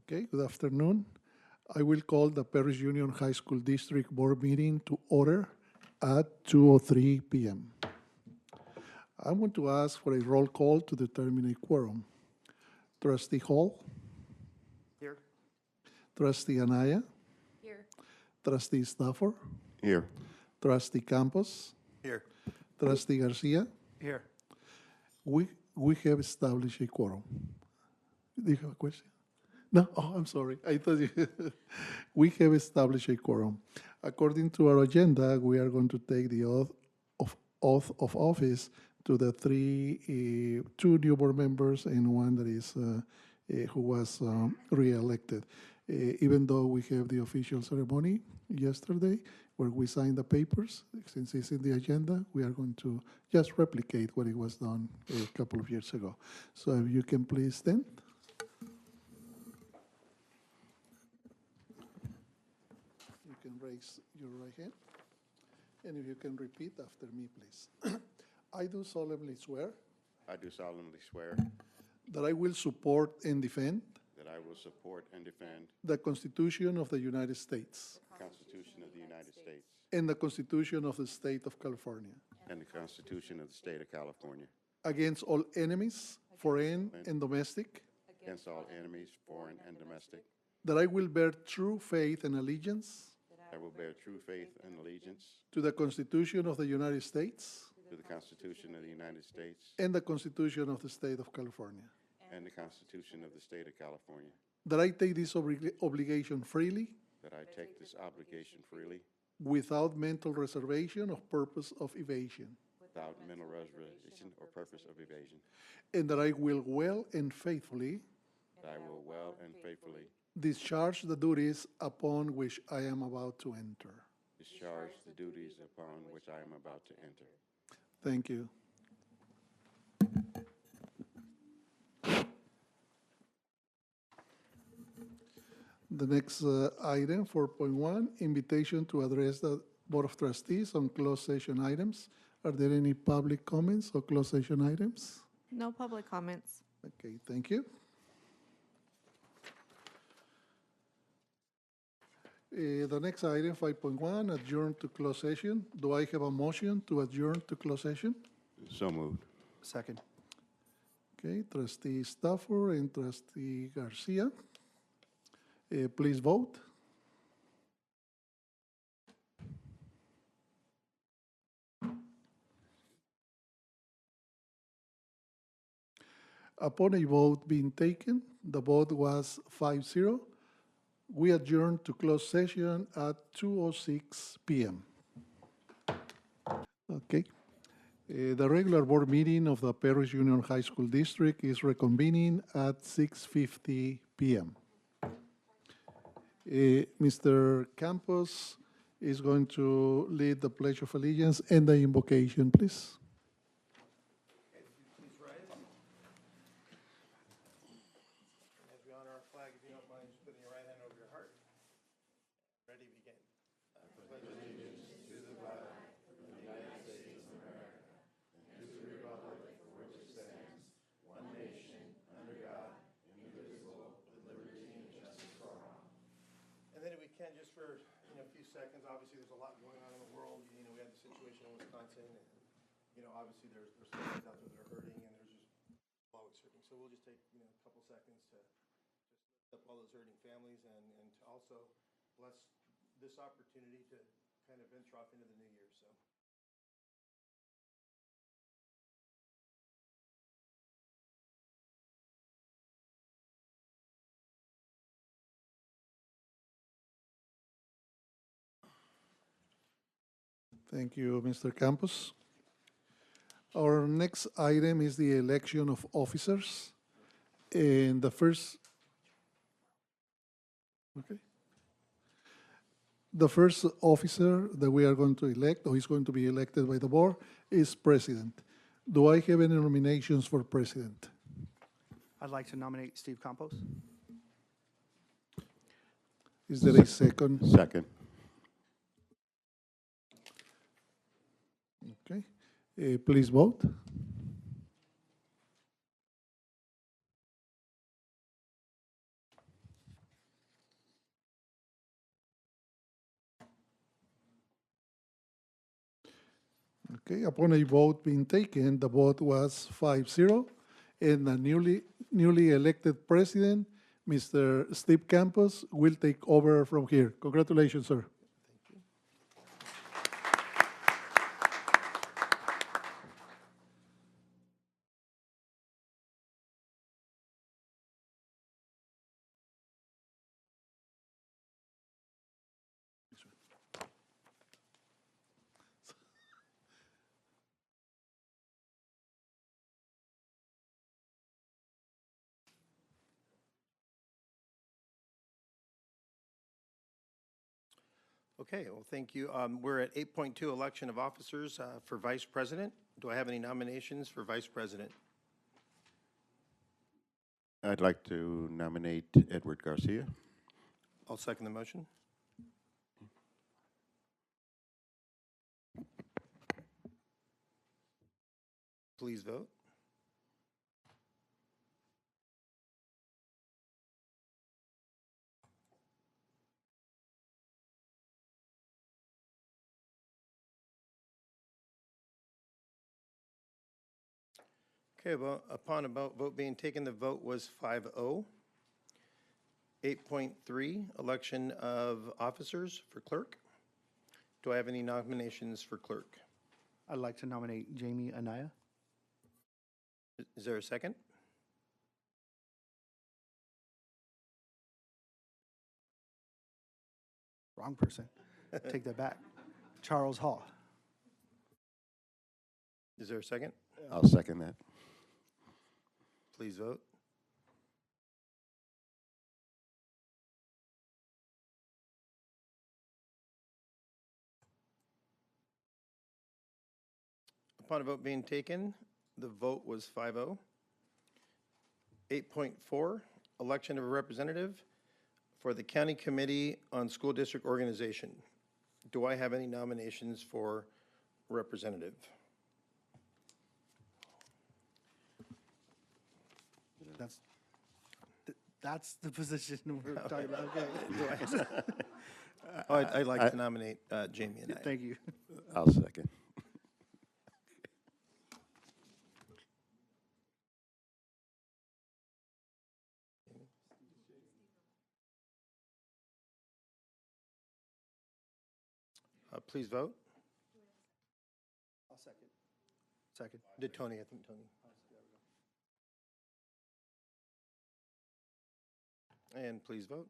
Okay, good afternoon. I will call the Paris Union High School District Board meeting to order at 2:03 p.m. I'm going to ask for a roll call to determine a quorum. Trustee Hall, Here. Trustee Anaya, Here. Trustee Stafford, Here. Trustee Campos, Here. Trustee Garcia. Here. We have established a quorum. Do you have a question? No? Oh, I'm sorry. I thought you. We have established a quorum. According to our agenda, we are going to take the oath of office to the two new board members and one that is who was re-elected. Even though we have the official ceremony yesterday where we signed the papers, since it's in the agenda, we are going to just replicate what it was done a couple of years ago. So if you can please stand. You can raise your right hand. And if you can repeat after me, please. I do solemnly swear I do solemnly swear that I will support and defend that I will support and defend the Constitution of the United States the Constitution of the United States and the Constitution of the State of California and the Constitution of the State of California against all enemies, foreign and domestic, against all enemies, foreign and domestic. that I will bear true faith and allegiance I will bear true faith and allegiance to the Constitution of the United States to the Constitution of the United States and the Constitution of the State of California, and the Constitution of the State of California, that I take this obligation freely that I take this obligation freely without mental reservation or purpose of evasion, without mental reservation or purpose of evasion, and that I will well and faithfully that I will well and faithfully discharge the duties upon which I am about to enter. discharge the duties upon which I am about to enter. Thank you. The next item, 4.1, invitation to address the Board of Trustees on closed session items. Are there any public comments or closed session items? No public comments. Okay, thank you. The next item, 5.1, adjourn to closed session. Do I have a motion to adjourn to closed session? So moved. Second. Okay, Trustee Stafford and Trustee Garcia. Please vote. Upon a vote being taken, the vote was 5-0. We adjourn to closed session at 2:06 p.m. Okay. The regular board meeting of the Paris Union High School District is reconvening at 6:50 p.m. Mr. Campos is going to lead the Pledge of Allegiance and the invocation, please. Please rise. As we honor our flag, if you don't mind just putting your right hand over your heart. Ready, begin. And then if we can, just for, a few seconds, obviously there's a lot going on in the world. We had the situation in Wisconsin, and, obviously there's families out there that are hurting, and there's just always hurting. So we'll just take, a couple seconds to just lift up all those hurting families and to also bless this opportunity to kind of venture off into the new year, so. Thank you, Mr. Campos. Our next item is the election of officers. And the first officer that we are going to elect, or is going to be elected by the board, is president. Do I have any nominations for president? I'd like to nominate Steve Campos. Is there a second? Second. Okay. Please vote. Okay, upon a vote being taken, the vote was 5-0, and the newly elected president, Mr. Steve Campos, will take over from here. Congratulations, sir. Okay, well, thank you. We're at 8.2, election of officers for vice president. Do I have any nominations for vice president? I'd like to nominate Edward Garcia. I'll second the motion. Please vote. Okay, well, upon a vote being taken, the vote was 5-0. 8.3, election of officers for clerk. Do I have any nominations for clerk? I'd like to nominate Jamie Anaya. Is there a second? Wrong person. Take that back. Charles Hall. Is there a second? I'll second that. Please vote. Upon a vote being taken, the vote was 5-0. 8.4, election of a representative for the County Committee on School District Organization. Do I have any nominations for representative? That's the position we're talking about. Okay. Oh, I'd like to nominate Jamie and I. Thank you. I'll second. Please vote. I'll second. Second. Did Tony, I think Tony. And please vote.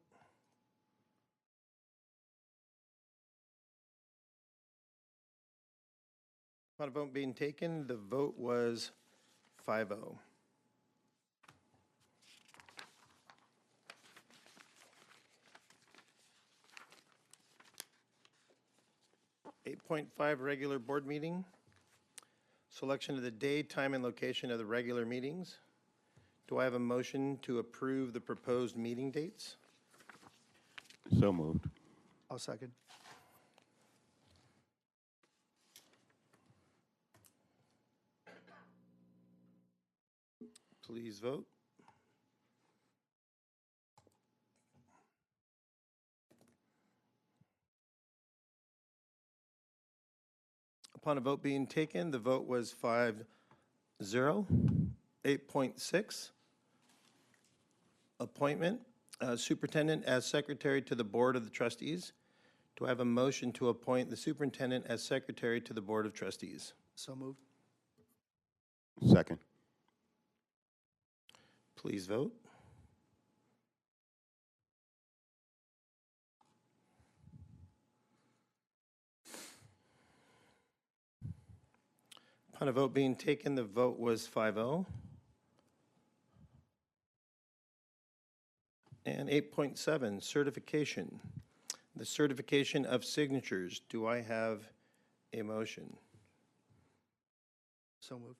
Upon a vote being taken, the vote was 5-0. 8.5, regular board meeting. Selection of the day, time, and location of the regular meetings. Do I have a motion to approve the proposed meeting dates? So moved. I'll second. Please vote. Upon a vote being taken, the vote was 5-0. 8.6, appointment, superintendent as secretary to the Board of the Trustees. Do I have a motion to appoint the superintendent as secretary to the Board of Trustees? So moved. Second. Please vote. Upon a vote being taken, the vote was 5-0. And 8.7, certification. The certification of signatures. Do I have a motion? So moved.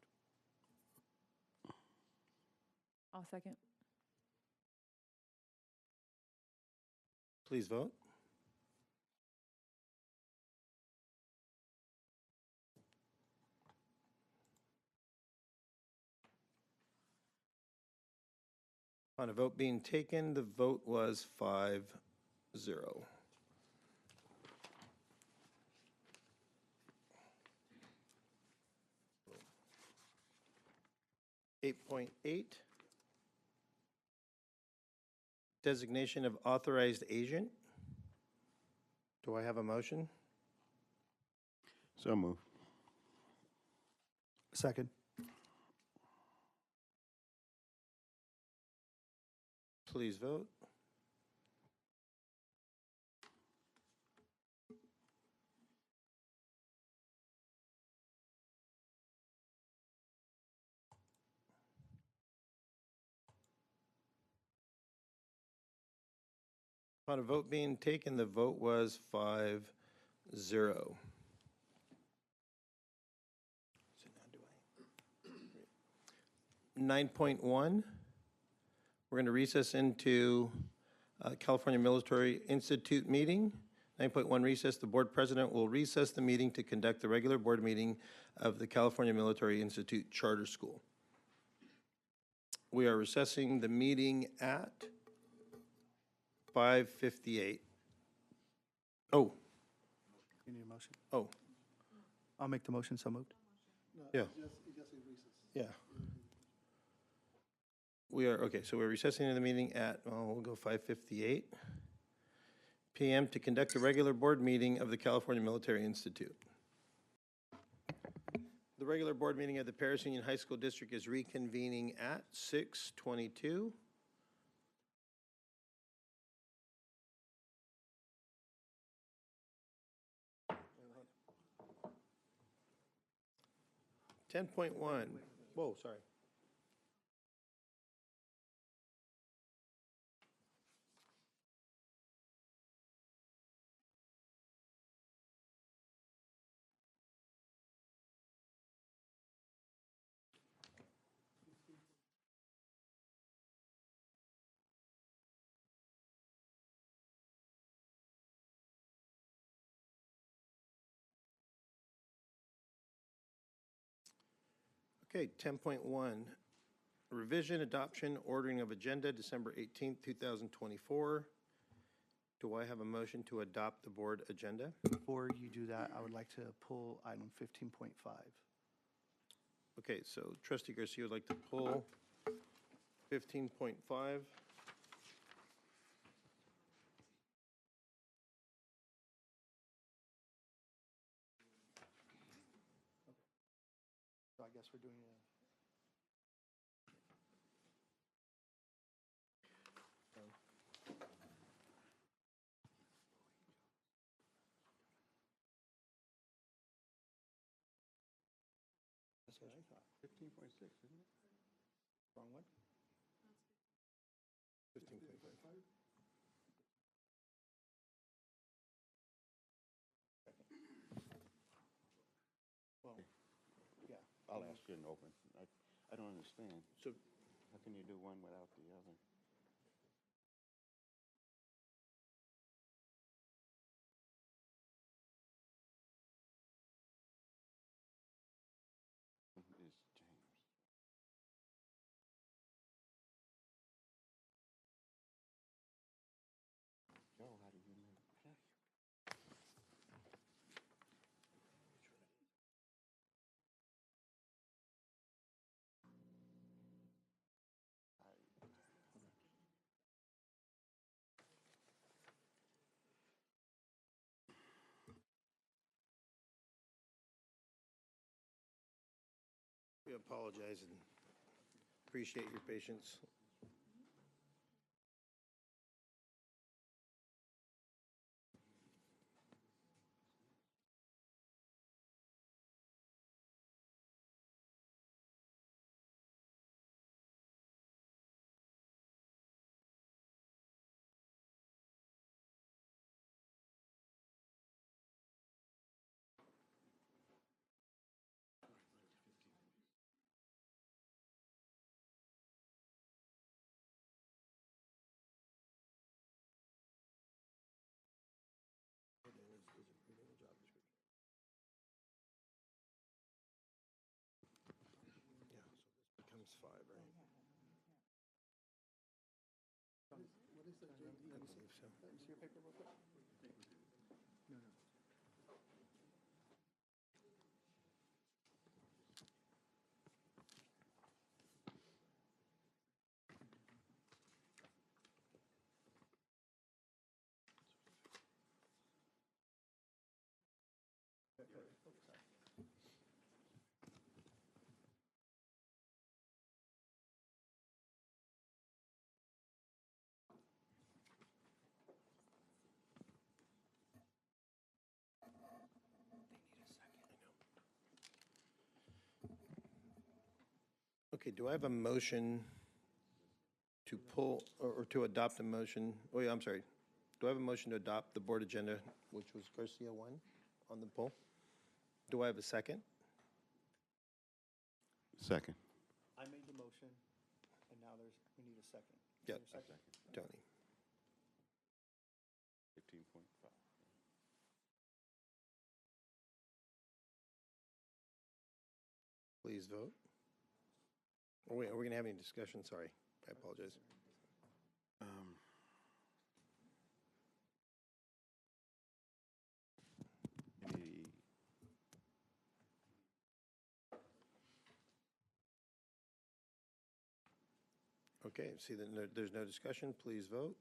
I'll second. Please vote. On a vote being taken, the vote was 5-0. 8.8, designation of authorized agent. Do I have a motion? So move. Second. Please vote. Upon a vote being taken, the vote was 5-0. 9.1, we're going to recess into California Military Institute meeting. 9.1 recess, the board president will recess the meeting to conduct the regular board meeting of the California Military Institute Charter School. We are recessing the meeting at 5:58. Oh, You need a motion? oh, I'll make the motion, so moved. yeah. Yeah. We are, okay, so we're recessing the meeting at, we'll go 5:58 PM to conduct a regular board meeting of the California Military Institute. The regular board meeting of the Paris Union High School District is reconvening at 6:22. $10.1, whoa, sorry. Okay, 10.1, revision, adoption, ordering of agenda, December 18th, 2024. Do I have a motion to adopt the board agenda? Before you do that, I would like to pull item 15.5. Okay, so trustee Garcia would like to pull 15.5. So I guess we're doing a. That's what I thought. 15.6, isn't it? Wrong one? 15.5. Well, yeah. I'll ask you in open. I don't understand. So How can you do one without the other? Is James. Joe, how do you know? we apologize and appreciate your patience. Becomes 5, right? I believe so. See your paper real quick? No, no. Okay, do I have a motion to pull, or to adopt a motion? Oh, yeah, I'm sorry. Do I have a motion to adopt the board agenda, which was Garcia 1 on the poll? Do I have a second? Second. I made the motion, and now we need a second. Yep. Is there a second? Tony. 15.5. Please vote. Oh, wait, are we going to have any discussion? Sorry, I apologize. Any, Okay, see that there's no discussion. Please vote.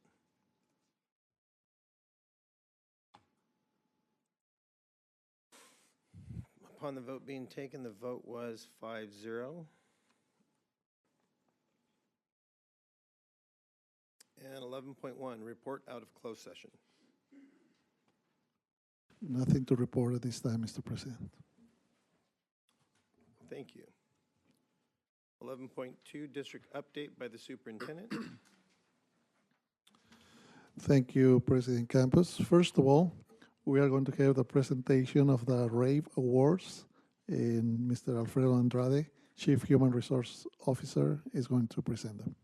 Upon the vote being taken, the vote was 5-0. And 11.1, report out of closed session. Nothing to report at this time, Mr. President. Thank you. 11.2, district update by the superintendent. Thank you, President Campos. First of all, we are going to have the presentation of the RAVE Awards, and Mr. Alfredo Andrade, Chief Human Resource Officer, is going to present them.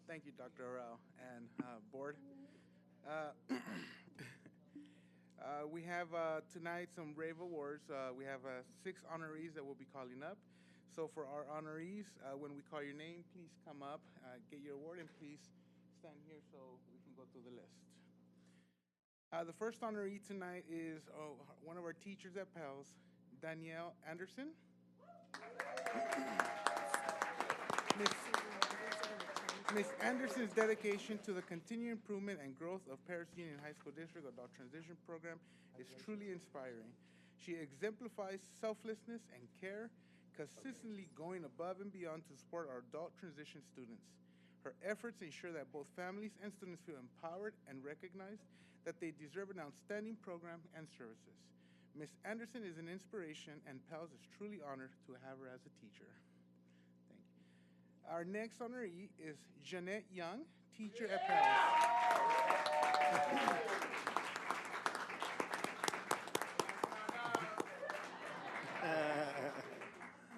Thank you, Dr. Arau and board. We have tonight some RAVE Awards. We have 6 honorees that will be calling up. So for our honorees, when we call your name, please come up, get your award, and please stand here so we can go through the list. The first honoree tonight is one of our teachers at PELS, Danielle Anderson. Ms. Anderson's dedication to the continued improvement and growth of Paris Union High School District Adult Transition Program is truly inspiring. She exemplifies selflessness and care, consistently going above and beyond to support our adult transition students. Her efforts ensure that both families and students feel empowered and recognized that they deserve an outstanding program and services. Ms. Anderson is an inspiration, and PELS is truly honored to have her as a teacher. Our next honoree is Jeanette Young, teacher at PELS.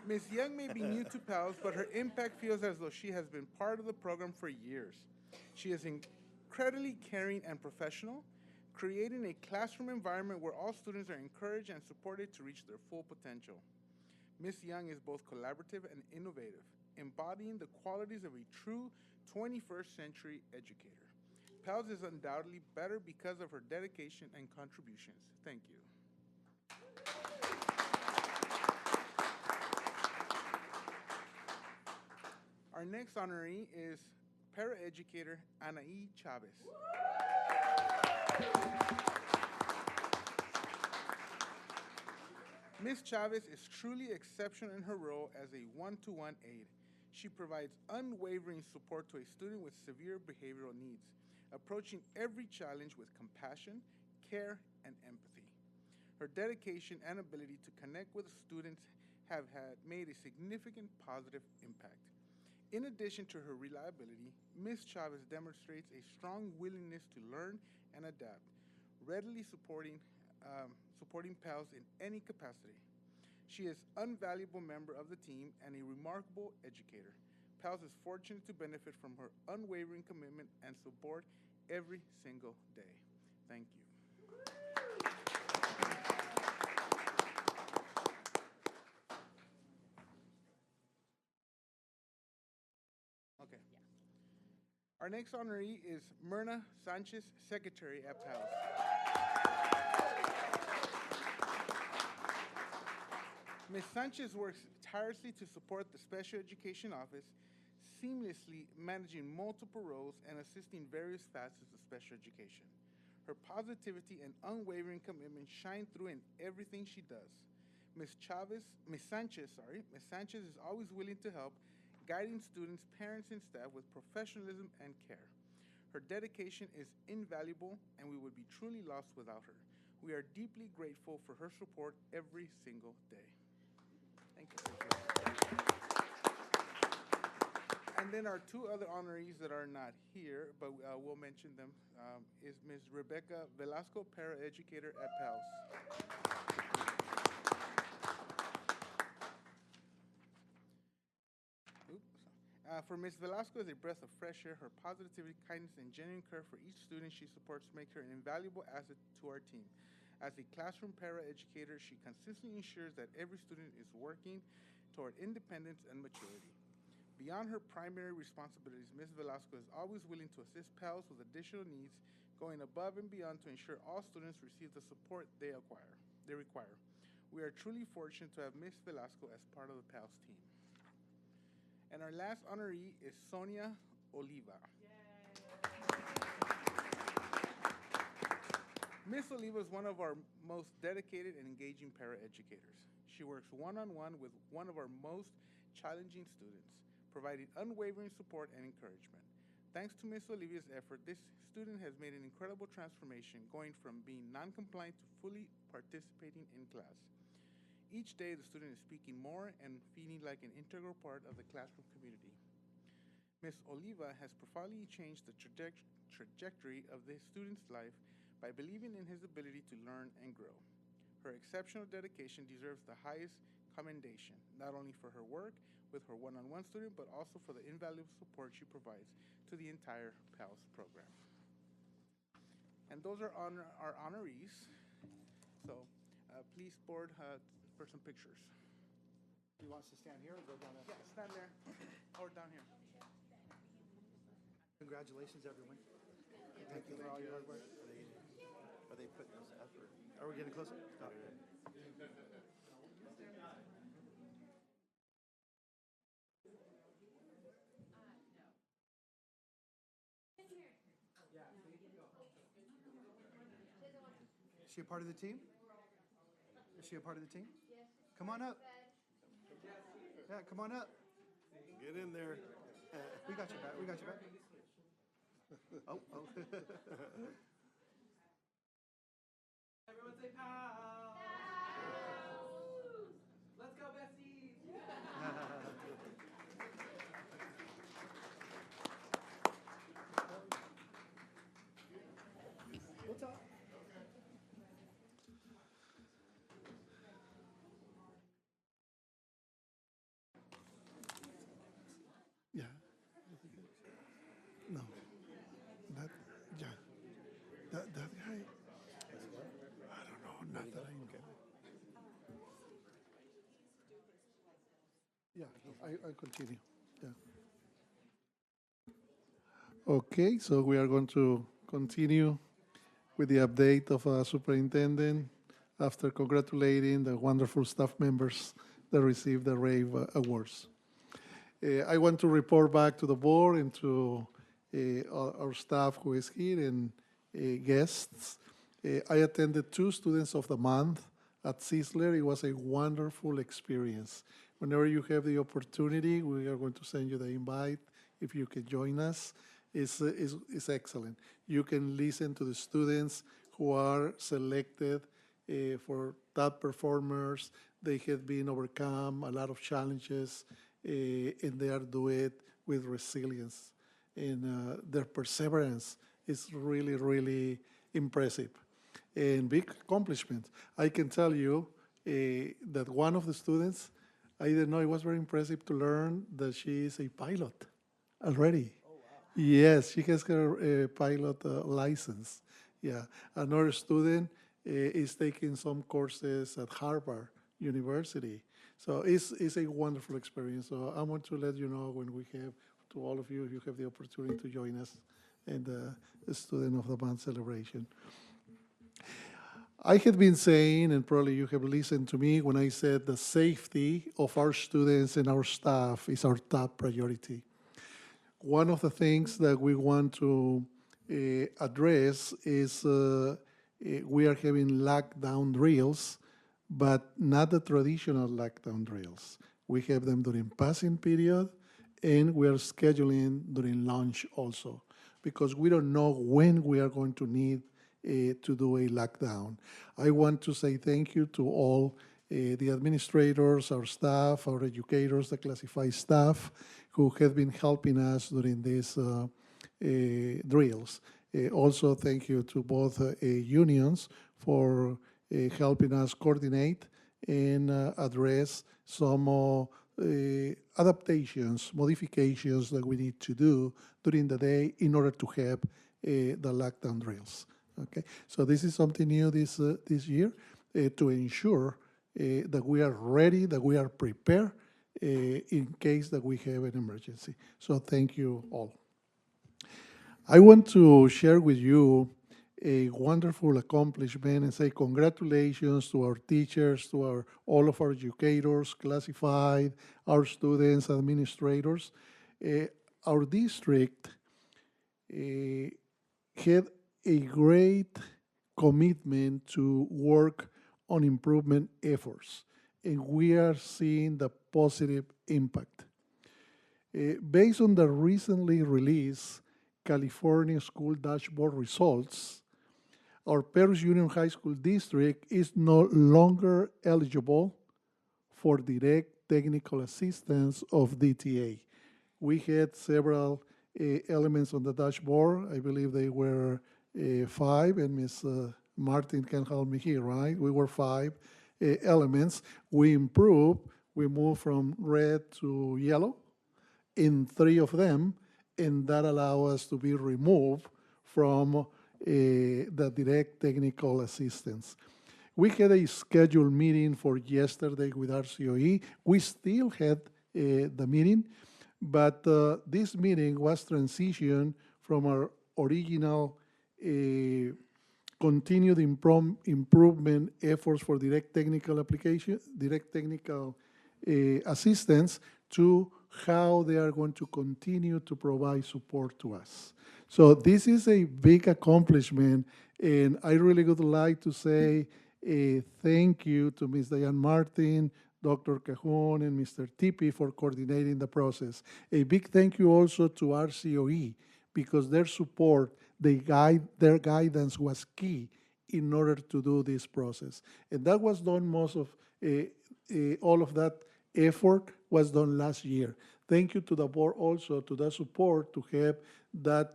Ms. Young may be new to PELS, but her impact feels as though she has been part of the program for years. She is incredibly caring and professional, creating a classroom environment where all students are encouraged and supported to reach their full potential. Ms. Young is both collaborative and innovative, embodying the qualities of a true 21st century educator. PELS is undoubtedly better because of her dedication and contributions. Thank you. Our next honoree is paraeducator Anaí Chavez. Ms. Chavez is truly exceptional in her role as a one-to-one aide. She provides unwavering support to a student with severe behavioral needs, approaching every challenge with compassion, care, and empathy. Her dedication and ability to connect with students have made a significant positive impact. In addition to her reliability, Ms. Chavez demonstrates a strong willingness to learn and adapt, readily supporting PELS in any capacity. She is an invaluable member of the team and a remarkable educator. PELS is fortunate to benefit from her unwavering commitment and support every single day. Thank you. Okay. Our next honoree is Myrna Sanchez, Secretary at PELS. Ms. Sanchez works tirelessly to support the Special Education Office, seamlessly managing multiple roles and assisting various facets of special education. Her positivity and unwavering commitment shine through in everything she does. Ms. Sanchez is always willing to help, guiding students, parents, and staff with professionalism and care. Her dedication is invaluable, and we would be truly lost without her. We are deeply grateful for her support every single day. Thank you. And then our two other honorees that are not here, but we'll mention them, is Ms. Rebecca Velasco, paraeducator at PALS. For Ms. Velasco is a breath of fresh air. Her positivity, kindness, and genuine care for each student she supports make her an invaluable asset to our team. As a classroom paraeducator, she consistently ensures that every student is working toward independence and maturity. Beyond her primary responsibilities, Ms. Velasco is always willing to assist PALS with additional needs, going above and beyond to ensure all students receive the support they require. We are truly fortunate to have Ms. Velasco as part of the PALS team. And our last honoree is Sonia Oliva. Ms. Oliva is one of our most dedicated and engaging paraeducators. She works one-on-one with one of our most challenging students, providing unwavering support and encouragement. Thanks to Ms. Oliva's effort, this student has made an incredible transformation, going from being non-compliant to fully participating in class. Each day, the student is speaking more and feeling like an integral part of the classroom community. Ms. Oliva has profoundly changed the trajectory of this student's life by believing in his ability to learn and grow. Her exceptional dedication deserves the highest commendation, not only for her work with her one-on-one student, but also for the invaluable support she provides to the entire PALS program. And those are our honorees. So please, board, for some pictures. Do you want us to stand here or go down there? Yeah, stand there or down here. Congratulations, everyone. Thank you for all your hard work. Are they putting this effort? Are we getting closer? Oh. Is she a part of the team? Is she a part of the team? Yes. Come on up. Yeah, come on up. Get in there. We got your back. We got your back. Oh, oh. Everyone say pow! Let's go, besties! What's up? Yeah. No. That, yeah. That guy. I don't know. Not that I know. Yeah, I continue. Yeah. Okay, so we are going to continue with the update of superintendent after congratulating the wonderful staff members that received the RAVE awards. I want to report back to the board and to our staff who is here and guests. I attended 2 Students of the Month at Sisler. It was a wonderful experience. Whenever you have the opportunity, we are going to send you the invite if you can join us. It's excellent. You can listen to the students who are selected for top performers. They have been overcome a lot of challenges, and they are doing it with resilience. And their perseverance is really, really impressive and big accomplishment. I can tell you that one of the students, I didn't know, it was very impressive to learn that she is a pilot already. Oh, wow. Yes, she has her pilot license. Yeah, another student is taking some courses at Harvard University. So it's a wonderful experience. So I want to let you know when we have, to all of you, if you have the opportunity to join us in the Student of the Month celebration. I had been saying, and probably you have listened to me when I said the safety of our students and our staff is our top priority. One of the things that we want to address is we are having lockdown drills but not the traditional lockdown drills. We have them during passing period, and we are scheduling during lunch also, because we don't know when we are going to need to do a lockdown. I want to say thank you to all the administrators, our staff, our educators, the classified staff who have been helping us during these drills. Also, thank you to both unions for helping us coordinate and address some adaptations, modifications that we need to do during the day in order to have the lockdown drills. Okay, so this is something new this year to ensure that we are ready, that we are prepared in case that we have an emergency. So thank you all. I want to share with you a wonderful accomplishment and say congratulations to our teachers, to all of our educators, classified, our students, administrators. Our district had a great commitment to work on improvement efforts, and we are seeing the positive impact. Based on the recently released California School Dashboard results, our Paris Union High School District is no longer eligible for direct technical assistance of DTA. We had several elements on the dashboard. I believe they were 5, and Ms. Martin can help me here, right? We were 5 elements. We improved. We moved from red to yellow in 3 of them, and that allowed us to be removed from the direct technical assistance. We had a scheduled meeting for yesterday with RCOE. We still had the meeting, but this meeting was transitioned from our original continued improvement efforts for direct technical assistance to how they are going to continue to provide support to us. So this is a big accomplishment, and I really would like to say a thank you to Ms. Diane Martin, Dr. Cajon, and Mr. Tipi for coordinating the process. A big thank you also to RCOE, because their support, their guidance was key in order to do this process. And that was done all of that effort was done last year. Thank you to the board also to the support to have that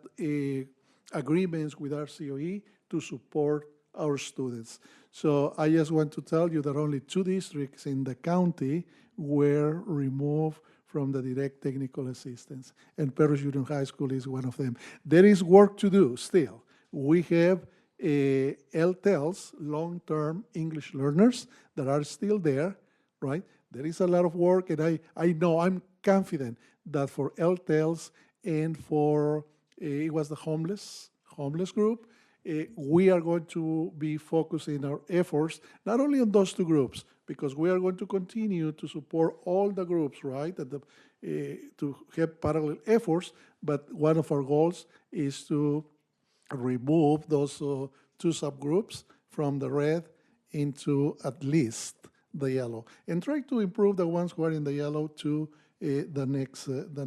agreements with RCOE to support our students. So I just want to tell you that only 2 districts in the county were removed from the direct technical assistance, and Paris Union High School is one of them. There is work to do still. We have LTELs, long-term English learners, that are still there, right? There is a lot of work, and I know, I'm confident that for LTELs and for, it was the homeless group, we are going to be focusing our efforts not only on those 2 groups, because we are going to continue to support all the groups, right, to have parallel efforts, but one of our goals is to remove those 2 subgroups from the red into at least the yellow, and try to improve the ones who are in the yellow to the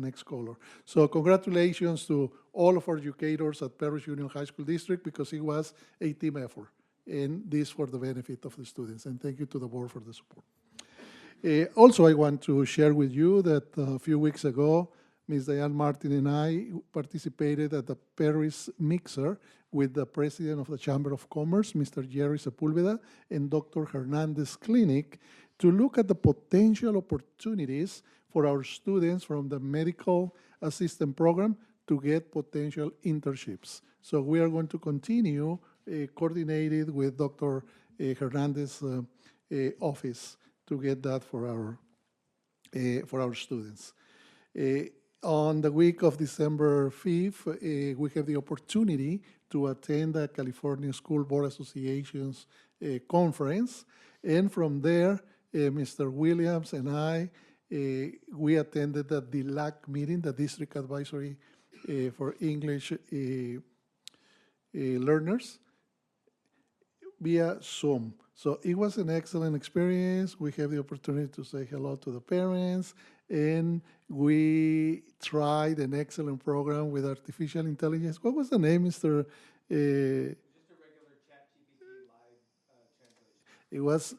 next color. So congratulations to all of our educators at Paris Union High School District, because it was a team effort, and this for the benefit of the students. And thank you to the board for the support. Also, I want to share with you that a few weeks ago, Ms. Diane Martin and I participated at the Paris Mixer with the president of the Chamber of Commerce, Mr. Jerry Sepulveda, and Dr. Hernandez Clinic to look at the potential opportunities for our students from the medical assistant program to get potential internships. So we are going to continue coordinated with Dr. Hernandez's office to get that for our students. On the week of December 5th, we have the opportunity to attend the California School Board Association's conference. And from there, Mr. Williams and I, we attended the DILAC meeting, the District Advisory for English Learners. via Zoom. So it was an excellent experience. We have the opportunity to say hello to the parents, and we tried an excellent program with artificial intelligence. What was the name, Mr.? Just a regular chat GPT live translation. It was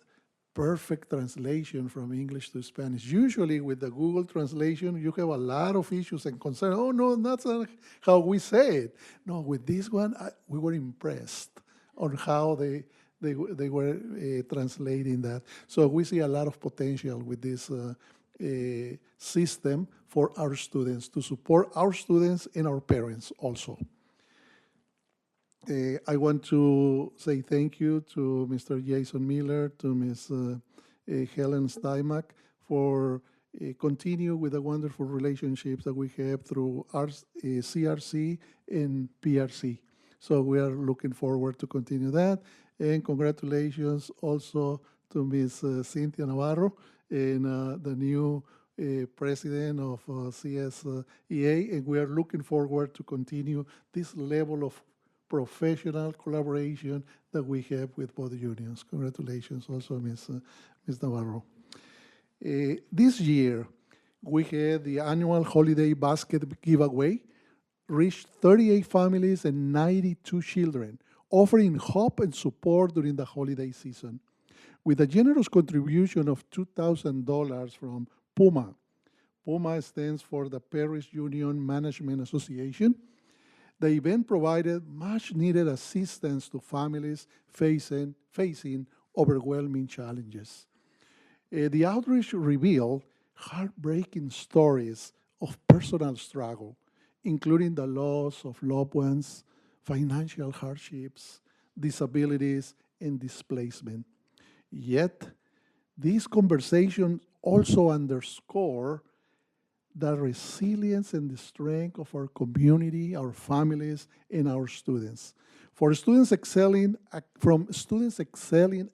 perfect translation from English to Spanish. Usually with the Google translation, you have a lot of issues and concerns. Oh, no, that's not how we say it. No, with this one, we were impressed on how they were translating that. So we see a lot of potential with this system for our students, to support our students and our parents also. I want to say thank you to Mr. Jason Miller, to Ms. Helen Steinmack for continue with the wonderful relationships that we have through our CRC and PRC. So we are looking forward to continue that. And congratulations also to Ms. Cynthia Navarro and the new president of CSEA. And we are looking forward to continue this level of professional collaboration that we have with both unions. Congratulations also, Ms. Navarro. This year, we had the annual holiday basket giveaway, reached 38 families and 92 children, offering hope and support during the holiday season. With a generous contribution of $2,000 from PUMA. PUMA stands for the Parish Union Management Association. The event provided much-needed assistance to families facing overwhelming challenges. The outreach revealed heartbreaking stories of personal struggle, including the loss of loved ones, financial hardships, disabilities, and displacement. Yet, these conversations also underscore the resilience and the strength of our community, our families, and our students. From students excelling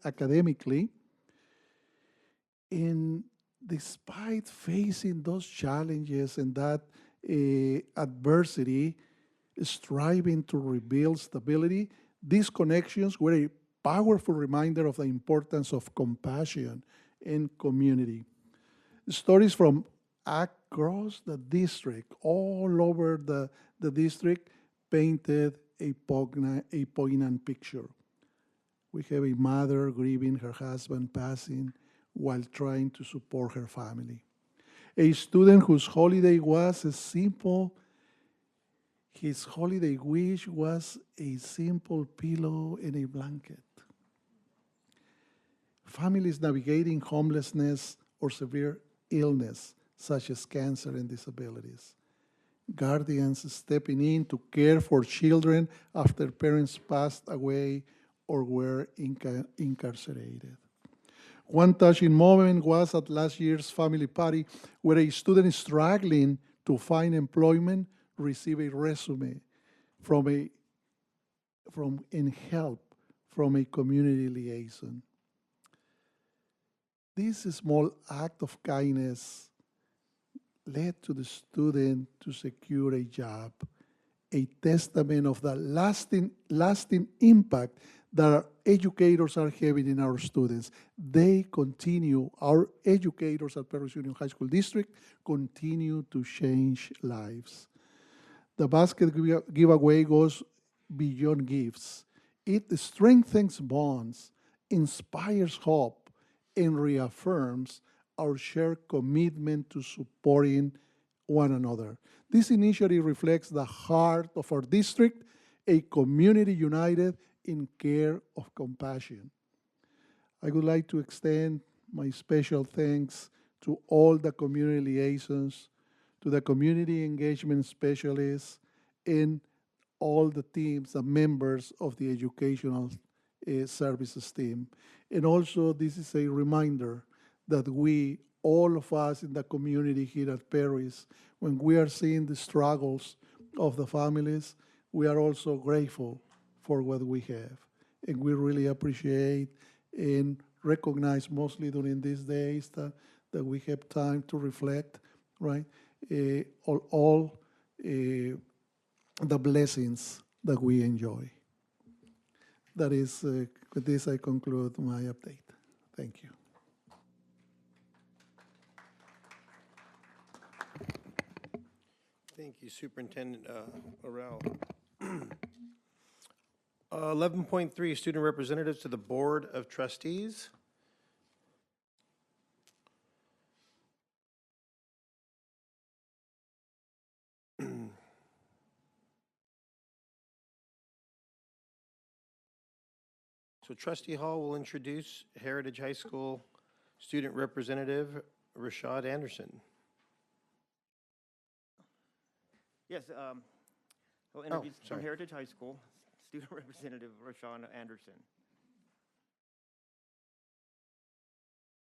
academically, and despite facing those challenges and that adversity, striving to rebuild stability, these connections were a powerful reminder of the importance of compassion and community. Stories from across the district, all over the district, painted a poignant picture. We have a mother grieving her husband passing while trying to support her family. A student whose holiday was as simple, his holiday wish was a simple pillow and a blanket. Families navigating homelessness or severe illness, such as cancer and disabilities. Guardians stepping in to care for children after parents passed away or were incarcerated. One touching moment was at last year's family party where a student struggling to find employment received a resume and help from a community liaison. This small act of kindness led to the student to secure a job, a testament of the lasting impact that our educators are having in our students. They continue, our educators at Perris Union High School District continue to change lives. The basket giveaway goes beyond gifts. It strengthens bonds, inspires hope, and reaffirms our shared commitment to supporting one another. This initiative reflects the heart of our district, a community united in care of compassion. I would like to extend my special thanks to all the community liaisons, to the community engagement specialists, and all the teams, the members of the educational services team. And also, this is a reminder that we, all of us in the community here at Perris, when we are seeing the struggles of the families, we are also grateful for what we have. And we really appreciate and recognize, mostly during these days, that we have time to reflect, right? All the blessings that we enjoy. That is, with this I conclude my update. Thank you. Thank you, Superintendent Orell. 11.3, student representatives to the Board of Trustees. So Trustee Hall will introduce Heritage High School Student Representative Rashad Anderson. Yes, I'll introduce from sorry. Heritage High School, Student Representative Rashawn Anderson.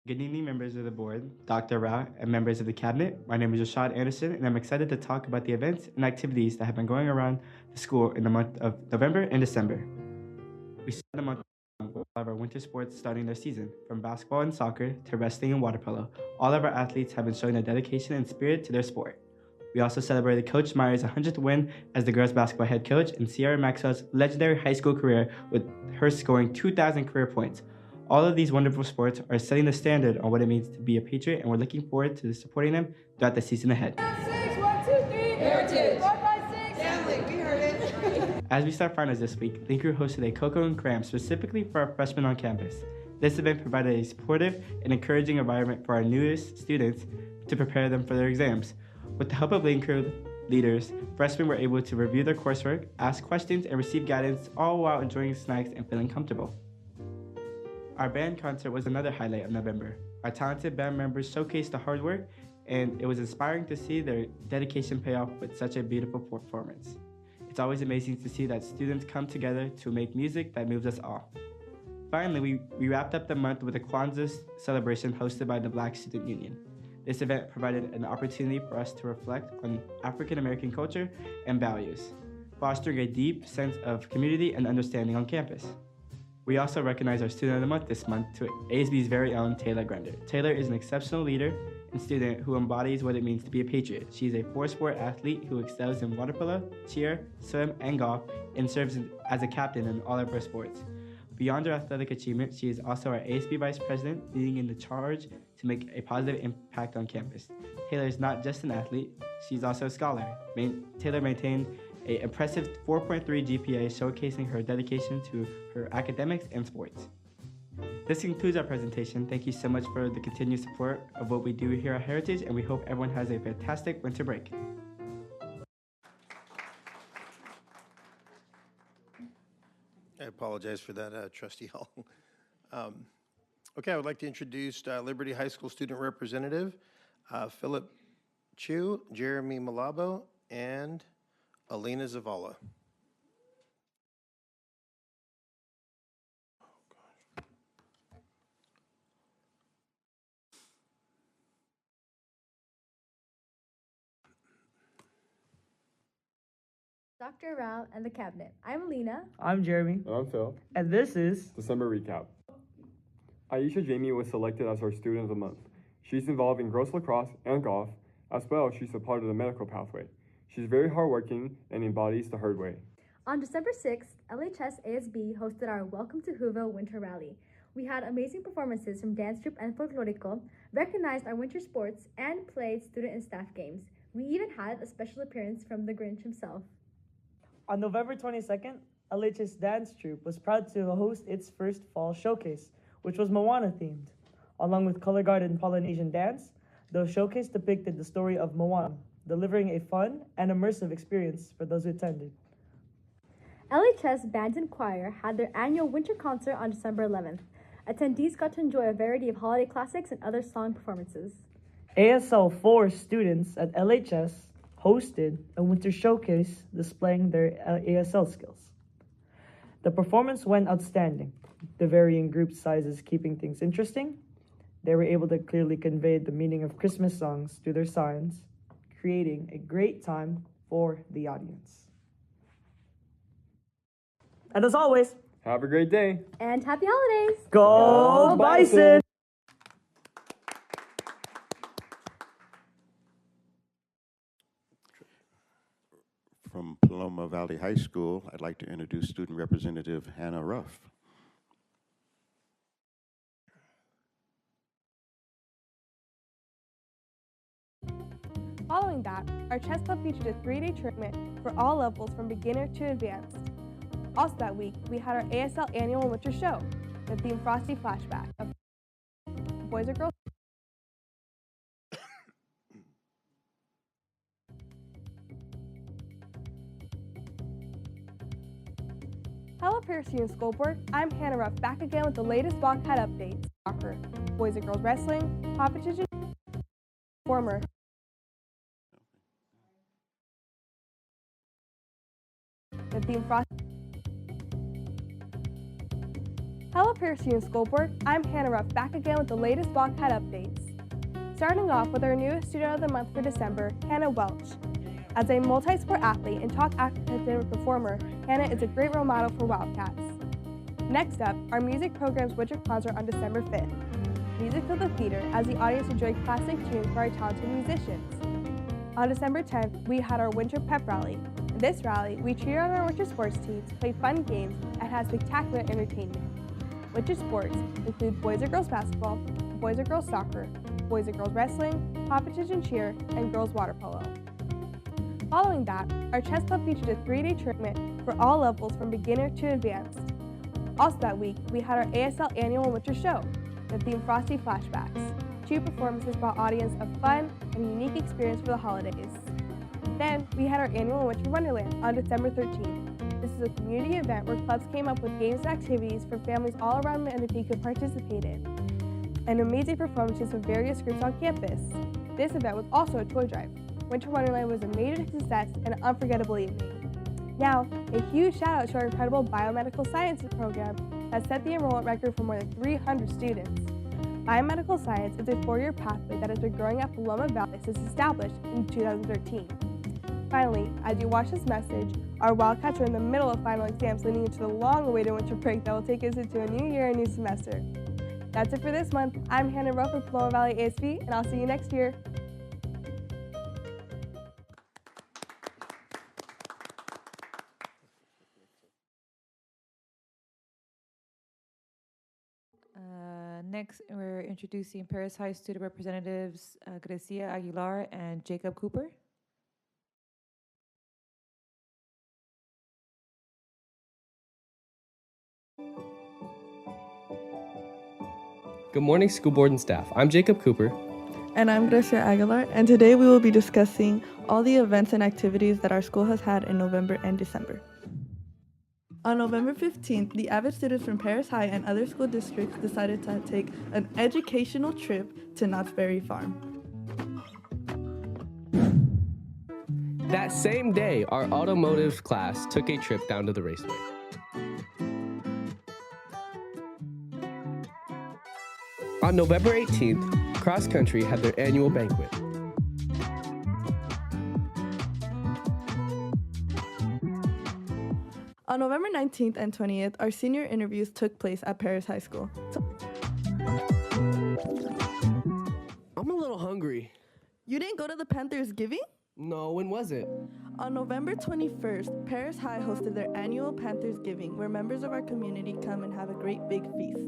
Good evening, members of the board, Dr. Rao, and members of the cabinet. My name is Rashad Anderson, and I'm excited to talk about the events and activities that have been going around the school in the month of November and December. We started the month with all of our winter sports starting their season, from basketball and soccer to wrestling and water polo. All of our athletes have been showing their dedication and spirit to their sport. We also celebrated Coach Meyer's 100th win as the girls basketball head coach and Sierra Maxwell's legendary high school career, with her scoring 2,000 career points. All of these wonderful sports are setting the standard on what it means to be a Patriot, and we're looking forward to supporting them throughout the season ahead. 6, 1, 2, 3, Heritage. 4, 5, 6, Stanley. We heard it. As we start finals this week, Link Crew hosted a Cocoa and Cram specifically for our freshmen on campus. This event provided a supportive and encouraging environment for our newest students to prepare them for their exams. With the help of Link Crew leaders, freshmen were able to review their coursework, ask questions, and receive guidance, all while enjoying snacks and feeling comfortable. Our band concert was another highlight of November. Our talented band members showcased the hard work, and it was inspiring to see their dedication pay off with such a beautiful performance. It's always amazing to see that students come together to make music that moves us all. Finally, we wrapped up the month with a Kwanzaa celebration hosted by the Black Student Union. This event provided an opportunity for us to reflect on African American culture and values, fostering a deep sense of community and understanding on campus. We also recognize our Student of the Month this month to ASB's very own Taylor Grender. Taylor is an exceptional leader and student who embodies what it means to be a Patriot. She is a four-sport athlete who excels in water polo, cheer, swim, and golf, and serves as a captain in all of her sports. Beyond her athletic achievement, she is also our ASB Vice President, leading in the charge to make a positive impact on campus. Taylor is not just an athlete, she's also a scholar. Taylor maintained an impressive 4.3 GPA, showcasing her dedication to her academics and sports. This concludes our presentation. Thank you so much for the continued support of what we do here at Heritage, and we hope everyone has a fantastic winter break. I apologize for that, Trustee Hall. Okay, I would like to introduce Liberty High School Student Representative Philip Chu, Jeremy Malabo, and Alina Zavala. Dr. Rao and the cabinet. I'm Alina. I'm Jeremy. And I'm Phil. And this is December recap. Aisha Jamie was selected as our Student of the Month. She's involved in girls lacrosse and golf. As well, she's a part of the medical pathway. She's very hardworking and embodies the herd way. On December 6th, LHS ASB hosted our Welcome to Whoville Winter Rally. We had amazing performances from dance troupe and folklorico, recognized our winter sports, and played student and staff games. We even had a special appearance from the Grinch himself. on November 22nd, LHS Dance Troupe was proud to host its first fall showcase, which was Moana themed. Along with Color Guard and Polynesian dance, the showcase depicted the story of Moana, delivering a fun and immersive experience for those who attended. LHS Band and Choir had their annual winter concert on December 11th. Attendees got to enjoy a variety of holiday classics and other song performances. ASL 4 students at LHS hosted a winter showcase displaying their ASL skills. The performance went outstanding, the varying group sizes keeping things interesting. They were able to clearly convey the meaning of Christmas songs through their signs, creating a great time for the audience. And as always, have a great day. And happy holidays. Go Bison! From Paloma Valley Valley High School, I'd like to introduce Student Representative Hannah Ruff. Following that, our chess club featured a 3-day tournament for all levels from beginner to advanced. Also that week, we had our ASL annual winter show, the theme Frosty Flashback of boys or girls. Hello Paris Union School Board, I'm Hannah Ruff, back again with the latest Wildcat updates. Soccer, boys and girls wrestling, competition, former. The theme Frost. Hello Paris Union School Board, I'm Hannah Ruff, back again with the latest Wildcat updates. Starting off with our newest Student of the Month for December, Hannah Welch. As a multi-sport athlete and talk academic performer, Hannah is a great role model for Wildcats. Next up, our music program's winter concert on December 5th. Music filled the theater as the audience enjoyed classic tunes by our talented musicians. On December 10th, we had our winter pep rally. In this rally, we cheered on our winter sports teams, played fun games, and had spectacular entertainment. Winter sports include boys or girls basketball, boys or girls soccer, boys or girls wrestling, competition cheer, and girls water polo. Following that, our chess club featured a 3-day tournament for all levels from beginner to advanced. Also that week, we had our ASL annual winter show, the theme Frosty Flashbacks. 2 performances brought audience a fun and unique experience for the holidays. Then, we had our annual Winter Wonderland on December 13th. This is a community event where clubs came up with games and activities for families all around Manatee could participate in, and amazing performances from various groups on campus. This event was also a toy drive. Winter Wonderland was a major success and an unforgettable evening. Now, a huge shout out to our incredible biomedical sciences program that set the enrollment record for more than 300 students. Biomedical science is a 4-year pathway that has been growing at Paloma Valley since established in 2013. Finally, as you watch this message, our Wildcats are in the middle of final exams leading into the long-awaited winter break that will take us into a new year and new semester. That's it for this month. I'm Hannah Ruff with Paloma Valley ASB, and I'll see you next year. Next, we're introducing Paris High student representatives Grecia Aguilar and Jacob Cooper. Good morning, school board and staff. I'm Jacob Cooper. And I'm Grecia Aguilar, and today we will be discussing all the events and activities that our school has had in November and December. On November 15th, the avid students from Paris High and other school districts decided to take an educational trip to Knott's Berry Farm. That same day, our automotive class took a trip down to the raceway. On November 18th, Cross Country had their annual banquet. On November 19th and 20th, our senior interviews took place at Paris High School. I'm a little hungry. You didn't go to the Panthers Giving? No, when was it? On November 21st, Paris High hosted their annual Panthers Giving, where members of our community come and have a great big feast.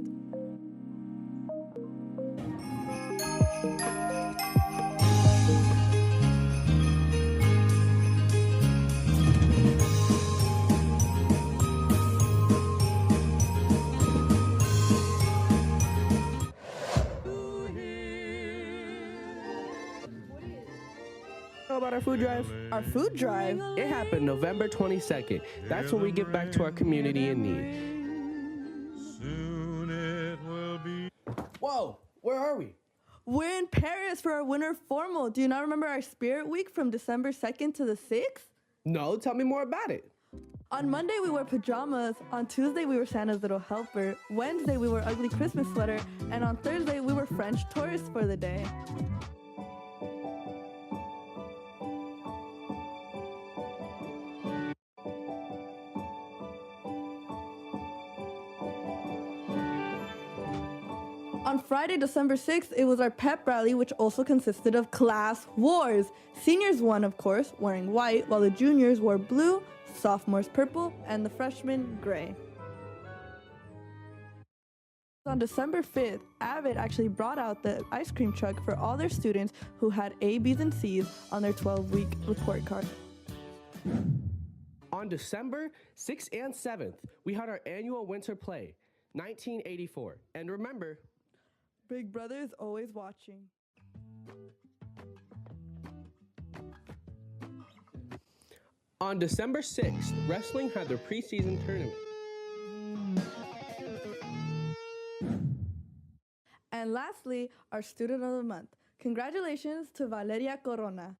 About our food drive? Our food drive? It happened November 22nd. That's when we give back to our community in need. Soon it will be. Whoa, where are we? We're in Paris for our winter formal. Do you not remember our Spirit Week from December 2nd to the 6th? No, tell me more about it. On Monday, we wore pajamas. On Tuesday, we were Santa's little helper. Wednesday, we wore ugly Christmas sweater. And on Thursday, we were French tourists for the day. On Friday, December 6th, it was our pep rally, which also consisted of class wars. Seniors won, of course, wearing white, while the juniors wore blue, sophomores purple, and the freshmen gray. On December 5th, Avid actually brought out the ice cream truck for all their students who had A, B's, and C's on their 12-week report card. On December 6th and 7th, we had our annual winter play, 1984. And remember, Big Brother is always watching. on December 6th, wrestling had their preseason tournament. And lastly, our Student of the Month. Congratulations to Valeria Corona.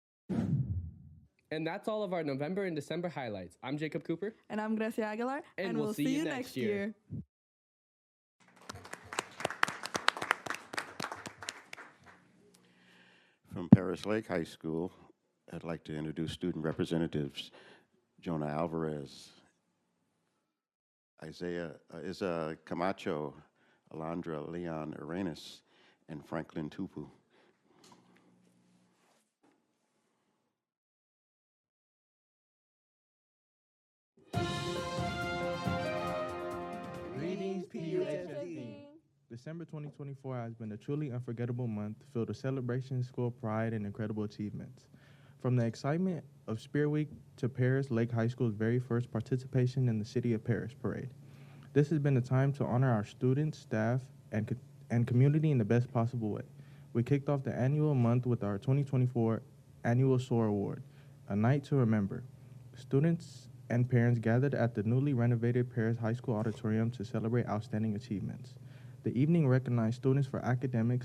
And that's all of our November and December highlights. I'm Jacob Cooper. And I'm Gracia Aguilar. And we'll see you next year. From Paris Lake High School, I'd like to introduce student representatives Jonah Alvarez, Isa Camacho, Alondra Leon Arenas, and Franklin Tupu. Greetings, PUHSD. December 2024 has been a truly unforgettable month filled with celebrations, school pride, and incredible achievements. From the excitement of Spear Week to Paris Lake High School's very first participation in the City of Paris parade. This has been a time to honor our students, staff, and community in the best possible way. We kicked off the annual month with our 2024 Annual SOAR Award, a night to remember. Students and parents gathered at the newly renovated Paris High School auditorium to celebrate outstanding achievements. The evening recognized students for academic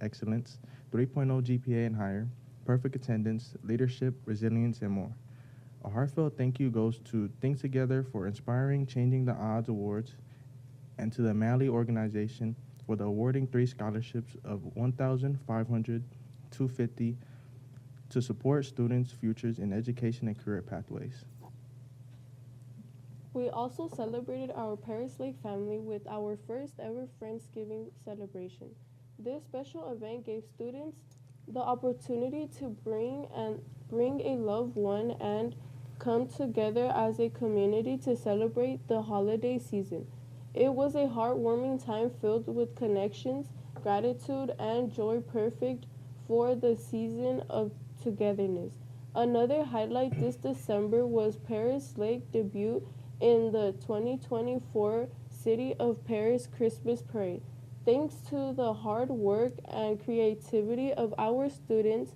excellence, 3.0 GPA and higher, perfect attendance, leadership, resilience, and more. A heartfelt thank you goes to Think Together for inspiring Changing the Odds Awards and to the Malley organization for the awarding 3 scholarships of $1,500, $250 to support students' futures in education and career pathways. We also celebrated our Paris Lake family with our first ever Friendsgiving celebration. This special event gave students the opportunity to bring a loved one and come together as a community to celebrate the holiday season. It was a heartwarming time filled with connections, gratitude, and joy, perfect for the season of togetherness. Another highlight this December was Paris Lake debut in the 2024 City of Paris Christmas Parade. Thanks to the hard work and creativity of our students,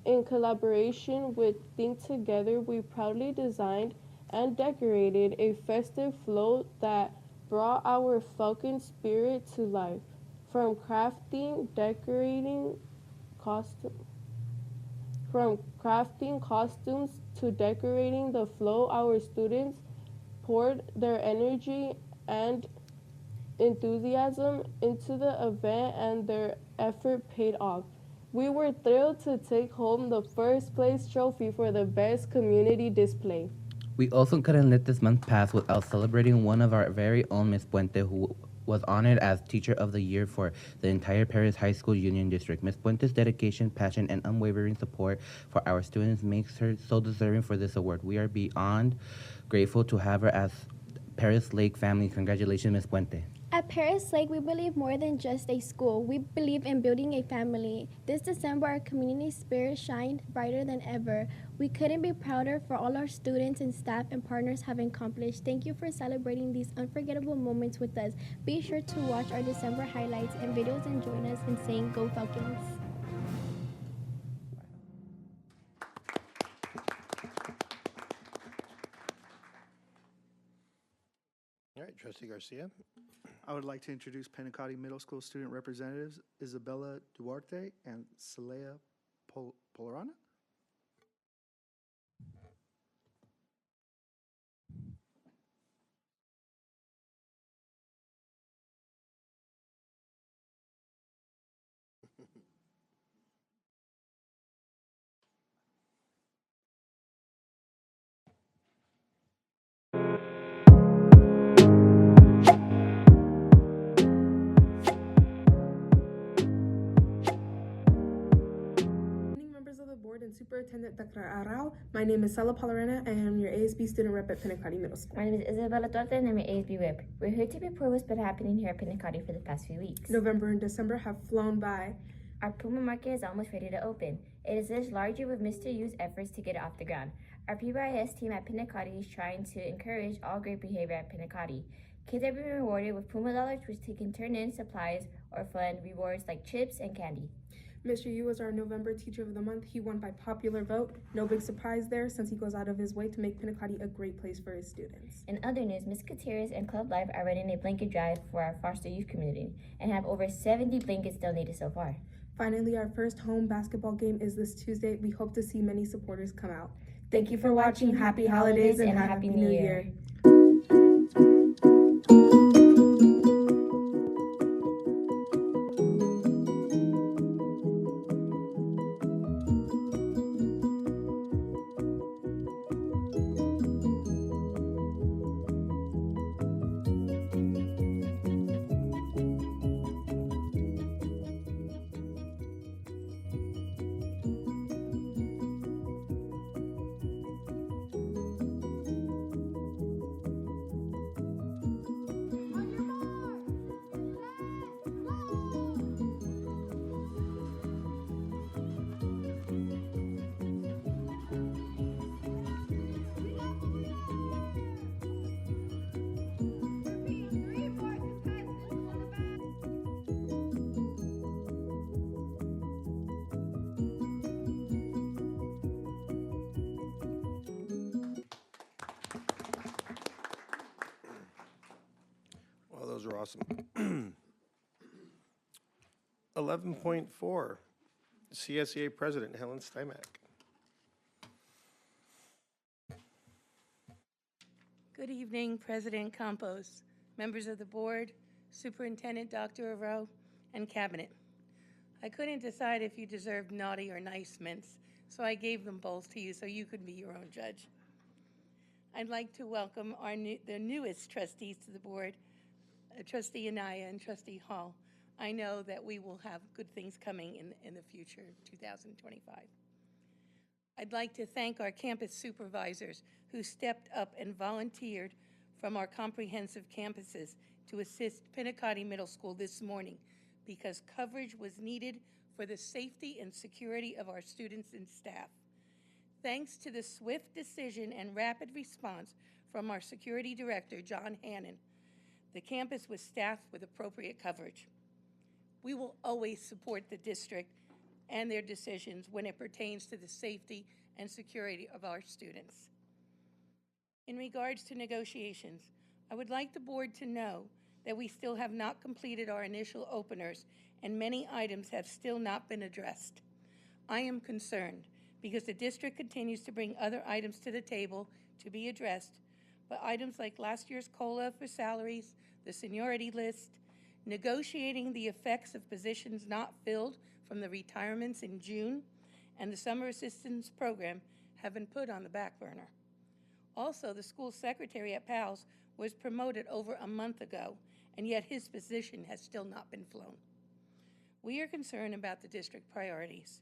in collaboration with Think Together, we proudly designed and decorated a festive float that brought our Falcon spirit to life. From crafting costumes to decorating the float, our students poured their energy and enthusiasm into the event, and their effort paid off. We were thrilled to take home the first place trophy for the best community display. We also couldn't let this month pass without celebrating one of our very own Miss Puente, who was honored as Teacher of the Year for the entire Paris High School Union District. Miss Puente's dedication, passion, and unwavering support for our students makes her so deserving for this award. We are beyond grateful to have her as Paris Lake family. Congratulations, Miss Puente. At Paris Lake, we believe more than just a school. We believe in building a family. This December, our community spirit shined brighter than ever. We couldn't be prouder for all our students and staff and partners have accomplished. Thank you for celebrating these unforgettable moments with us. Be sure to watch our December highlights and videos and join us in saying Go Falcons. All right, Trustee Garcia. I would like to introduce Penacati Middle School student representatives Isabella Duarte and Celea Polarana. Superintendent Dr. Arau. My name is Sala Palarena, and I'm your ASB student rep at Pinacati Middle School. My name is Isabella Duarte, and I'm your ASB rep. We're here to report what's been happening here at Pinacati for the past few weeks. November and December have flown by. Our Puma market is almost ready to open. It is this larger with Mr. Yu's efforts to get it off the ground. Our PUHSD team at Pinacati is trying to encourage all great behavior at Pinacati. Kids are being rewarded with Puma dollars, which they can turn in supplies or fund rewards like chips and candy. Mr. Yu was our November Teacher of the Month. He won by popular vote. No big surprise there, since he goes out of his way to make Pinacati a great place for his students. In other news, Ms. Gutierrez and Club Life are running a blanket drive for our foster youth community and have over 70 blankets donated so far. Finally, our first home basketball game is this Tuesday. We hope to see many supporters come out. Thank you for watching. Happy holidays and Happy New Year. Well, those are awesome. 11.4, CSEA President Helen Stymack. Good evening, President Campos, members of the board, Superintendent Dr. Arau, and Cabinet. I couldn't decide if you deserved naughty or nice mints, so I gave them both to you so you could be your own judge. I'd like to welcome the newest trustees to the board, Trustee Anaya and Trustee Hall. I know that we will have good things coming in the future, 2025. I'd like to thank our campus supervisors who stepped up and volunteered from our comprehensive campuses to assist Pinacati Middle School this morning because coverage was needed for the safety and security of our students and staff. Thanks to the swift decision and rapid response from our security director, John Hannon, the campus was staffed with appropriate coverage. We will always support the district and their decisions when it pertains to the safety and security of our students. In regards to negotiations, I would like the board to know that we still have not completed our initial openers and many items have still not been addressed. I am concerned because the district continues to bring other items to the table to be addressed, but items like last year's COLA for salaries, the seniority list, negotiating the effects of positions not filled from the retirements in June, and the summer assistance program have been put on the back burner. Also, the school secretary at PALS was promoted over a month ago, and yet his position has still not been flown. We are concerned about the district priorities.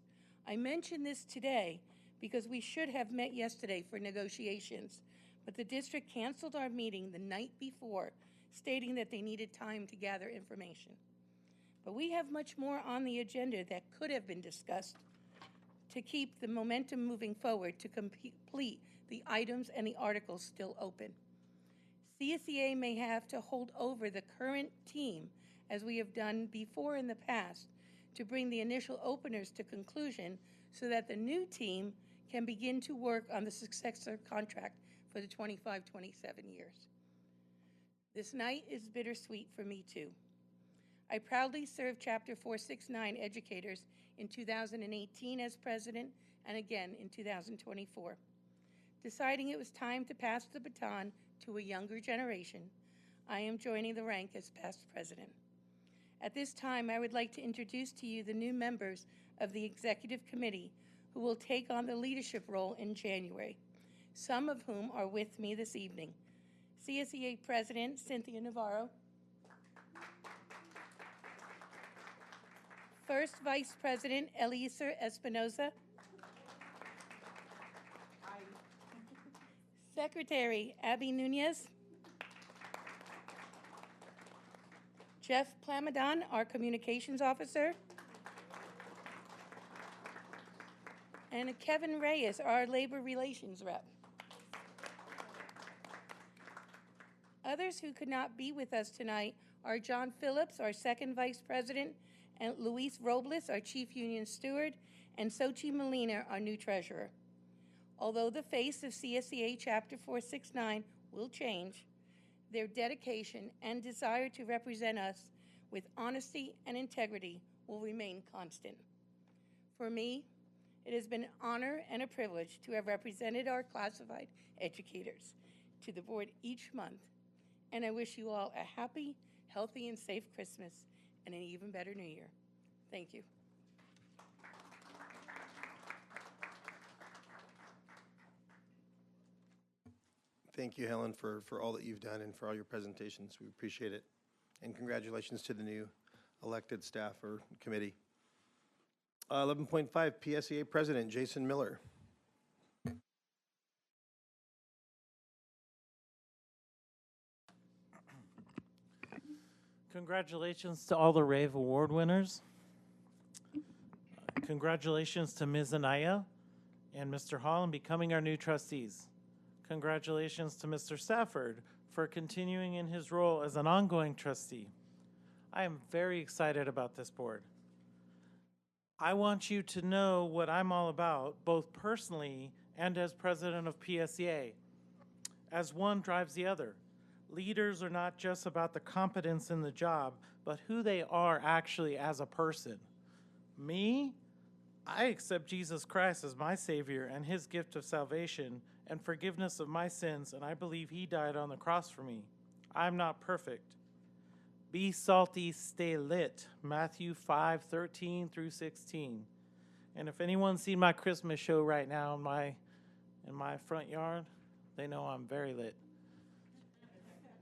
I mention this today because we should have met yesterday for negotiations, but the district canceled our meeting the night before, stating that they needed time to gather information. But we have much more on the agenda that could have been discussed to keep the momentum moving forward to complete the items and the articles still open. CSEA may have to hold over the current team, as we have done before in the past, to bring the initial openers to conclusion so that the new team can begin to work on the successor contract for the 25-27 years. This night is bittersweet for me too. I proudly served Chapter 469 educators in 2018 as president and again in 2024. Deciding it was time to pass the baton to a younger generation, I am joining the rank as past president. At this time, I would like to introduce to you the new members of the executive committee who will take on the leadership role in January, some of whom are with me this evening. CSEA President Cynthia Navarro, First Vice President Eliezer Espinoza, Secretary Abby Nunez. Jeff Plamadon, our Communications Officer. And Kevin Reyes, our Labor Relations Rep. Others who could not be with us tonight are John Phillips, our second Vice President, and Luis Robles, our Chief Union Steward, and Sochi Molina, our new Treasurer. Although the face of CSEA Chapter 469 will change, their dedication and desire to represent us with honesty and integrity will remain constant. For me, it has been an honor and a privilege to have represented our classified educators to the board each month, and I wish you all a happy, healthy, and safe Christmas and an even better New Year. Thank you. Thank you, Helen, for all that you've done and for all your presentations. We appreciate it. And congratulations to the new elected staff or committee. 11.5, PSEA President Jason Miller. Congratulations to all the RAVE Award winners. Congratulations to Ms. Anaya and Mr. Hall in becoming our new trustees. Congratulations to Mr. Stafford for continuing in his role as an ongoing trustee. I am very excited about this board. I want you to know what I'm all about, both personally and as president of PSEA. As one drives the other. Leaders are not just about the competence in the job, but who they are actually as a person. Me, I accept Jesus Christ as my Savior and his gift of salvation and forgiveness of my sins, and I believe he died on the cross for me. I'm not perfect. Be salty, stay lit. Matthew 5:13 through 16. And if anyone's seen my Christmas show right now in my front yard, they know I'm very lit.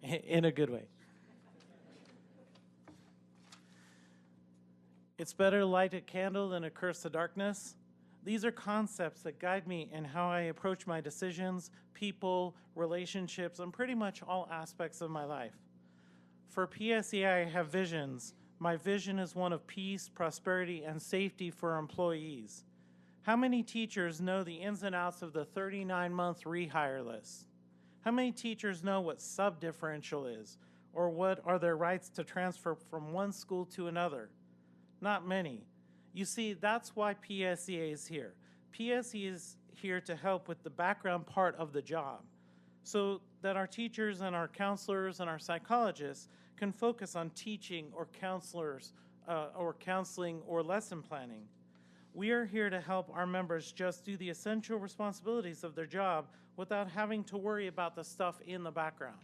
In a good way. It's better to light a candle than to curse the darkness. These are concepts that guide me in how I approach my decisions, people, relationships, and pretty much all aspects of my life. For PSEA, I have visions. My vision is one of peace, prosperity, and safety for our employees. How many teachers know the ins and outs of the 39-month rehire list? How many teachers know what sub-differential is, or what are their rights to transfer from one school to another? Not many. You see, that's why PSEA is here. PSEA is here to help with the background part of the job, so that our teachers and our counselors and our psychologists can focus on teaching or counseling or lesson planning. We are here to help our members just do the essential responsibilities of their job without having to worry about the stuff in the background.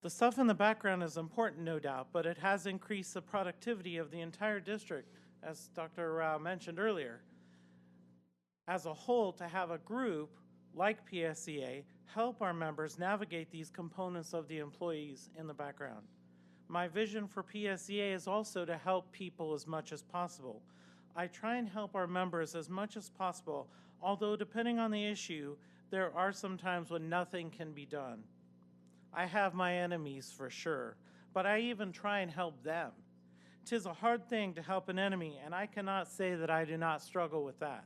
The stuff in the background is important, no doubt, but it has increased the productivity of the entire district, as Dr. Rao mentioned earlier. As a whole, to have a group like PSEA help our members navigate these components of the employees in the background. My vision for PSEA is also to help people as much as possible. I try and help our members as much as possible, although depending on the issue, there are some times when nothing can be done. I have my enemies for sure, but I even try and help them. 'Tis a hard thing to help an enemy, and I cannot say that I do not struggle with that.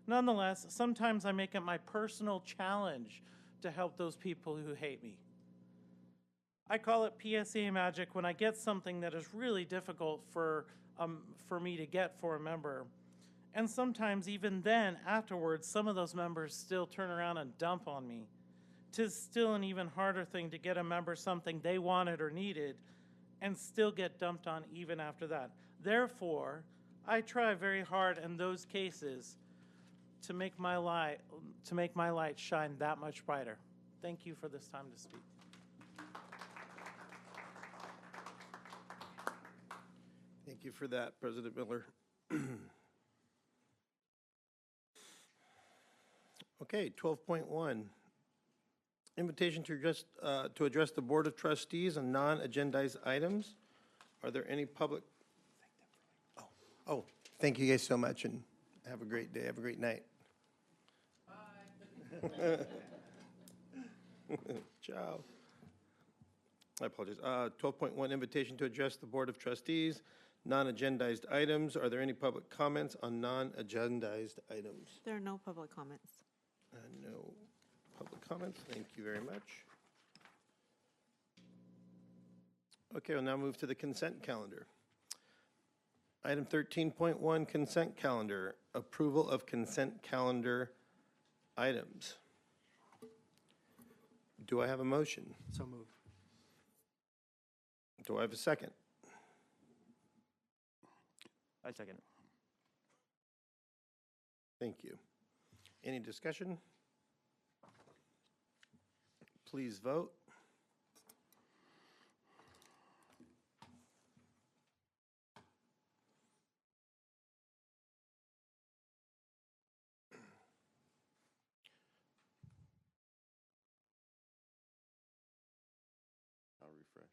Nonetheless, sometimes I make it my personal challenge to help those people who hate me. I call it PSEA magic when I get something that is really difficult for me to get for a member. And sometimes even then, afterwards, some of those members still turn around and dump on me. 'Tis still an even harder thing to get a member something they wanted or needed and still get dumped on even after that. Therefore, I try very hard in those cases to make my light shine that much brighter. Thank you for this time to speak. Thank you for that, President Miller. Okay, 12.1. Invitation to address the Board of Trustees on non-agendized items. Are there any public? Oh, thank you guys so much, and have a great day. Have a great night. Bye. Ciao. I apologize. 12.1, invitation to address the Board of Trustees. Non-agendized items. Are there any public comments on non-agendized items? There are no public comments. No public comments. Thank you very much. Okay, we'll now move to the consent calendar. Item 13.1, consent calendar. Approval of consent calendar items. Do I have a motion? So moved. Do I have a second? I second it. Thank you. Any discussion? Please vote. I'll refresh.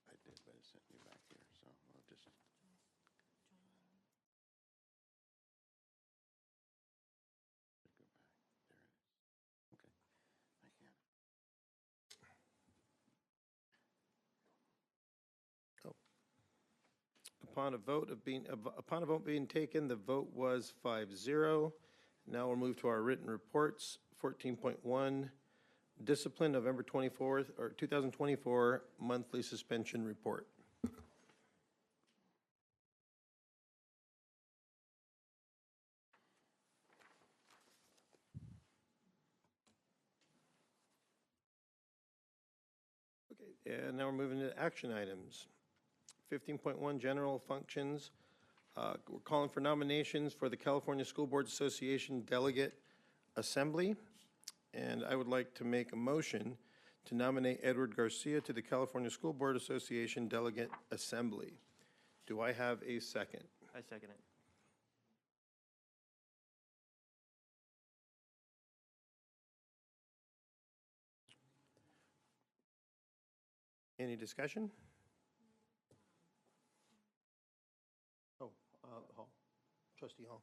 I did, but it sent me back here, so I'll just. Upon a vote being taken, the vote was 5-0. Now we'll move to our written reports. 14.1, discipline, November 24th, or 2024 monthly suspension report. Okay, and now we're moving to action items. 15.1, general functions. We're calling for nominations for the California School Boards Association Delegate Assembly. And I would like to make a motion to nominate Edward Garcia to the California School Board Association Delegate Assembly. Do I have a second? I second it. Any discussion? Hall. Trustee Hall.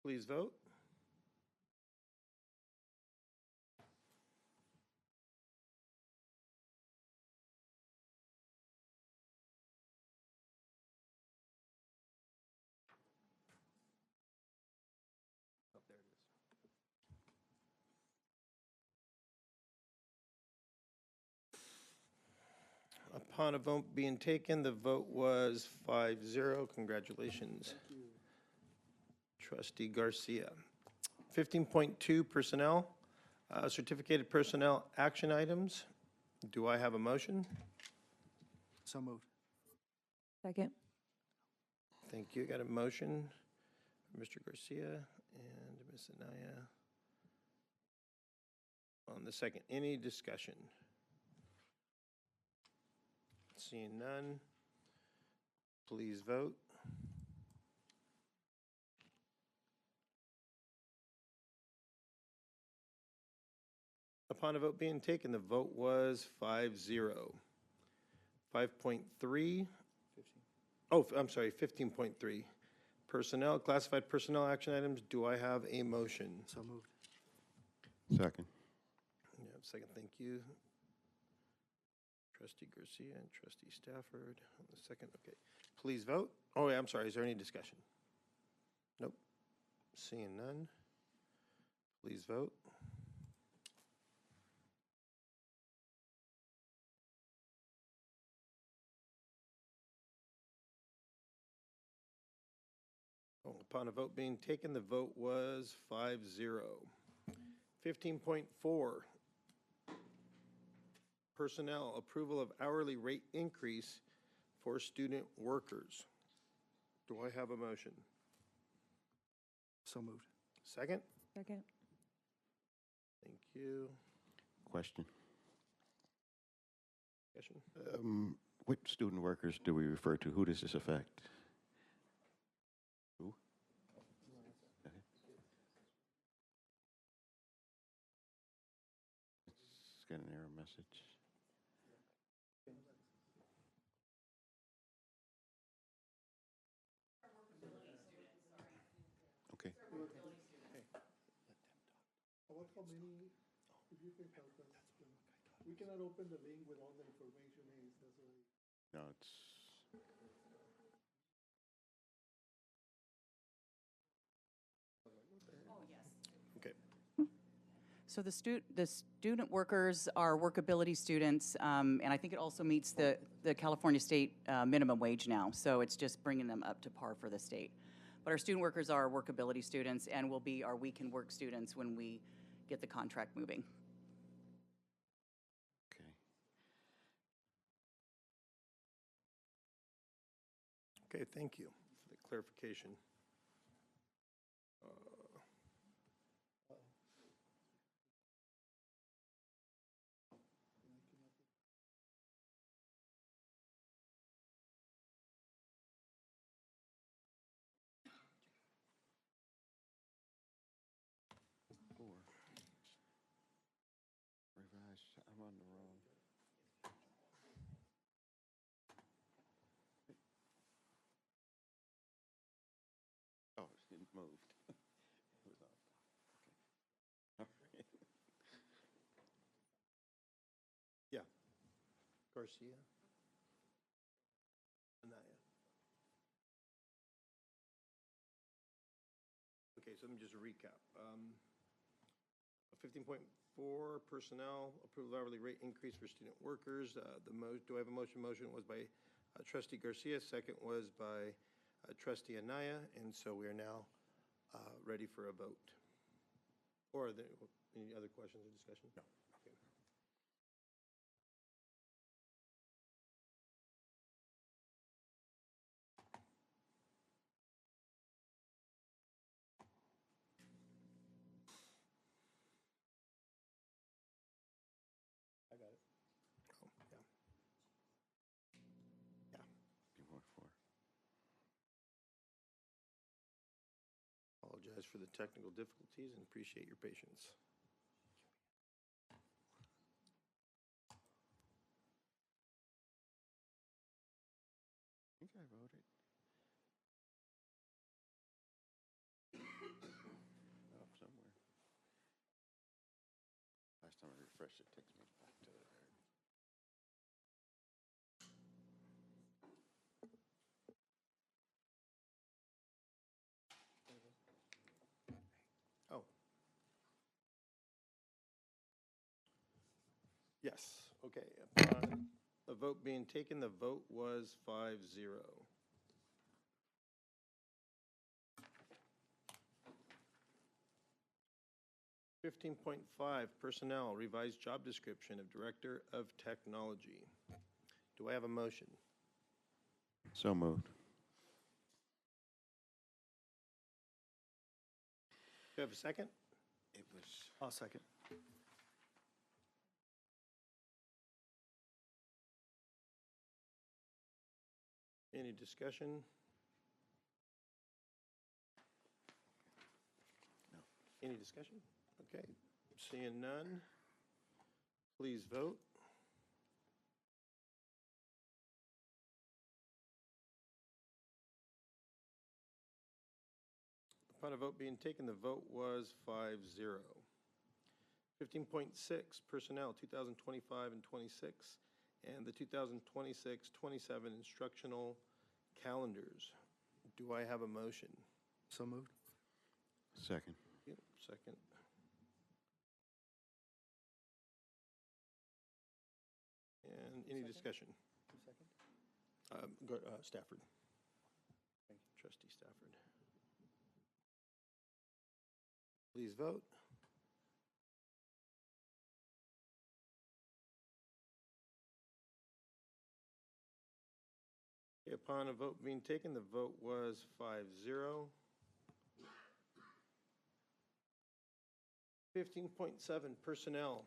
Please vote. Oh, there it is. Upon a vote being taken, the vote was 5-0. Congratulations, Trustee Garcia. 15.2, personnel, certificated personnel action items. Do I have a motion? So moved. Second. Thank you. Got a motion, Mr. Garcia and Ms. Anaya. On the second, any discussion? Seeing none, please vote. Upon a vote being taken, the vote was 5-0. 5.3. Oh, I'm sorry, 15.3. Personnel, classified personnel action items. Do I have a motion? So moved. Second. Yeah, second, thank you. Trustee Garcia and Trustee Stafford on the second. Okay, please vote. Oh, yeah, I'm sorry. Is there any discussion? Nope. Seeing none. Please vote. Upon a vote being taken, the vote was 5-0. 15.4. Personnel, approval of hourly rate increase for student workers. Do I have a motion? So moved. Second? Second. Thank you. Question. Discussion? What student workers do we refer to? Who does this affect? Who? Okay. It's got an error message. how many, if you can help us, we cannot open the link with all the information is, that's why. No, it's, Okay. So the student workers are workability students, and I think it also meets the California state minimum wage now, so it's just bringing them up to par for the state. But our student workers are workability students and will be our weekend work students when we get the contract moving. Okay, thank you for the clarification. revised, I'm on the wrong. Oh, it moved. It was off. Okay. All right. Yeah. Garcia. Anaya. Okay, so let me just recap. 15.4 personnel, approval of hourly rate increase for student workers. Do I have a motion? Motion was by Trustee Garcia. Second was by Trustee Anaya. And so we are now ready for a vote. Or are there any other questions or discussion? No. Okay. I got it. Oh, yeah. Yeah. Apologize for the technical difficulties and appreciate your patience. I think I voted. Oh, somewhere. Last time I refreshed, it takes me back to there. Oh. Yes, okay. Upon the vote being taken, the vote was 5-0. $15.5 personnel, revised job description of Director of Technology. Do I have a motion? So moved. Do I have a second? It was. I'll second. Any discussion? No. Any discussion? Okay, seeing none, please vote. Upon a vote being taken, the vote was 5-0. 15.6 personnel, 2025 and 26, and the 2026-27 instructional calendars. Do I have a motion? So moved. Second. Yep, second. And any discussion? Stafford. Thank you. Trustee Stafford. Please vote. Okay, upon a vote being taken, the vote was 5-0. 15.7 personnel.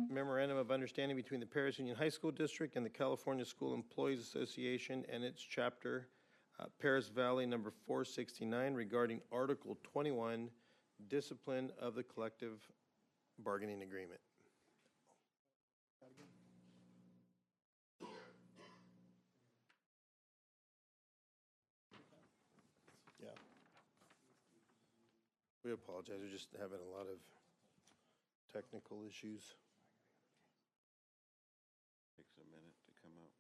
Memorandum of Understanding between the Paris Union High School District and the California School Employees Association and its chapter, Paris Valley number 469, regarding Article 21, Discipline of the Collective Bargaining Agreement. Yeah. We apologize. We're just having a lot of technical issues. Takes a minute to come up.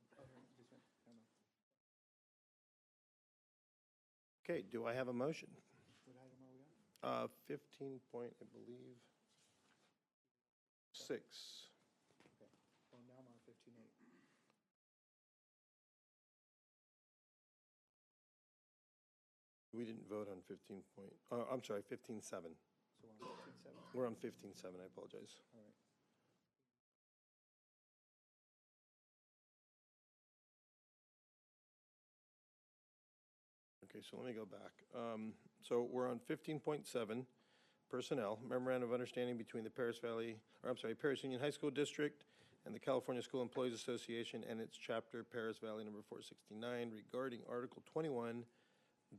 Okay, do I have a motion? What item are we on? 15 point, I believe, 6. Okay. Well, now I'm on 15.8. We didn't vote on 15 point, I'm sorry, 15.7. So we're on 15.7. We're on 15.7, I apologize. All right. Okay, so let me go back. So we're on 15.7, personnel, memorandum of understanding between the Paris Union High School District and the California School Employees Association and its chapter, Paris Valley number 469, regarding Article 21,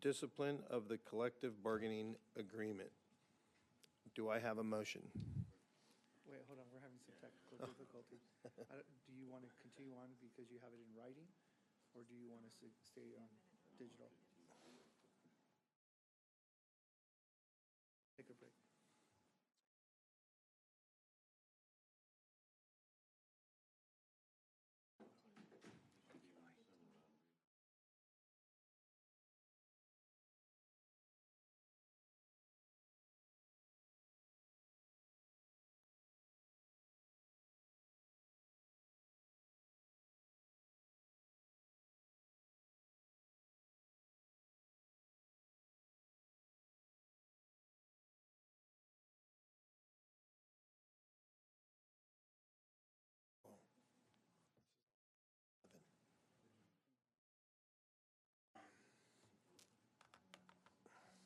discipline of the collective bargaining agreement. Do I have a motion? Wait, hold on, we're having some technical difficulties. Do you want to continue on because you have it in writing, or do you want us to stay on digital? Take a break.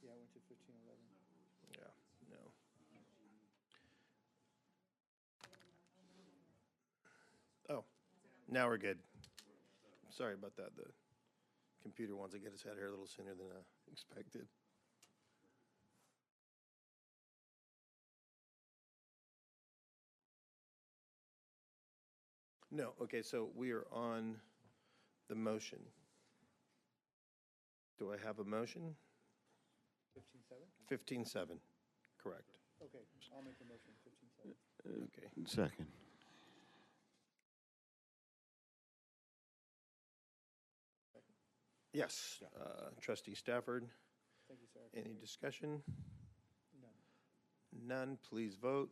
Yeah, I went to 15.11. Yeah, no. Oh, now we're good. Sorry about that. The computer wants to get us out of here a little sooner than expected. No, okay, so we are on the motion. Do I have a motion? 15.7? 15.7, correct. Okay, I'll make the motion, 15.7. Okay. Second. Yes, Trustee Stafford. Thank you, sir. Any discussion? None. None, please vote.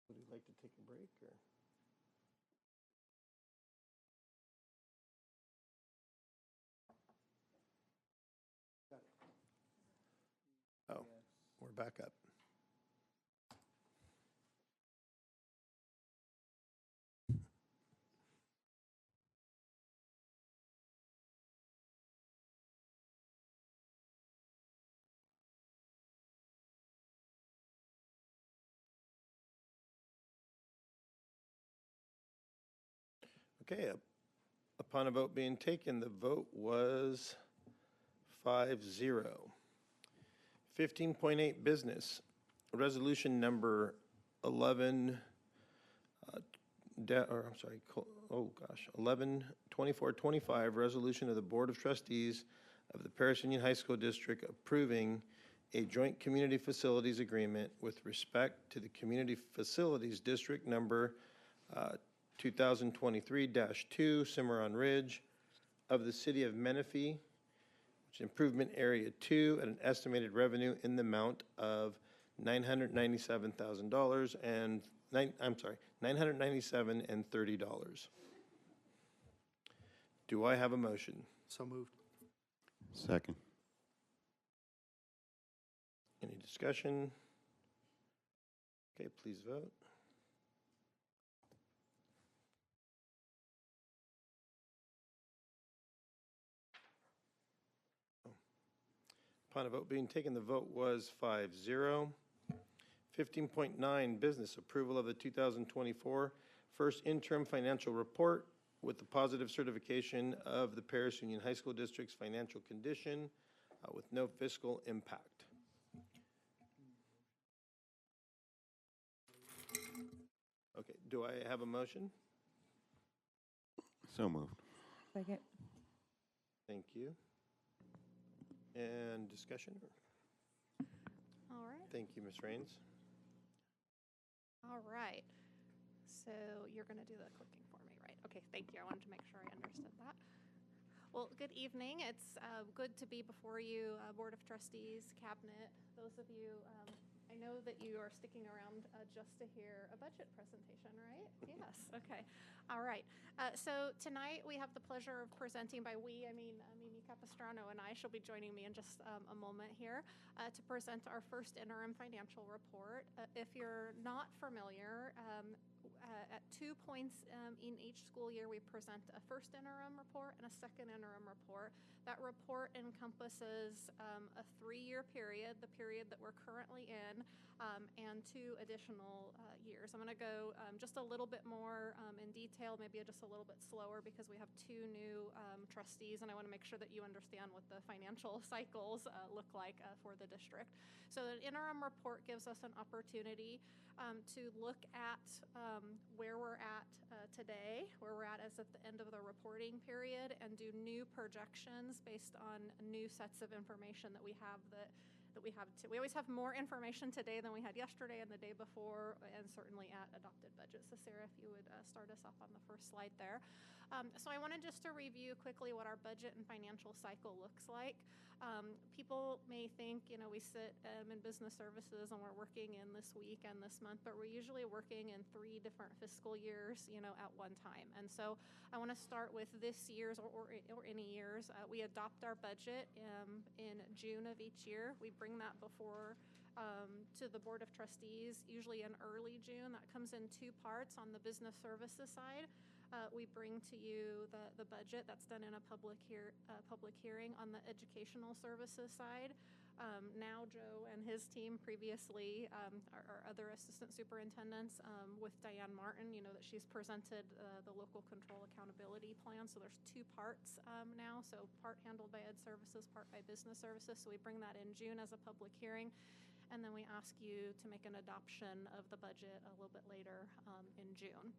Would you like to take a break, or? Got it. Oh, we're back up. Okay, upon a vote being taken, the vote was 5-0. 15.8 business, resolution number 11, 11/24/25, resolution of the Board of Trustees of the Paris Union High School District approving a joint community facilities agreement with respect to the Community Facilities District number 2023-2 Cimarron Ridge of the City of Menifee, which is Improvement Area 2, at an estimated revenue in the amount of $997,000 and $997.30. Do I have a motion? So moved. Second. Any discussion? Okay, please vote. Upon a vote being taken, the vote was 5-0. 15.9, business, approval of the 2024 first interim financial report with the positive certification of the Paris Union High School District's financial condition with no fiscal impact. Okay, do I have a motion? So moved. Second. Thank you. And discussion? All right. Thank you, Ms. Raines. All right. So you're going to do the clicking for me, right? Okay, thank you. I wanted to make sure I understood that. Well, good evening. It's good to be before you, Board of Trustees, Cabinet. Those of you, I know that you are sticking around just to hear a budget presentation, right? Yes, okay. All right. So tonight we have the pleasure of presenting by we, I mean Mimi Capistrano and I. She'll be joining me in just a moment here to present our first interim financial report. If you're not familiar, at 2 points in each school year, we present a first interim report and a second interim report. That report encompasses a 3-year period, the period that we're currently in, and 2 additional years. I'm going to go just a little bit more in detail, maybe just a little bit slower because we have 2 new trustees, and I want to make sure that you understand what the financial cycles look like for the district. So the interim report gives us an opportunity to look at where we're at today, where we're at as at the end of the reporting period, and do new projections based on new sets of information that we have we always have more information today than we had yesterday and the day before, and certainly at adopted budget. So Sarah, if you would start us off on the first slide there. So I wanted just to review quickly what our budget and financial cycle looks like. People may think, we sit in business services and we're working in this week and this month, but we're usually working in 3 different fiscal years, at one time. And so I want to start with this year's or any years. We adopt our budget in June of each year. We bring that before to the Board of Trustees, usually in early June. That comes in 2 parts. On the business services side, we bring to you the budget. That's done in a public hearing. On the educational services side, now Joe and his team, previously our other assistant superintendents, with Diane Martin, that she's presented the local control accountability plan. So there's 2 parts now. So part handled by ed services, part by business services. So we bring that in June as a public hearing. And then we ask you to make an adoption of the budget a little bit later in June.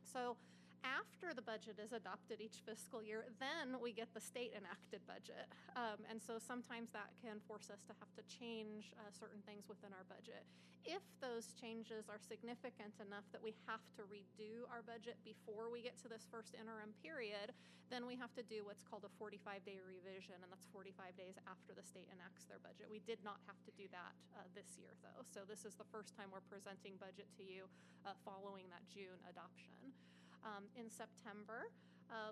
So after the budget is adopted each fiscal year, then we get the state enacted budget. And so sometimes that can force us to have to change certain things within our budget. If those changes are significant enough that we have to redo our budget before we get to this first interim period, then we have to do what's called a 45-day revision, and that's 45 days after the state enacts their budget. We did not have to do that this year, though. So this is the first time we're presenting budget to you following that June adoption. In September,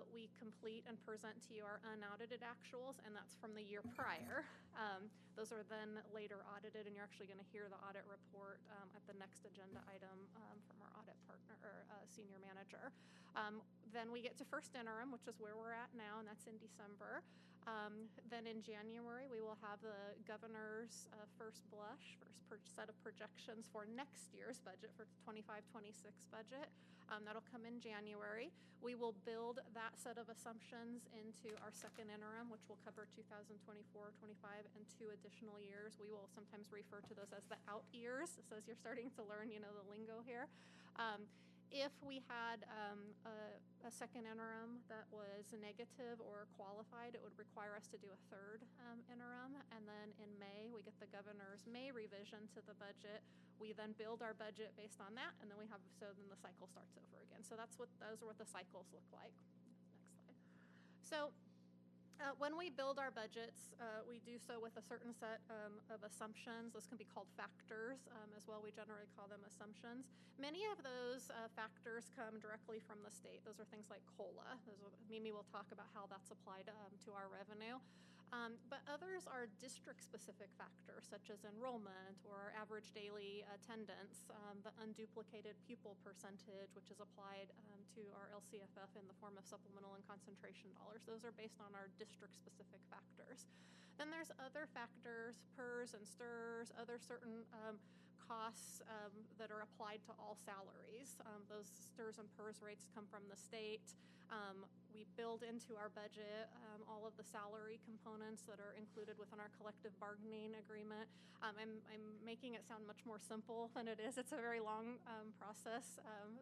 we complete and present to you our unaudited actuals, and that's from the year prior. Those are then later audited, and you're actually going to hear the audit report at the next agenda item from our audit partner or senior manager. Then we get to first interim, which is where we're at now, and that's in December. Then in January, we will have the governor's first set of projections for next year's budget, for 25-26 budget. That'll come in January. We will build that set of assumptions into our second interim, which will cover 2024, 25, and 2 additional years. We will sometimes refer to those as the out years, so as you're starting to learn, the lingo here. If we had a second interim that was negative or qualified, it would require us to do a third interim. And then in May, we get the governor's May revision to the budget. We then build our budget based on that, and then then the cycle starts over again. So those are what the cycles look like. Next slide. So when we build our budgets, we do so with a certain set of assumptions. Those can be called factors as well. We generally call them assumptions. Many of those factors come directly from the state. Those are things like COLA. Mimi will talk about how that's applied to our revenue. But others are district-specific factors, such as enrollment or our average daily attendance, the unduplicated pupil percentage, which is applied to our LCFF in the form of supplemental and concentration dollars. Those are based on our district-specific factors. Then there's other factors, PERS and STIRS, other certain costs that are applied to all salaries. Those STRS and PERS rates come from the state. We build into our budget all of the salary components that are included within our collective bargaining agreement. I'm making it sound much more simple than it is. It's a very long process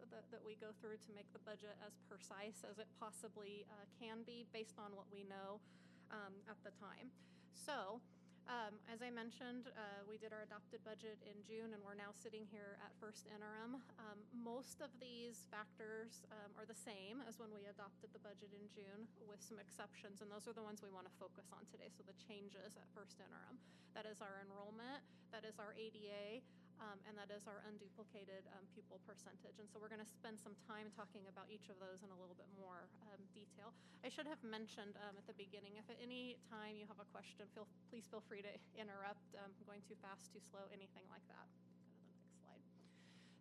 that we go through to make the budget as precise as it possibly can be based on what we know at the time. So, as I mentioned, we did our adopted budget in June, and we're now sitting here at first interim. Most of these factors are the same as when we adopted the budget in June, with some exceptions, and those are the ones we want to focus on today. So the changes at first interim. That is our enrollment, that is our ADA, and that is our unduplicated pupil percentage. And so we're going to spend some time talking about each of those in a little bit more detail. I should have mentioned at the beginning, if at any time you have a question, please feel free to interrupt. I'm going too fast, too slow, anything like that. Go to the next slide.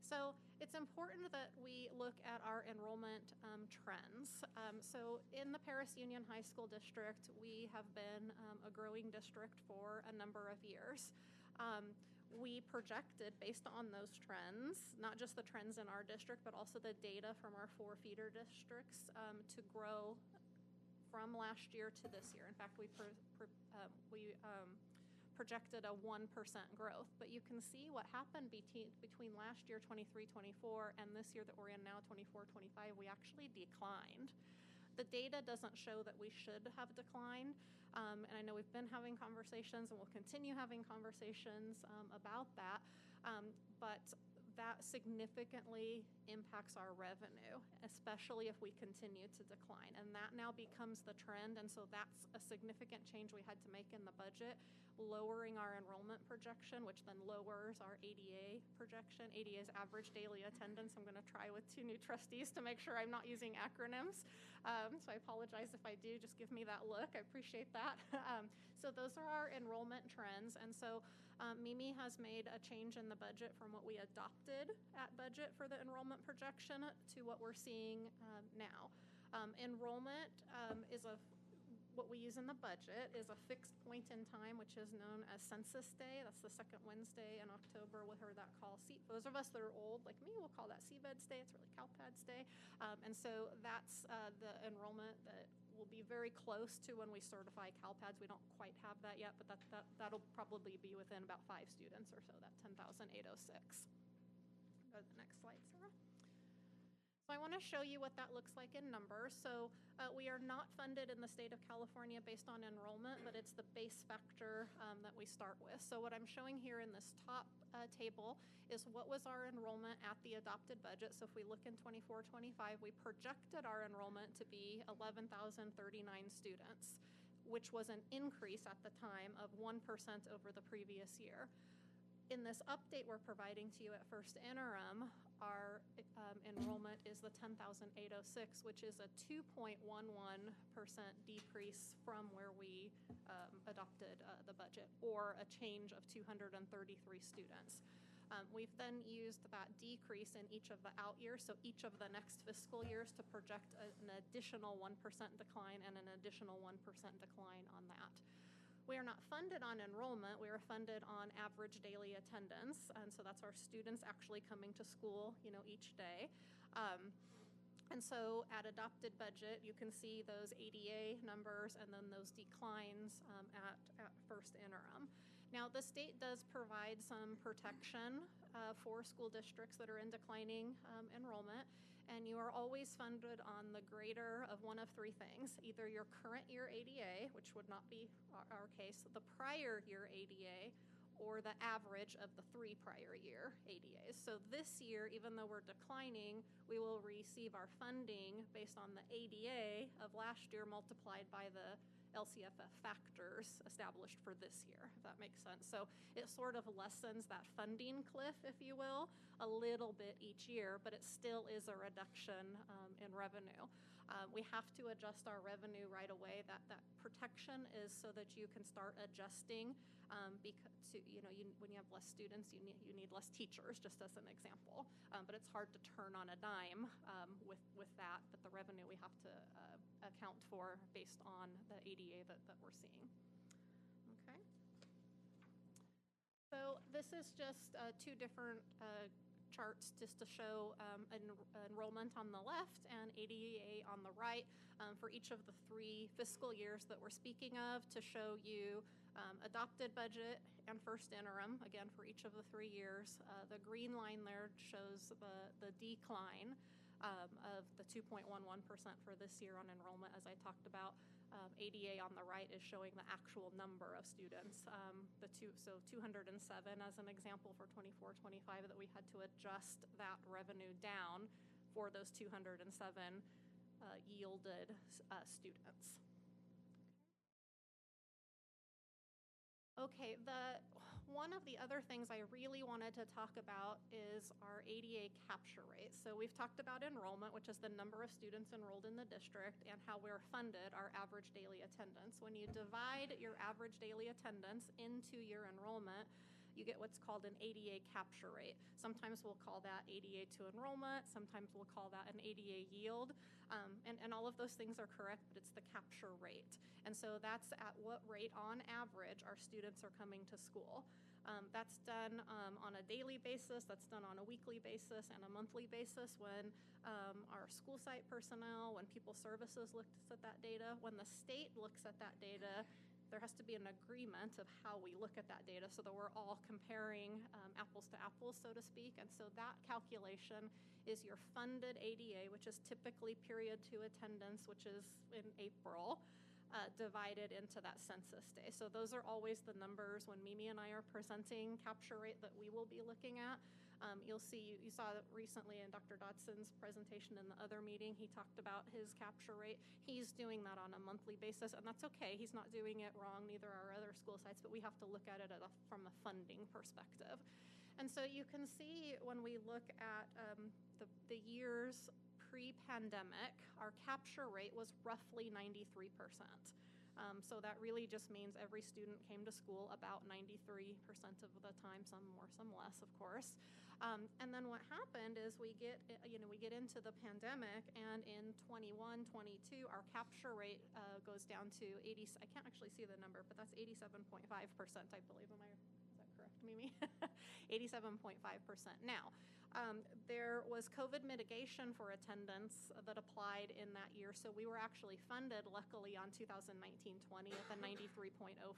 So it's important that we look at our enrollment trends. So in the Paris Union High School District, we have been a growing district for a number of years. We projected, based on those trends, not just the trends in our district, but also the data from our 4 feeder districts, to grow from last year to this year. In fact, we projected a 1% growth. But you can see what happened between last year, 23-24, and this year that we're in now, 24-25, we actually declined. The data doesn't show that we should have declined, and I know we've been having conversations and we'll continue having conversations about that, but that significantly impacts our revenue, especially if we continue to decline. And that now becomes the trend, and so that's a significant change we had to make in the budget, lowering our enrollment projection, which then lowers our ADA projection. ADA is average daily attendance. I'm going to try with 2 new trustees to make sure I'm not using acronyms. So I apologize if I do. Just give me that look. I appreciate that. So those are our enrollment trends. And so Mimi has made a change in the budget from what we adopted at budget for the enrollment projection to what we're seeing now. Enrollment is what we use in the budget is a fixed point in time, which is known as Census Day. That's the second Wednesday in October. We'll hear that call. Those of us that are old, like me, will call that CVEDS Day. It's really CalPADS Day. And so that's the enrollment that will be very close to when we certify CalPADS. We don't quite have that yet, but that'll probably be within about 5 students or so, that 10,806. Go to the next slide, Sarah. So I want to show you what that looks like in numbers. So we are not funded in the state of California based on enrollment, but it's the base factor that we start with. So what I'm showing here in this top table is what was our enrollment at the adopted budget. So if we look in 24-25, we projected our enrollment to be 11,039 students, which was an increase at the time of 1% over the previous year. In this update we're providing to you at first interim, our enrollment is the 10,806, which is a 2.11% decrease from where we adopted the budget, or a change of 233 students. We've then used that decrease in each of the out years, so each of the next fiscal years, to project an additional 1% decline and an additional 1% decline on that. We are not funded on enrollment. We are funded on average daily attendance, and so that's our students actually coming to school, each day. And so at adopted budget, you can see those ADA numbers and then those declines at first interim. Now, the state does provide some protection for school districts that are in declining enrollment, and you are always funded on the greater of one of 3 things: either your current year ADA, which would not be our case, the prior year ADA, or the average of the 3 prior year ADAs. So this year, even though we're declining, we will receive our funding based on the ADA of last year multiplied by the LCFF factors established for this year, if that makes sense. So it sort of lessens that funding cliff, if you will, a little bit each year, but it still is a reduction in revenue. We have to adjust our revenue right away. That protection is so that you can start adjusting, because when you have less students, you need less teachers, just as an example. But it's hard to turn on a dime with that. But the revenue we have to account for based on the ADA that we're seeing. Okay. So this is just two different charts just to show enrollment on the left and ADA on the right for each of the 3 fiscal years that we're speaking of, to show you adopted budget and first interim, again, for each of the 3 years. The green line there shows the decline of the 2.11% for this year on enrollment, as I talked about. ADA on the right is showing the actual number of students. So 207 as an example for 24-25, that we had to adjust that revenue down for those 207 yielded students. Okay, one of the other things I really wanted to talk about is our ADA capture rate. So we've talked about enrollment, which is the number of students enrolled in the district, and how we're funded, our average daily attendance. When you divide your average daily attendance into your enrollment, you get what's called an ADA capture rate. Sometimes we'll call that ADA to enrollment, sometimes we'll call that an ADA yield, and all of those things are correct, but it's the capture rate. And so that's at what rate on average our students are coming to school. That's done on a daily basis, that's done on a weekly basis and a monthly basis when our school site personnel, when people services looks at that data, when the state looks at that data. There has to be an agreement of how we look at that data so that we're all comparing apples to apples, so to speak. And so that calculation is your funded ADA, which is typically period 2 attendance, which is in April, divided into that census day. So those are always the numbers when Mimi and I are presenting capture rate that we will be looking at. You'll see, you saw that recently in Dr. Dodson's presentation in the other meeting, he talked about his capture rate. He's doing that on a monthly basis, and that's okay. He's not doing it wrong, neither are other school sites, but we have to look at it from a funding perspective. And so you can see when we look at the years pre-pandemic, our capture rate was roughly 93%. So that really just means every student came to school about 93% of the time, some more, some less, of course. And then what happened is we get into the pandemic, and in 21, 22, our capture rate goes down to 80. I can't actually see the number, but that's 87.5%, I believe. Is that correct, Mimi? 87.5%. Now, there was COVID mitigation for attendance that applied in that year, so we were actually funded, luckily, on 2019-20 at the 93.04%,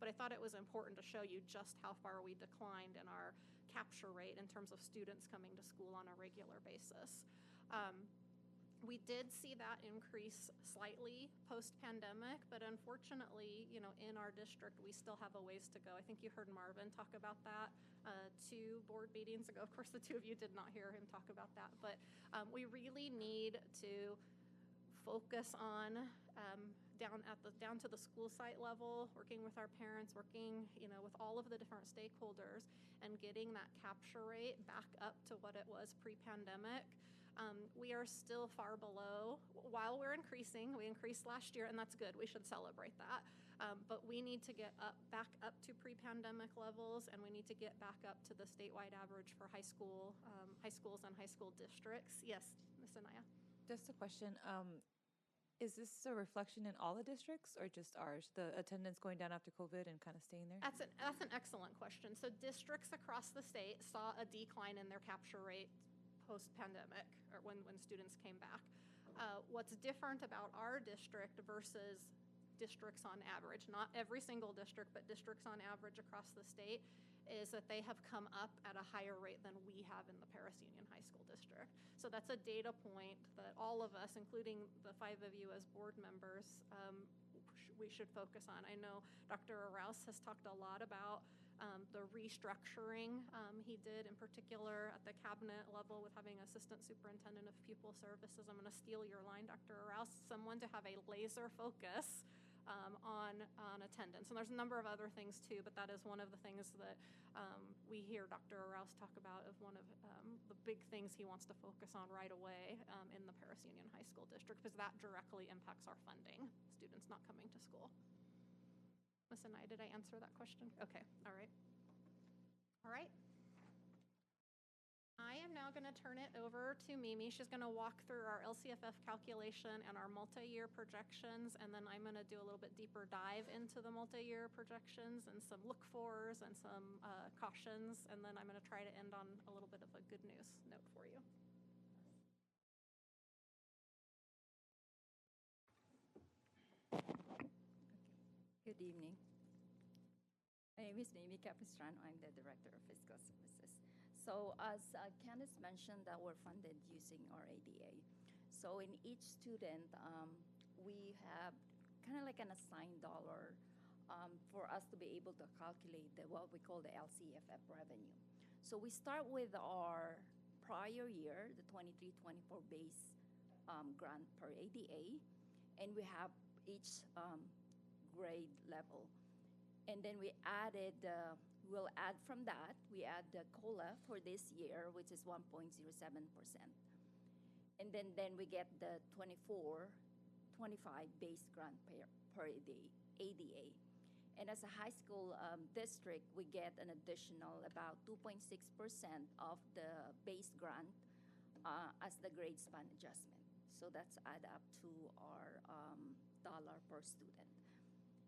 but I thought it was important to show you just how far we declined in our capture rate in terms of students coming to school on a regular basis. We did see that increase slightly post-pandemic, but unfortunately, in our district, we still have a ways to go. I think you heard Marvin talk about that 2 board meetings ago. Of course, the 2 of you did not hear him talk about that, but we really need to focus on down to the school site level, working with our parents, working with all of the different stakeholders, and getting that capture rate back up to what it was pre-pandemic. We are still far below. While we're increasing, we increased last year, and that's good. We should celebrate that. But we need to get back up to pre-pandemic levels, and we need to get back up to the statewide average for high schools and high school districts. Yes, Ms. Anaya. Just a question. Is this a reflection in all the districts or just ours? The attendance going down after COVID and kind of staying there? That's an excellent question. So districts across the state saw a decline in their capture rate post-pandemic, or when students came back. What's different about our district versus districts on average, not every single district, but districts on average across the state, is that they have come up at a higher rate than we have in the Paris Union High School District. So that's a data point that all of us, including the 5 of you as board members, we should focus on. I know Dr. Rouse has talked a lot about the restructuring he did, in particular at the cabinet level with having assistant superintendent of pupil services. I'm going to steal your line, Dr. Rouse, someone to have a laser focus on attendance. And there's a number of other things too, but that is one of the things that we hear Dr. Rouse talk about of one of the big things he wants to focus on right away in the Paris Union High School District, because that directly impacts our funding, students not coming to school. Ms. Anaya, did I answer that question? Okay, all right. All right. I am now going going to turn it over to Mimi. She's going to walk through our LCFF calculation and our multi-year projections, and then I'm going to do a little bit deeper dive into the multi-year projections and some look-fors and some cautions, and then I'm going to try to end on a little bit of a good news note for you. Good evening. My name is Mimi Capistrano. I'm the Director of Fiscal Services. So as Candice mentioned, that we're funded using our ADA. So in each student, we have kind of like an assigned dollar for us to be able to calculate what we call the LCFF revenue. So we start with our prior year, the 23-24 base grant per ADA, and we have each grade level. And then we added, we'll add from that, we add the COLA for this year, which is 1.07%. And then we get the 24-25 base grant per ADA. And as a high school district, we get an additional about 2.6% of the base grant as the grade span adjustment. So that's add up to our dollar per student.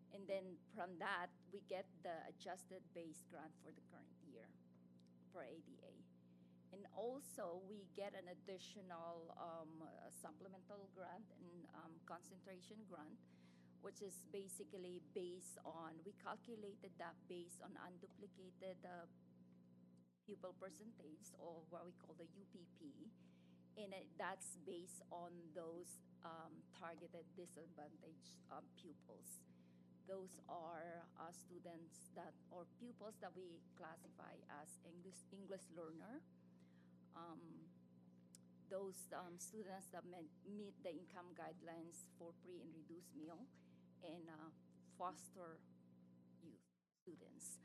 And then from that, we get the adjusted base grant for the current year for ADA. And also, we get an additional supplemental grant and concentration grant, which is basically based on, we calculated that based on unduplicated pupil percentage, or what we call the UPP. And that's based on those targeted disadvantaged pupils. Those are students that, or pupils that we classify as English learner. Those students that meet the income guidelines for free and reduced meal, and foster youth students.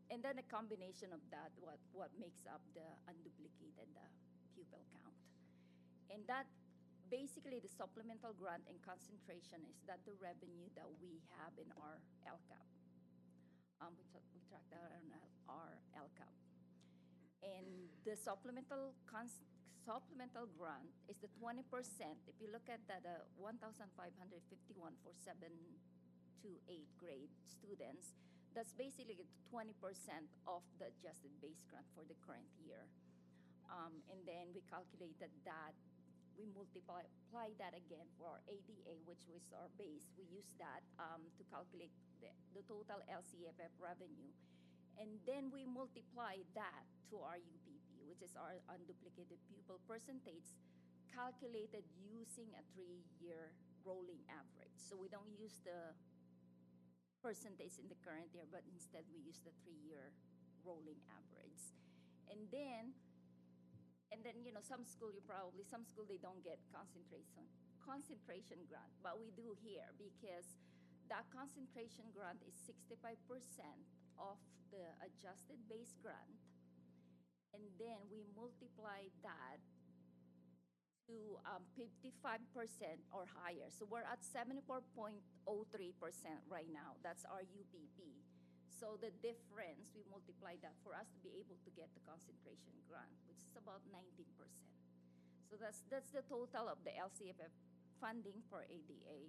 And then a combination of that, what makes up the unduplicated pupil count. And that basically, the supplemental grant and concentration is that the revenue that we have in our LCAP. We track that on our LCAP. And the supplemental grant is the 20%. If you look at that, 1,551 for 7 to 8 grade students, that's basically 20% of the adjusted base grant for the current year. And then we calculated that. We multiply that again for our ADA, which was our base. We use that to calculate the total LCFF revenue. And then we multiply that to our UPP, which is our unduplicated pupil percentage, calculated using a 3-year rolling average. So we don't use the percentage in the current year, but instead we use the 3-year rolling average. And then, some school they don't get concentration grant, but we do here, because that concentration grant is 65% of the adjusted base grant, and then we multiply that to 55% or higher. So we're at 74.03% right now. That's our UPP. So the difference, we multiply that for us to be able to get the concentration grant, which is about 19%. So that's the total of the LCFF funding for ADA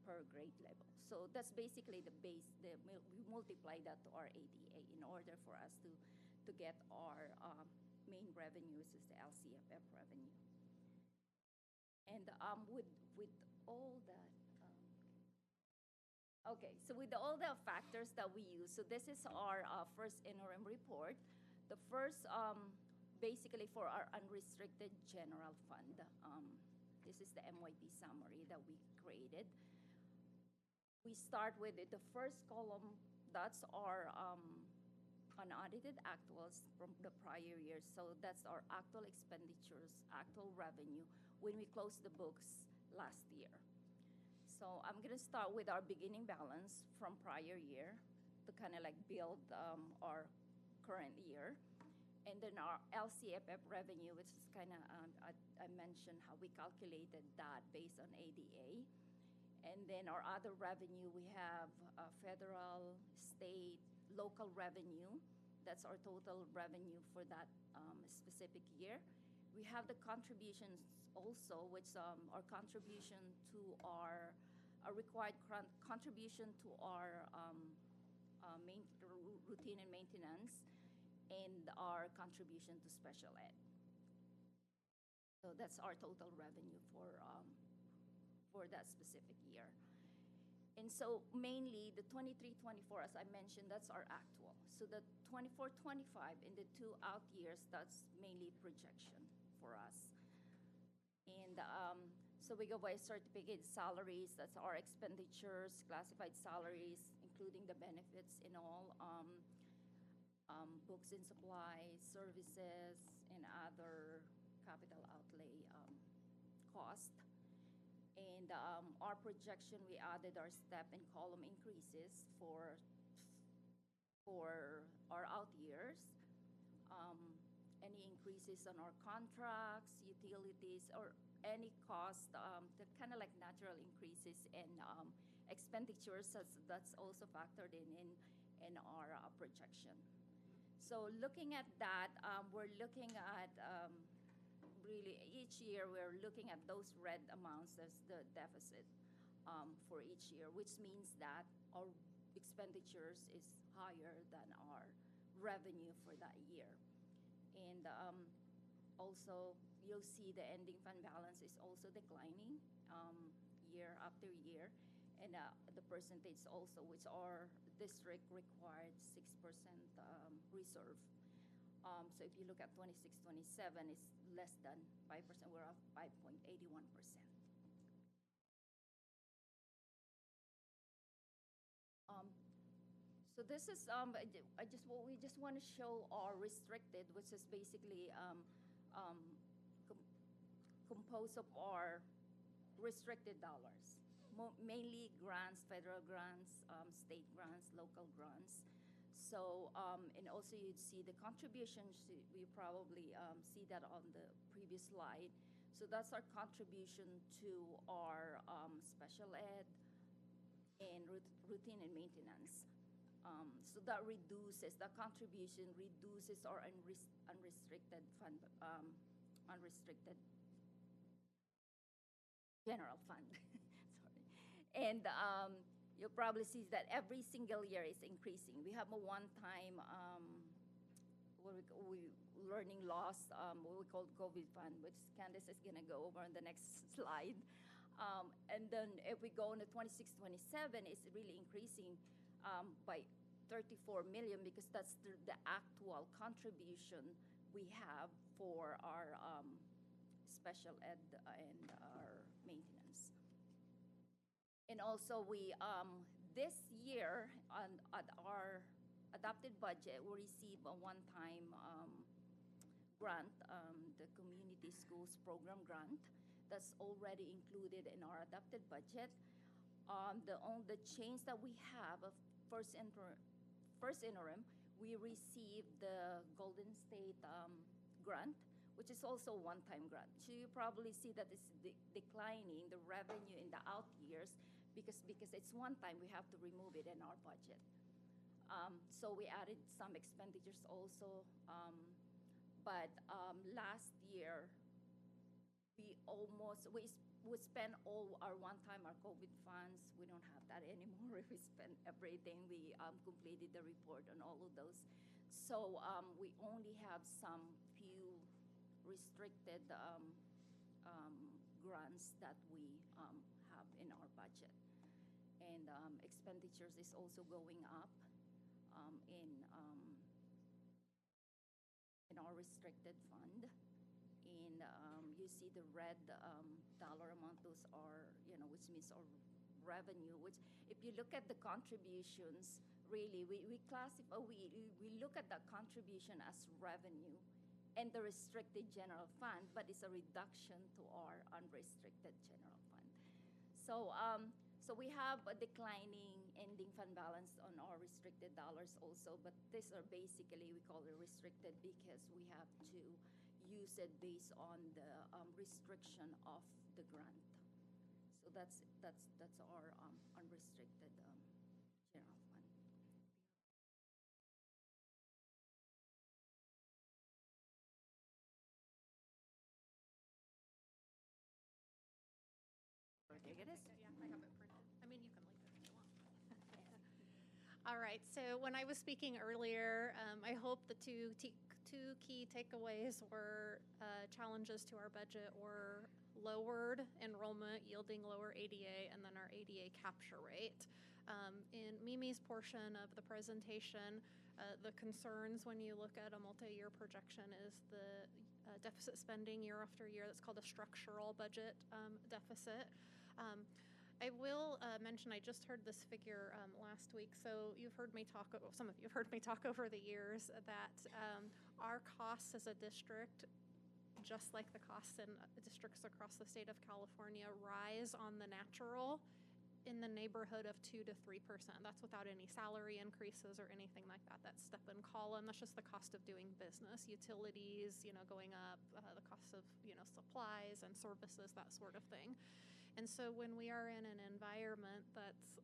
per grade level. So that's basically the base. We multiply that to our ADA in order for us to get our main revenue, which is the LCFF revenue. And with all that, okay, so with all the factors that we use, so this is our first interim report. The first, basically for our unrestricted general fund, this is the MYP summary that we created. We start with the first column, that's our unaudited actuals from the prior year. So that's our actual expenditures, actual revenue, when we closed the books last year. So I'm going to start with our beginning balance from prior year to kind of like build our current year. And then our LCFF revenue, which is kind of, I mentioned how we calculated that based on ADA. And then our other revenue, we have federal, state, local revenue That's our total revenue for that specific year. We have the contributions also, which are contribution to our a required contribution to our routine and maintenance, and our contribution to special ed. So that's our total revenue for that specific year. And so mainly the 23-24, as I mentioned, that's our actual. So the 24-25 in the 2 out years, that's mainly projection for us. And so we go by certificate salaries, that's our expenditures, classified salaries, including the benefits in all, books and supplies, services, and other capital outlay cost. And our projection, we added our step and column increases for our out years. Any increases on our contracts, utilities, or any cost, that kind of like natural increases in expenditures, that's also factored in our projection. So looking at that, we're looking at really each year we're looking at those red amounts as the deficit for each year, which means that our expenditures is higher than our revenue for that year. And also you'll see the ending fund balance is also declining year after year, and the percentage also, which our district required 6% reserve. So if you look at 26-27, it's less than 5%. We're at 5.81%. So this is we just want to show our restricted, which is basically composed of our restricted dollars, mainly grants, federal grants, state grants, local grants. So, and also you'd see the contributions, you probably see that on the previous slide. So that's our contribution to our special ed and routine and maintenance. So that reduces, the contribution reduces our unrestricted fund, unrestricted general fund. Sorry. And you'll probably see that every single year is increasing. We have a one-time learning loss, what we call COVID fund, which Candace is going to go over on the next slide. And then if we go on to 26-27, it's really increasing by 34 million, because that's the actual contribution we have for our special ed and our maintenance. And also we, this year at our adopted budget, we receive a one-time grant, the Community Schools Program grant, that's already included in our adopted budget. The change that we have of first interim, we received the Golden State grant, which is also a one-time grant. So you probably see that it's declining the revenue in the out years, because it's one time, we have to remove it in our budget. So we added some expenditures also, but last year we spent all our one-time, our COVID funds. We don't have that anymore. We spent everything. We completed the report on all of those. So we only have some few restricted grants that we have in our budget. And expenditures is also going up in our restricted fund. And you see the red dollar amount, those are, which means our revenue, which if you look at the contributions, really, we classify, we look at the contribution as revenue and the restricted general fund, but it's a reduction to our unrestricted general fund. So, so we have a declining ending fund balance on our restricted dollars also, but these are basically, we call it restricted because we have to use it based on the restriction of the grant. So that's our unrestricted Yeah, I have it printed. I mean, you can leave it if you want. All right, so when I was speaking earlier, I hope the two key takeaways were challenges to our budget were lowered enrollment yielding lower ADA and then our ADA capture rate. In Mimi's portion of the presentation, the concerns when you look at a multi-year projection is the deficit spending year after year. That's called a structural budget deficit. I will mention, I just heard this figure last week. So you've heard me talk, some of you have heard me talk over the years that our costs as a district, just like the costs in districts across the state of California, rise on the natural in the neighborhood of 2 to 3%. That's without any salary increases or anything like that. That's step and column. That's just the cost of doing business. Utilities, going up, the cost of, supplies and services, that sort of thing. And so when we are in an environment that's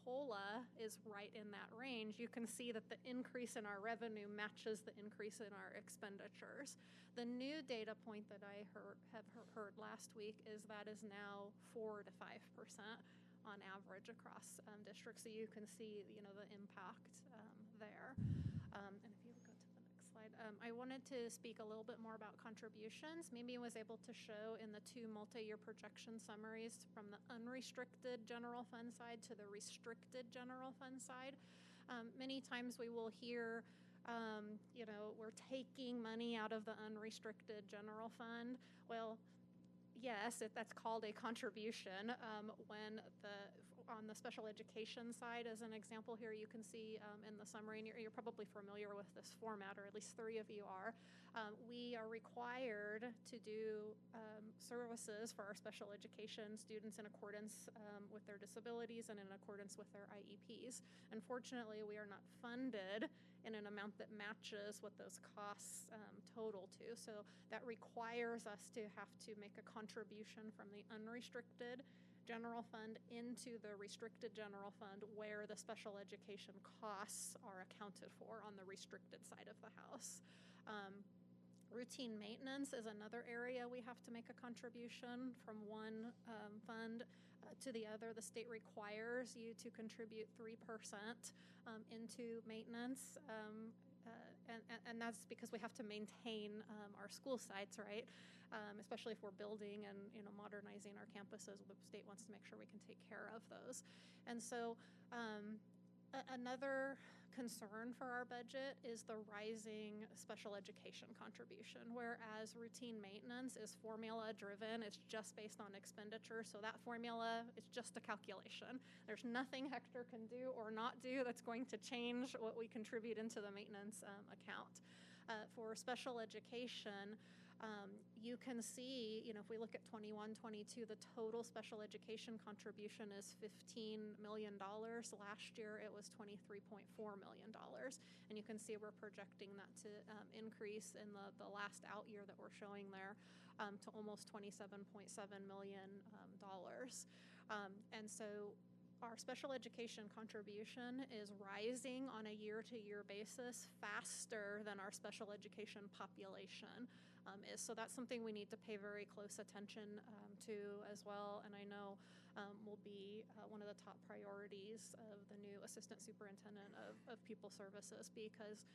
COLA is right in that range, you can see that the increase in our revenue matches the increase in our expenditures. The new data point that I have heard last week is that is now 4 to 5% on average across districts. So you can see, the impact there. And if you go to the next slide, I wanted to speak a little bit more about contributions. Mimi was able to show in the two multi-year projection summaries from the unrestricted general fund side to the restricted general fund side. Many times we will hear, we're taking money out of the unrestricted general fund. Well, yes, that's called a contribution. When on the special education side, as an example here, you can see in the summary, and you're probably familiar with this format, or at least 3 of you are. We are required to do services for our special education students in accordance with their disabilities and in accordance with their IEPs. Unfortunately, we are not funded in an amount that matches what those costs total to. So that requires us to have to make a contribution from the unrestricted general fund into the restricted general fund where the special education costs are accounted for on the restricted side of the house. Routine maintenance is another area we have to make a contribution from one fund to the other. The state requires you to contribute 3% into maintenance. And that's because we have to maintain our school sites, right? Especially if we're building and modernizing our campuses, the state wants to make sure we can take care of those. And so another concern for our budget is the rising special education contribution, whereas routine maintenance is formula driven. It's just based on expenditure. So that formula is just a calculation. There's nothing Hector can do or not do that's going to change what we contribute into the maintenance account. For special education, you can see, if we look at 21-22, the total special education contribution is $15 million. Last year, it was $23.4 million. And you can see we're projecting that to increase in the last out year that we're showing there to almost $27.7 million. And so our special education contribution is rising on a year-to-year basis faster than our special education population is. So that's something we need to pay very close attention to as well. And I know will be one of the top priorities of the new assistant superintendent of pupil services, because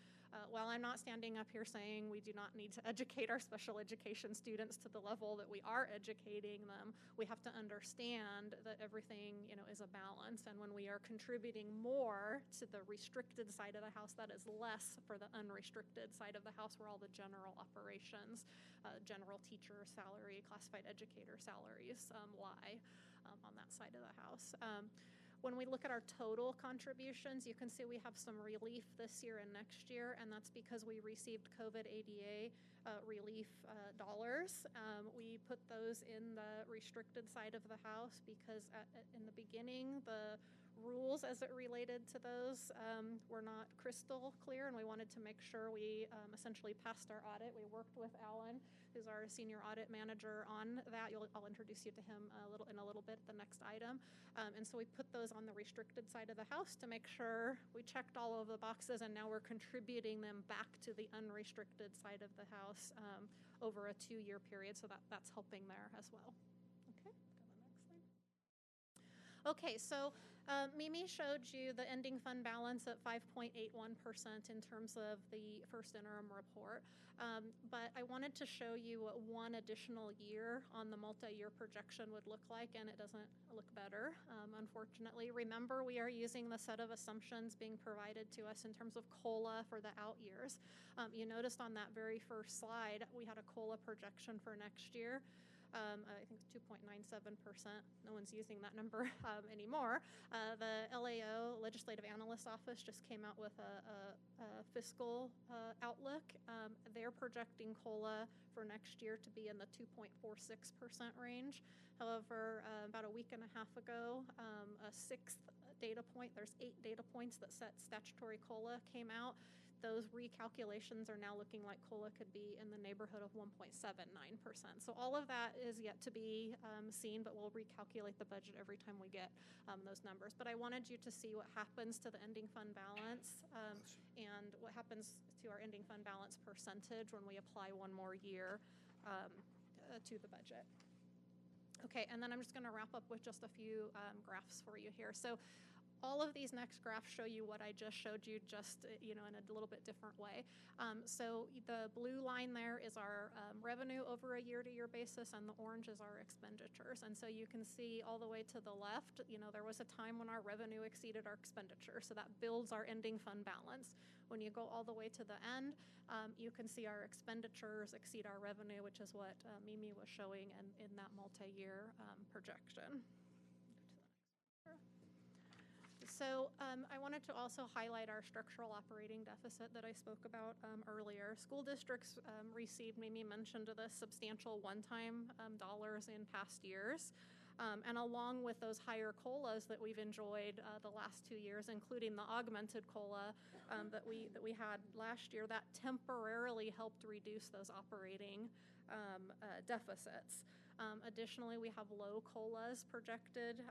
while I'm not standing up here saying we do not need to educate our special education students to the level that we are educating them, we have to understand that everything, is a balance. And when we are contributing more to the restricted side of the house, that is less for the unrestricted side of the house where all the general operations, general teacher salary, classified educator salaries lie on that side of the house. When we look at our total contributions, you can see we have some relief this year and next year, and that's because we received COVID ADA relief dollars. We put those in the restricted side of the house because in the beginning, the rules as it related to those were not crystal clear, and we wanted to make sure we essentially passed our audit. We worked with Alan, who's our senior audit manager, on that. I'll introduce you to him in a little bit at the next item. And so we put those on the restricted side of the house to make sure we checked all of the boxes, and now we're contributing them back to the unrestricted side of the house over a 2-year period. So that's helping there as well. Okay, so Mimi showed you the ending fund balance at 5.81% in terms of the first interim report. But I wanted to show you what one additional year on the multi-year projection would look like, and it doesn't look better, unfortunately. Remember, we are using the set of assumptions being provided to us in terms of COLA for the out years. You noticed on that very first slide, we had a COLA projection for next year. I think it's 2.97%. No one's using that number anymore. The LAO, Legislative Analyst Office, just came out with a fiscal outlook. They're projecting COLA for next year to be in the 2.46% range. However, about a week and a half ago, a sixth data point, there's 8 data points that set statutory COLA came out. Those recalculations are now looking like COLA could be in the neighborhood of 1.79%. So all of that is yet to be seen, but we'll recalculate the budget every time we get those numbers. But I wanted you to see what happens to the ending fund balance and what happens to our ending fund balance percentage when we apply one more year to the budget. Okay, and then I'm just going to wrap up with just a few graphs for you here. So all of these next graphs show you what I just showed you, just in a little bit different way. So the blue line there is our revenue over a year-to-year basis, and the orange is our expenditures. And so you can see all the way to the left, there was a time when our revenue exceeded our expenditure, so that builds our ending fund balance. When you go all the way to the end, you can see our expenditures exceed our revenue, which is what Mimi was showing in that multi-year projection. So I wanted to also highlight our structural operating deficit that I spoke about earlier. School districts received, Mimi mentioned this, substantial one-time dollars in past years. And along with those higher COLAs that we've enjoyed the last 2 years, including the augmented COLA that we had last year, that temporarily helped reduce those operating deficits. Additionally, we have low COLAs projected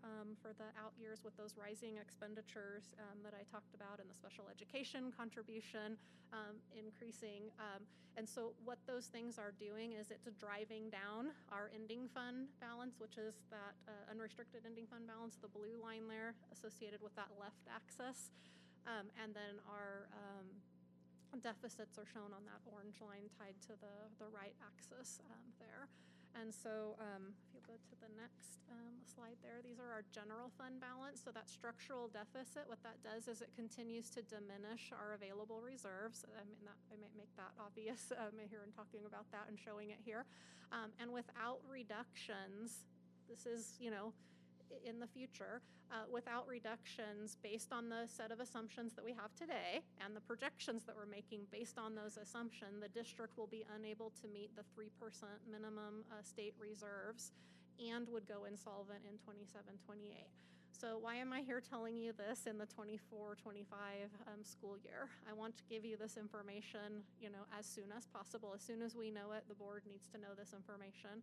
for the out years with those rising expenditures that I talked about, and the special education contribution increasing. And so what those things are doing is it's driving down our ending fund balance, which is that unrestricted ending fund balance, the blue line there associated with that left axis. And then our deficits are shown on that orange line tied to the right axis there. And so if you go to the next slide there, these are our general fund balance. So that structural deficit, what that does is it continues to diminish our available reserves. I might make that obvious here in talking about that and showing it here. And without reductions, this is, in the future, without reductions based on the set of assumptions that we have today and the projections that we're making based on those assumptions, the district will be unable to meet the 3% minimum state reserves and would go insolvent in 27-28. So why am I here telling you this in the 24-25 school year? I want to give you this information, as soon as possible. As soon as we know it, the board needs to know this information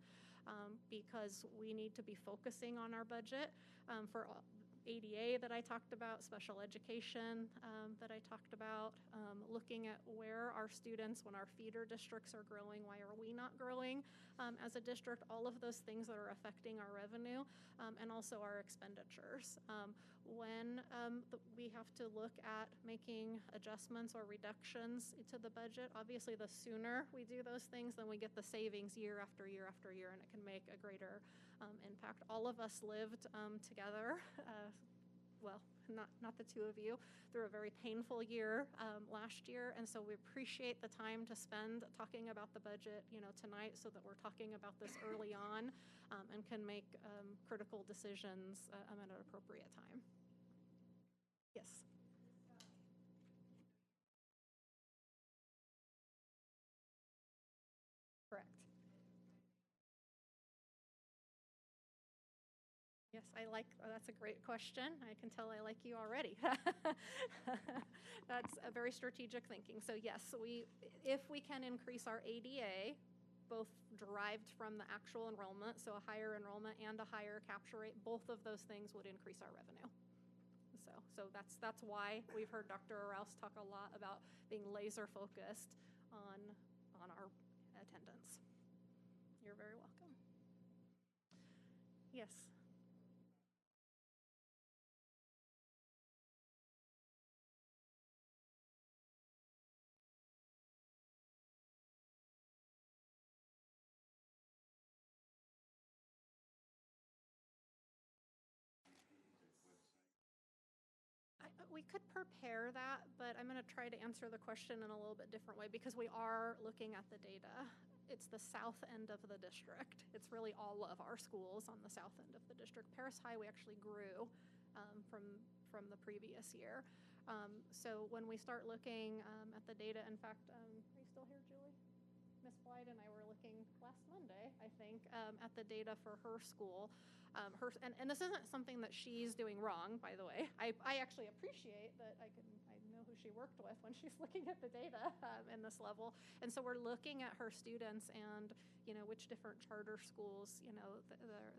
because we need to be focusing on our budget for ADA that I talked about, special education that I talked about, looking at where our students, when our feeder districts are growing, why are we not growing as a district, all of those things that are affecting our revenue and also our expenditures. When we have to look at making adjustments or reductions to the budget, obviously the sooner we do those things, then we get the savings year after year after year, and it can make a greater impact. All of us lived together, well, not the two of you, through a very painful year last year, and so we appreciate the time to spend talking about the budget, tonight, so that we're talking about this early on and can make critical decisions at an appropriate time. Yes. Correct. Yes, that's a great question. I can tell I like you already. That's a very strategic thinking. So yes, if we can increase our ADA, both derived from the actual enrollment, so a higher enrollment and a higher capture rate, both of those things would increase our revenue. So that's why we've heard Dr. Rouse talk a lot about being laser focused on our attendance. You're very welcome. Yes. we could prepare that, but I'm going to try to answer the question in a little bit different way because we are looking at the data. It's the south end of the district. It's really all of our schools on the south end of the district. Paris High, we actually grew from the previous year. So when we start looking at the data, in fact, are you still here, Julie? Miss White and I were looking last Monday, I think, at the data for her school. And this isn't something that she's doing wrong, by the way. I actually appreciate that I know who she worked with when she's looking at the data in this level. And so we're looking at her students and, which different charter schools,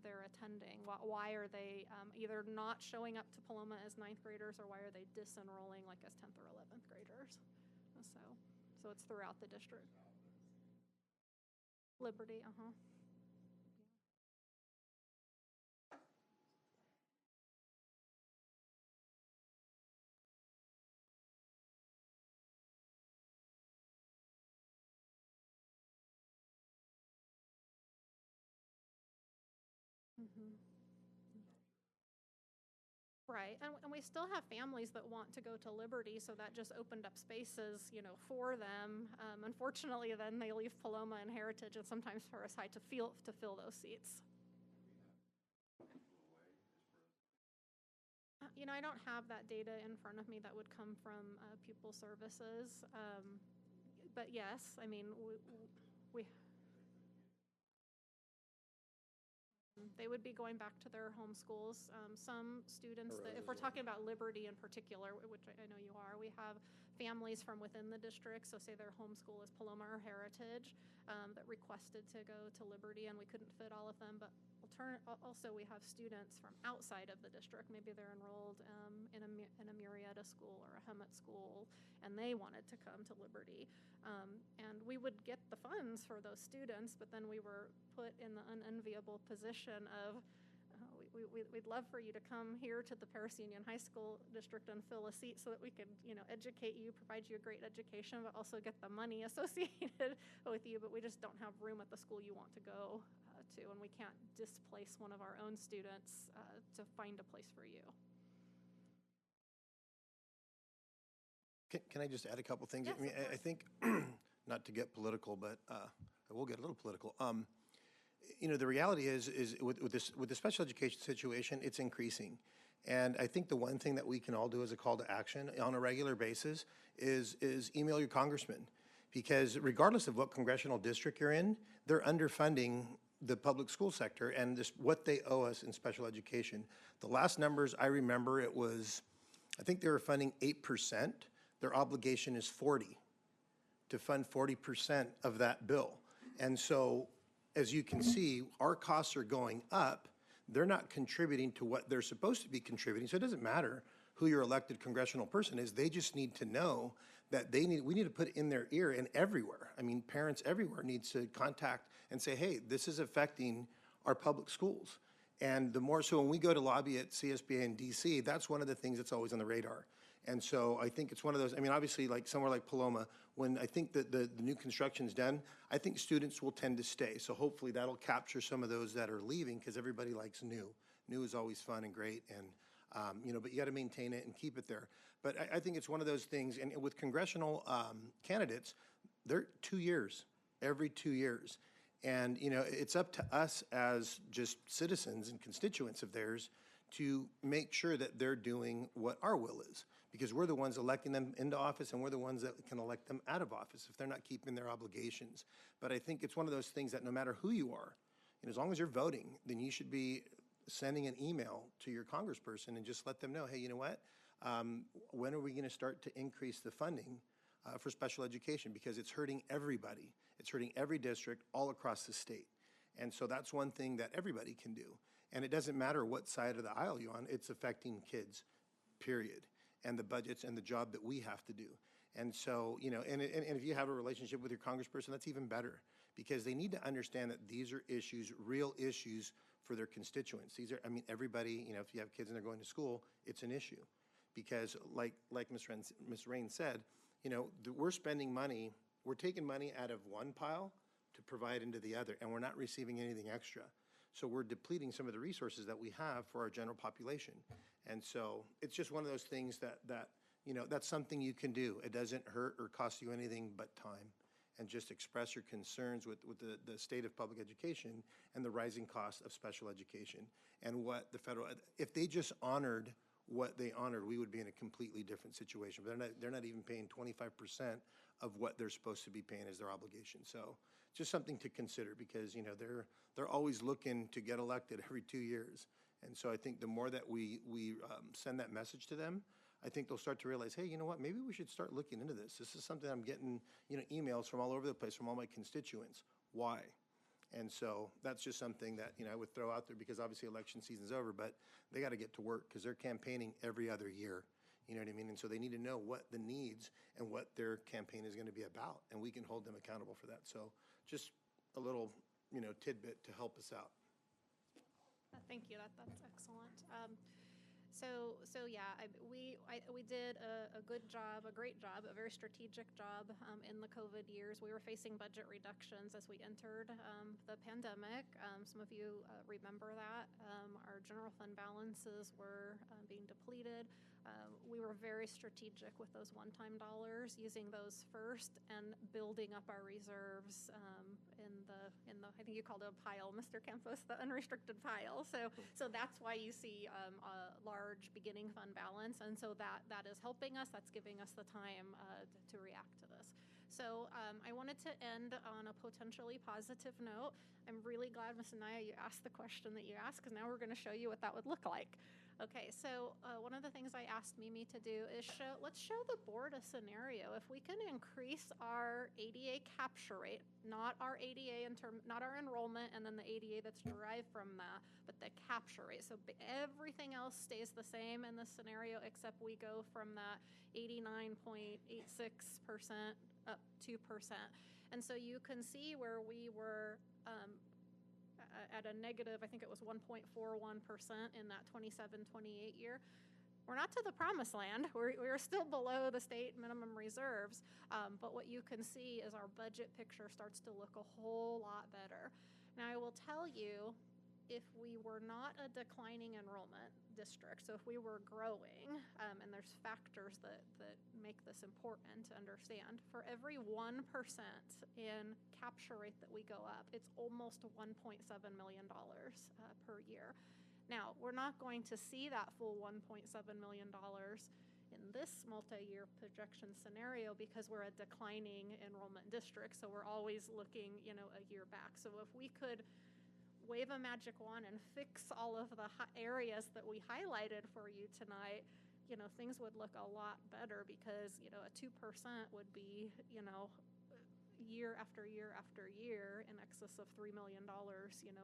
they're attending. Why are they either not showing up to Paloma as 9th graders, or why are they disenrolling like as 10th or 11th graders? So it's throughout the district. Liberty, Right, and we still have families that want to go to Liberty, so that just opened up spaces, for them. Unfortunately, then they leave Paloma and Heritage, and sometimes Paris High to fill those seats. I don't have that data in front of me. That would come from pupil services, but yes, I mean we they would be going back to their home schools. Some students, if we're talking about Liberty in particular, which I know you are, we have families from within the district, so say their home school is Paloma or Heritage, that requested to go to Liberty, and we couldn't fit all of them, but also we have students from outside of the district. Maybe they're enrolled in a Murrieta school or a Hemet school, and they wanted to come to Liberty. And we would get the funds for those students, but then we were put in the unenviable position of we'd love for you to come here to the Paris Union High School district and fill a seat so that we could, educate you, provide you a great education, but also get the money associated with you. But we just don't have room at the school you want to go to, and we can't displace one of our own students to find a place for you. Can I just add a couple things? Yes, I mean, I think, not to get political, but I will get a little political. The reality is with the special education situation, it's increasing. And I think the one thing that we can all do as a call to action on a regular basis is email your congressman. Because regardless of what congressional district you're in, they're underfunding the public school sector and what they owe us in special education. The last numbers I remember, I think they were funding 8%. Their obligation is 40, to fund 40% of that bill. And so, as you can see, our costs are going up. They're not contributing to what they're supposed to be contributing. So it doesn't matter who your elected congressional person is. They just need to know that we need to put it in their ear and everywhere. I mean, parents everywhere need to contact and say, hey, this is affecting our public schools. And the more so when we go to lobby at CSBA in DC, that's one of the things that's always on the radar. And so I think it's one of those, I mean, obviously like somewhere like Paloma, when I think that the new construction's done, I think students will tend to stay. So hopefully that'll capture some of those that are leaving, because everybody likes new. New is always fun and great, and but you got to maintain it and keep it there. But I think it's one of those things, and with congressional candidates, they're 2 years, every 2 years. And it's up to us as just citizens and constituents of theirs to make sure that they're doing what our will is, because we're the ones electing them into office, and we're the ones that can elect them out of office if they're not keeping their obligations. But I think it's one of those things that no matter who you are, and as long as you're voting, then you should be sending an email to your congressperson and just let them know, hey, you know what? When are we going to start to increase the funding for special education? Because it's hurting everybody. It's hurting every district all across the state. And so that's one thing that everybody can do. And it doesn't matter what side of the aisle you're on, it's affecting kids, period, and the budgets and the job that we have to do. And so, and if you have a relationship with your congressperson, that's even better, because they need to understand that these are issues, real issues for their constituents. These are, I mean, everybody, if you have kids and they're going to school, it's an issue. Because like Ms. Rain said, we're spending money, we're taking money out of one pile to provide into the other, and we're not receiving anything extra. So we're depleting some of the resources that we have for our general population. And so it's just one of those things that that's something you can do. It doesn't hurt or cost you anything but time. And just express your concerns with the state of public education and the rising cost of special education. And what the federal, if they just honored what they honored, we would be in a completely different situation. But they're not even paying 25% of what they're supposed to be paying as their obligation. So just something to consider, because they're always looking to get elected every 2 years. And so I think the more that we send that message to them, I think they'll start to realize, hey, you know what, maybe we should start looking into this. This is something I'm getting, emails from all over the place from all my constituents. Why? And so that's just something that, I would throw out there, because obviously election season's over, but they got to get to work because they're campaigning every other year. You know what I mean? And so they need to know what the needs and what their campaign is going to be about, and we can hold them accountable for that. So just a little, tidbit to help us out. Thank you. That's excellent. So yeah, we did a good job, a great job, a very strategic job in the COVID years. We were facing budget reductions as we entered the pandemic. Some of you remember that. Our general fund balances were being depleted. We were very strategic with those one-time dollars, using those first and building up our reserves in the I think you called it a pile, Mr. Campos, the unrestricted pile. So that's why you see a large beginning fund balance, and so that is helping us. That's giving us the time to react to this. So I wanted to end on a potentially positive note. I'm really glad, Ms. Anaya, you asked the question that you asked, because now we're going to show you what that would look like. Okay, so one of the things I asked Mimi to do is let's show the board a scenario. If we can increase our ADA capture rate, not our ADA not our enrollment and then the ADA that's derived from that, but the capture rate. So everything else stays the same in this scenario, except we go from that 89.86% up 2%. And so you can see where we were at a negative, I think it was 1.41% in that 27-28 year. We're not to the promised land. We're still below the state minimum reserves, but what you can see is our budget picture starts to look a whole lot better. Now, I will tell you, if we were not a declining enrollment district, so if we were growing, and there's factors that make this important to understand, for every 1% in capture rate that we go up, it's almost $1.7 million per year. Now, we're not going to see that full $1.7 million in this multi-year projection scenario, because we're a declining enrollment district, so we're always looking, a year back. So if we could wave a magic wand and fix all of the areas that we highlighted for you tonight, things would look a lot better, because, a 2% would be, year after year after year in excess of $3 million,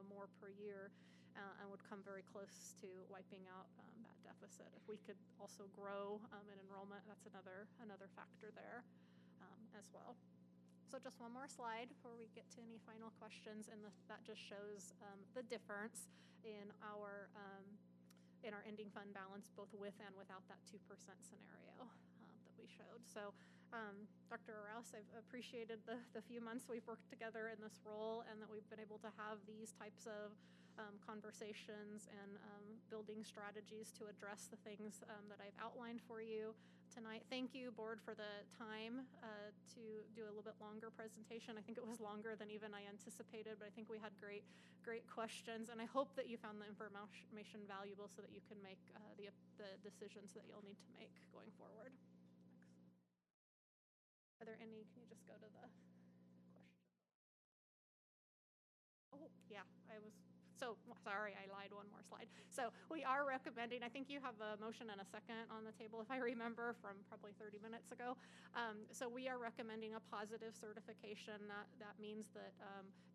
more per year, and would come very close to wiping out that deficit. If we could also grow in enrollment, that's another factor there as well. So just one more slide before we get to any final questions, and that just shows the difference in our ending fund balance, both with and without that 2% scenario that we showed. So Dr. Rouse, I've appreciated the few months we've worked together in this role, and that we've been able to have these types of conversations and building strategies to address the things that I've outlined for you tonight. Thank you, board, for the time to do a little bit longer presentation. I think it was longer than even I anticipated, but I think we had great questions, and I hope that you found the information valuable so that you can make the decisions that you'll need to make going forward. Are there any, can you just go to the question? Oh, yeah, so sorry, I lied, one more slide. So we are recommending, I think you have a motion and a second on the table, if I remember, from probably 30 minutes ago. So we are recommending a positive certification. That means that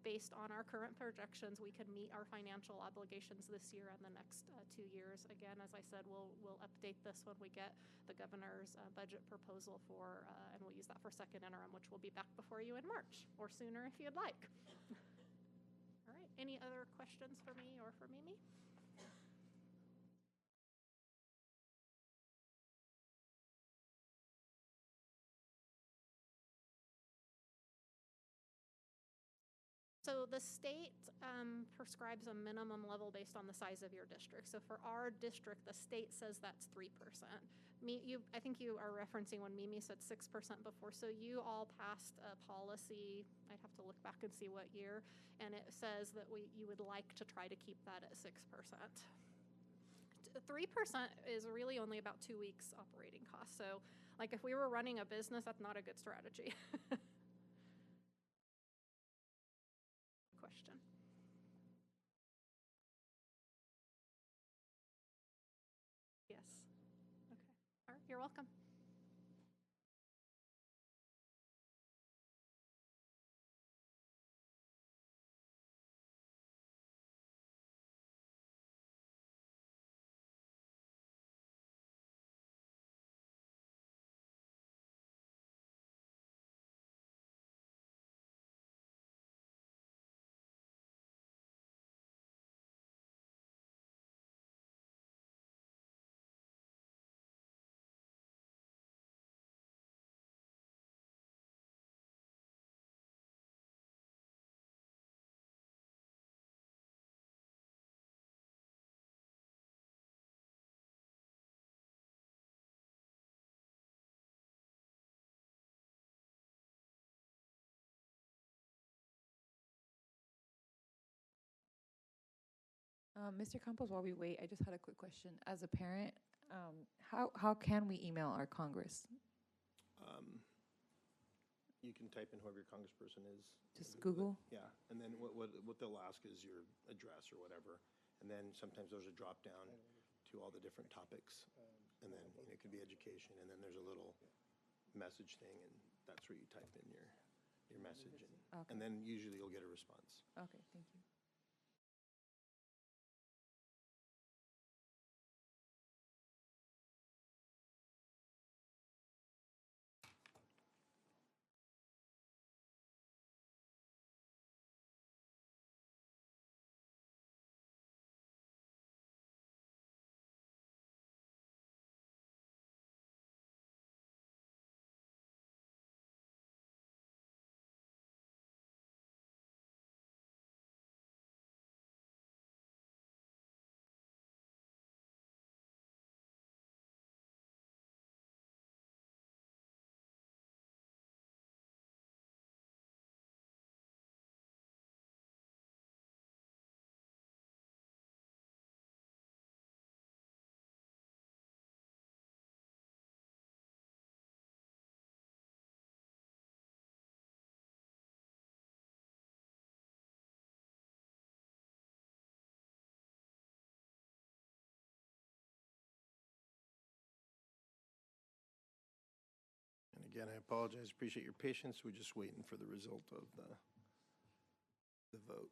based on our current projections, we can meet our financial obligations this year and the next 2 years. Again, as I said, we'll update this when we get the governor's budget proposal and we'll use that for second interim, which will be back before you in March, or sooner if you'd like. All right, any other questions for me or for Mimi? So the state prescribes a minimum level based on the size of your district. So for our district, the state says that's 3%. I think you are referencing when Mimi said 6% before. So you all passed a policy. I'd have to look back and see what year, and it says that you would like to try to keep that at 6%. 3% is really only about 2 weeks operating costs. So, like if we were running a business, that's not a good strategy. Question. Yes. Okay. All right. You're welcome. Mr. Campos, while we wait, I just had a quick question. As a parent, how can we email our Congress? You can type in whoever your congressperson is. Just Google? Yeah, and then what they'll ask is your address or whatever, and then sometimes there's a drop down to all the different topics, and then it could be education, and then there's a little message thing, and that's where you type in your message, and then usually you'll get a response. Okay, thank you. And again, I apologize, appreciate your patience. We're just waiting for the result of the vote.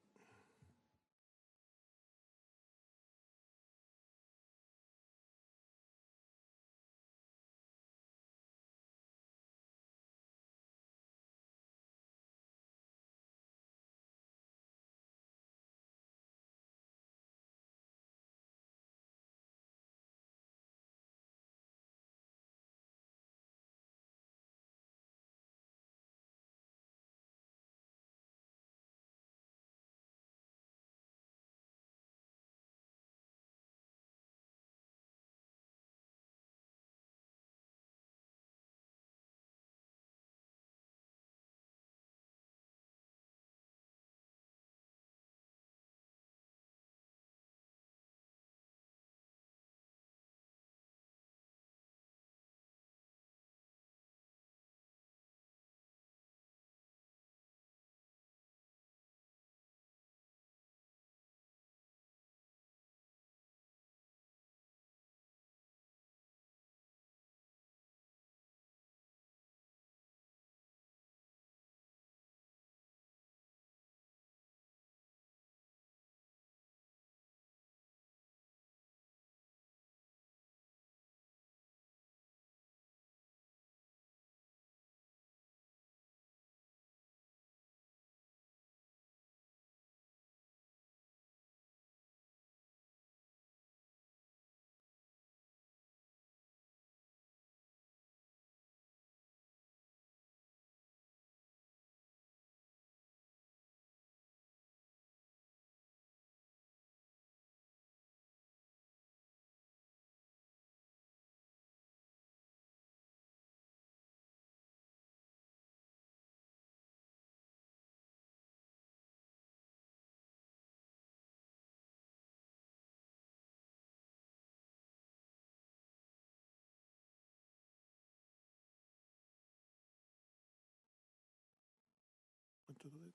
to do it.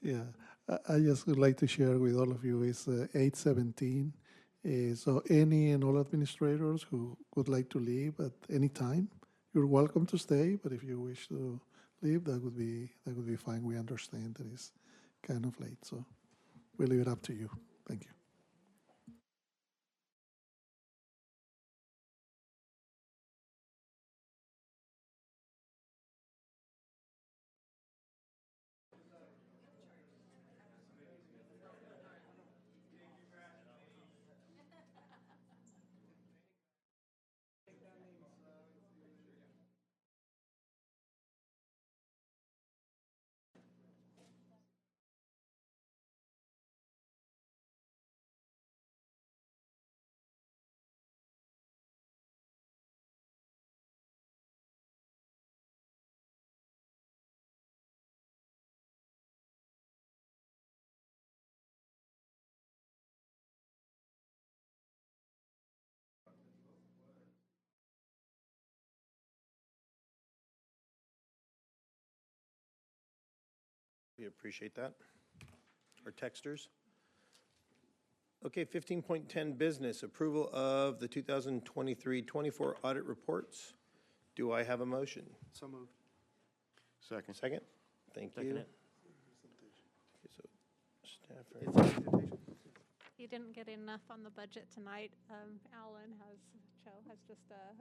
Yeah, I just would like to share with all of you is 8:17. So any and all administrators who would like to leave at any time, you're welcome to stay. But if you wish to leave, that would be fine. We understand that it's kind of late, so we leave it up to you. Thank you. We appreciate that. Our texters. Okay, 15.10 business, approval of the 2023-24 audit reports. Do I have a motion? So moved. Second. Second? Thank you. Second it. Okay, so staff. You didn't get enough on the budget tonight. Joe has just a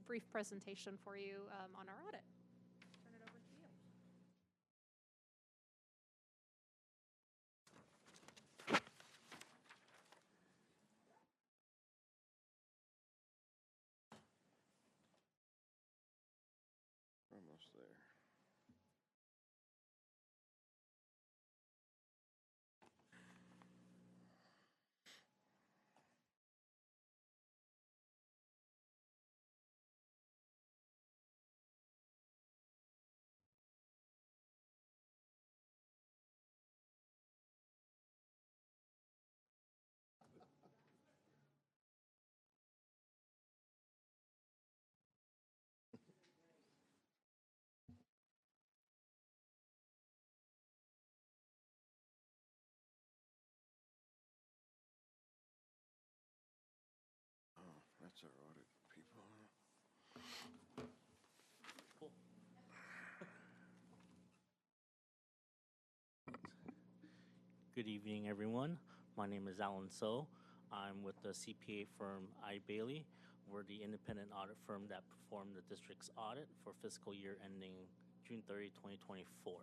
brief presentation for you on our audit. Turn it over to you. Almost there. Oh, that's our audit people. Good evening, everyone. My name is Alan So. I'm with the CPA firm I. Bailey. We're the independent audit firm that performed the district's audit for fiscal year ending June 30, 2024.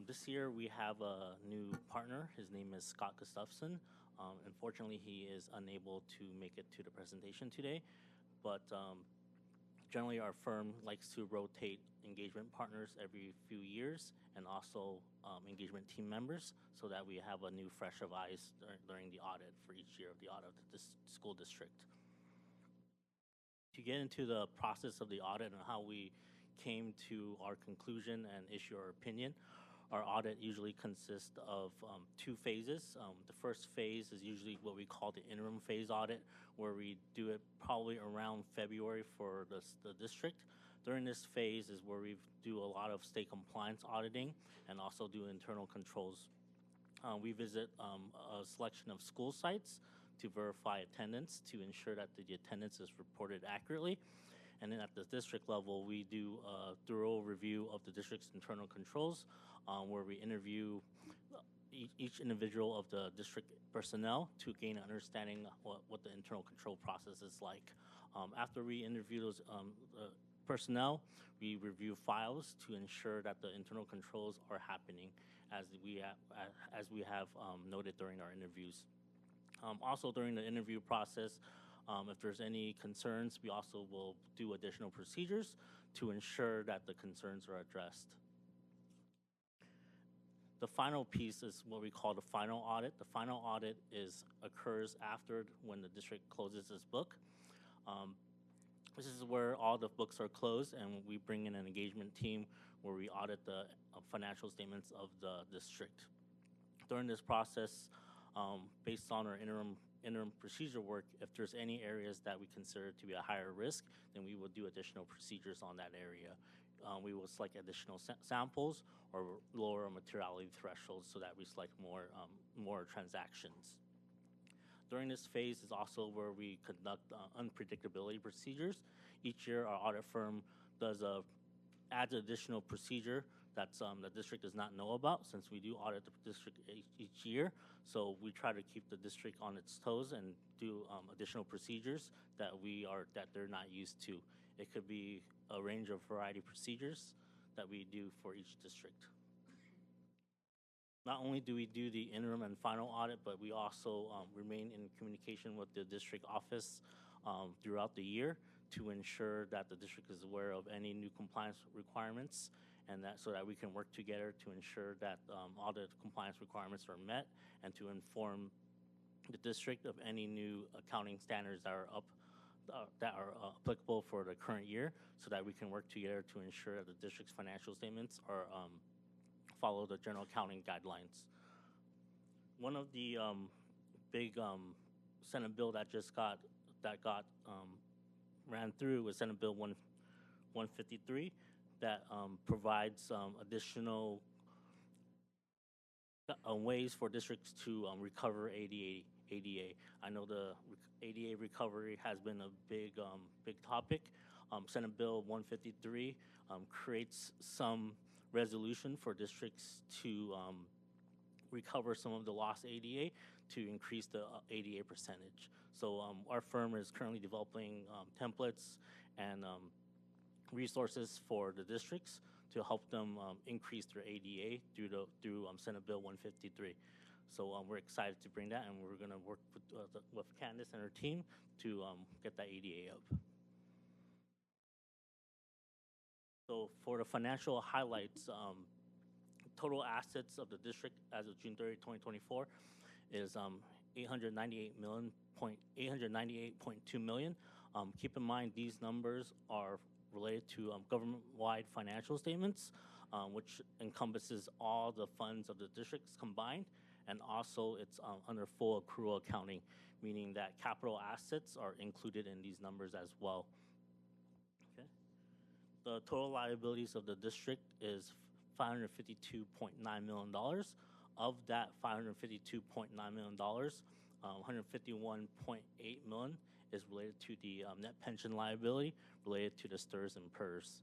This year we have a new partner. His name is Scott Gustafson. Unfortunately, he is unable to make it to the presentation today, but generally, our firm likes to rotate engagement partners every few years and also engagement team members so that we have a new fresh of eyes during the audit for each year of the audit of this school district. To get into the process of the audit and how we came to our conclusion and issue our opinion, our audit usually consists of two phases. The first phase is usually what we call the interim phase audit, where we do it probably around February for the district. During this phase is where we do a lot of state compliance auditing and also do internal controls. We visit a selection of school sites to verify attendance to ensure that the attendance is reported accurately. And then at the district level, we do a thorough review of the district's internal controls, where we interview each individual of the district personnel to gain an understanding of what the internal control process is like. After we interview those personnel, we review files to ensure that the internal controls are happening as we have noted during our interviews. Also during the interview process, if there's any concerns, we also will do additional procedures to ensure that the concerns are addressed. The final piece is what we call the final audit. The final audit occurs after when the district closes its book. This is where all the books are closed and we bring in an engagement team where we audit the financial statements of the district. During this process, based on our interim procedure work, if there's any areas that we consider to be a higher risk, then we will do additional procedures on that area. We will select additional samples or lower materiality thresholds so that we select more transactions. During this phase is also where we conduct unpredictability procedures. Each year, our audit firm adds additional procedure that's the district does not know about, since we do audit the district each year. So we try to keep the district on its toes and do additional procedures that they're not used to. It could be a range of variety of procedures that we do for each district. Not only do we do the interim and final audit, but we also remain in communication with the district office throughout the year to ensure that the district is aware of any new compliance requirements, and so that we can work together to ensure that all the compliance requirements are met, and to inform the district of any new accounting standards that are applicable for the current year, so that we can work together to ensure that the district's financial statements are follow the general accounting guidelines. One of the big Senate bill that got ran through was Senate Bill 153 that provides additional ways for districts to recover ADA. I know the ADA recovery has been a big topic. Senate Bill 153 creates some resolution for districts to recover some of the lost ADA to increase the ADA percentage. So our firm is currently developing templates and resources for the districts to help them increase their ADA through Senate Bill 153. So we're excited to bring that, and we're going to work with Candace and her team to get that ADA up. So for the financial highlights, total assets of the district as of June 30, 2024 is $898.2 million. Keep in mind these numbers are related to government-wide financial statements, which encompasses all the funds of the districts combined, and also it's under full accrual accounting, meaning that capital assets are included in these numbers as well. Okay. The total liabilities of the district is $552.9 million. Of that $552.9 million, $151.8 million is related to the net pension liability related to the STRS and PERS.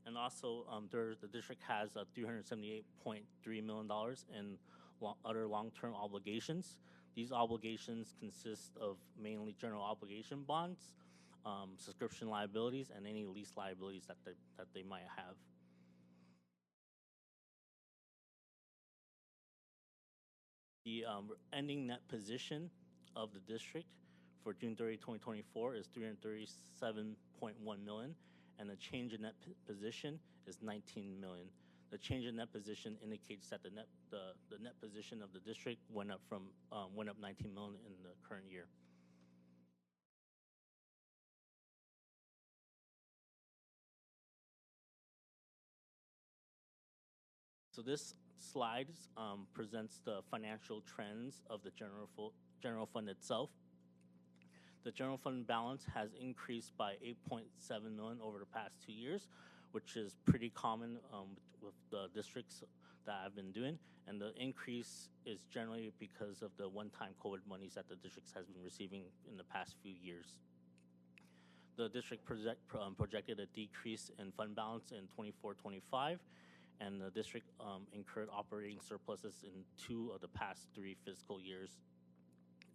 And also, the district has $378.3 million in other long-term obligations. These obligations consist of mainly general obligation bonds, subscription liabilities, and any lease liabilities that they might have. The ending net position of the district for June 30, 2024 is $337.1 million, and the change in net position is $19 million. The change in net position indicates that the net position of the district went up $19 million in the current year. So this slide presents the financial trends of the general fund itself. The general fund balance has increased by $8.7 million over the past 2 years, which is pretty common with the districts that I've been doing. And the increase is generally because of the one-time COVID monies that the districts has been receiving in the past few years. The district projected a decrease in fund balance in 24-25, and the district incurred operating surpluses in 2 of the past 3 fiscal years,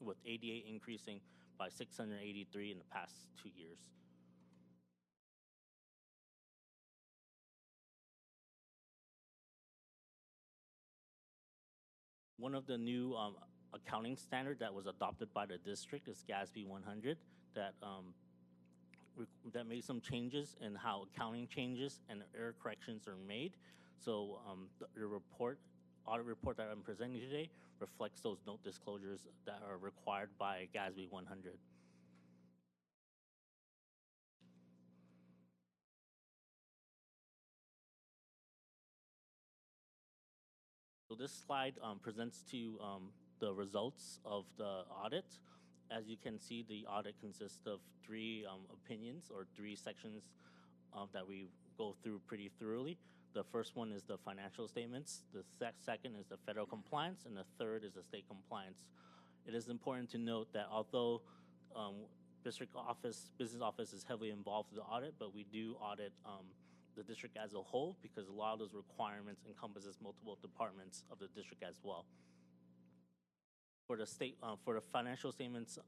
with ADA increasing by 683 in the past 2 years. One of the new accounting standard that was adopted by the district is GASB 100 that made some changes in how accounting changes and error corrections are made. So the audit report that I'm presenting today reflects those note disclosures that are required by GASB 100. So this slide presents to the results of the audit. As you can see, the audit consists of three opinions or three sections that we go through pretty thoroughly. The first one is the financial statements, the second is the federal compliance, and the third is the state compliance. It is important to note that although business office is heavily involved in the audit, but we do audit the district as a whole because a lot of those requirements encompasses multiple departments of the district as well. For the for the financial statements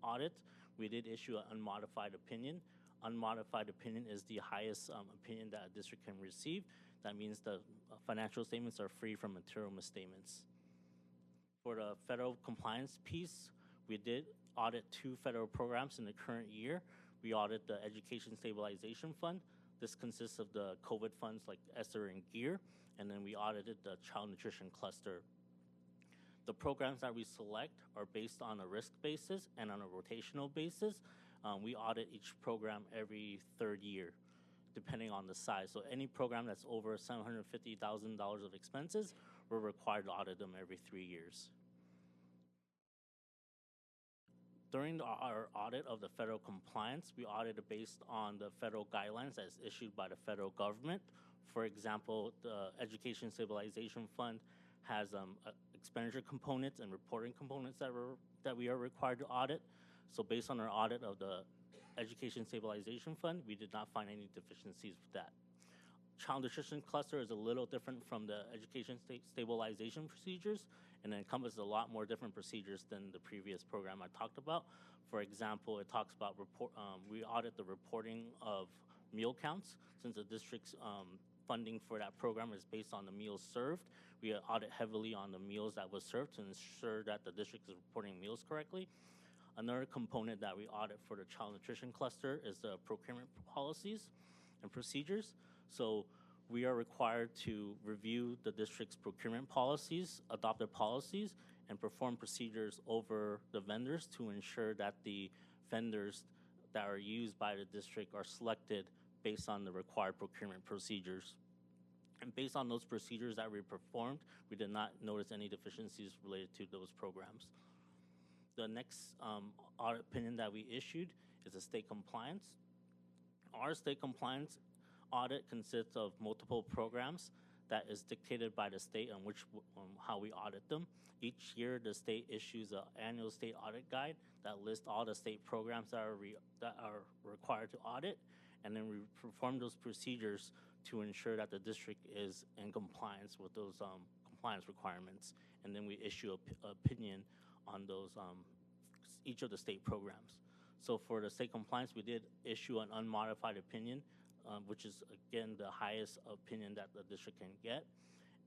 audit, we did issue an unmodified opinion. Unmodified opinion is the highest opinion that a district can receive. That means the financial statements are free from material misstatements. For the federal compliance piece, we did audit 2 federal programs in the current year. We audited the Education Stabilization Fund. This consists of the COVID funds like ESSER and GEAR, and then we audited the Child Nutrition Cluster. The programs that we select are based on a risk basis and on a rotational basis. We audit each program every 3rd year, depending on the size. So any program that's over $750,000 of expenses, we're required to audit them every 3 years. During our audit of the federal compliance, we audited based on the federal guidelines as issued by the federal government. For example, the Education Stabilization Fund has expenditure components and reporting components that we are required to audit. So based on our audit of the Education Stabilization Fund, we did not find any deficiencies with that. Child Nutrition Cluster is a little different from the Education Stabilization procedures, and it encompasses a lot more different procedures than the previous program I talked about. For example, it talks about we audit the reporting of meal counts. Since the district's funding for that program is based on the meals served, we audit heavily on the meals that was served to ensure that the district is reporting meals correctly. Another component that we audit for the Child Nutrition Cluster is the procurement policies and procedures. So we are required to review the district's procurement policies, adopted policies, and perform procedures over the vendors to ensure that the vendors that are used by the district are selected based on the required procurement procedures. And based on those procedures that we performed, we did not notice any deficiencies related to those programs. The next audit opinion that we issued is the state compliance. Our state compliance audit consists of multiple programs that is dictated by the state on how we audit them. Each year, the state issues an annual state audit guide that lists all the state programs that are required to audit, and then we perform those procedures to ensure that the district is in compliance with those compliance requirements, and then we issue an opinion on those each of the state programs. So for the state compliance, we did issue an unmodified opinion, which is again the highest opinion that the district can get.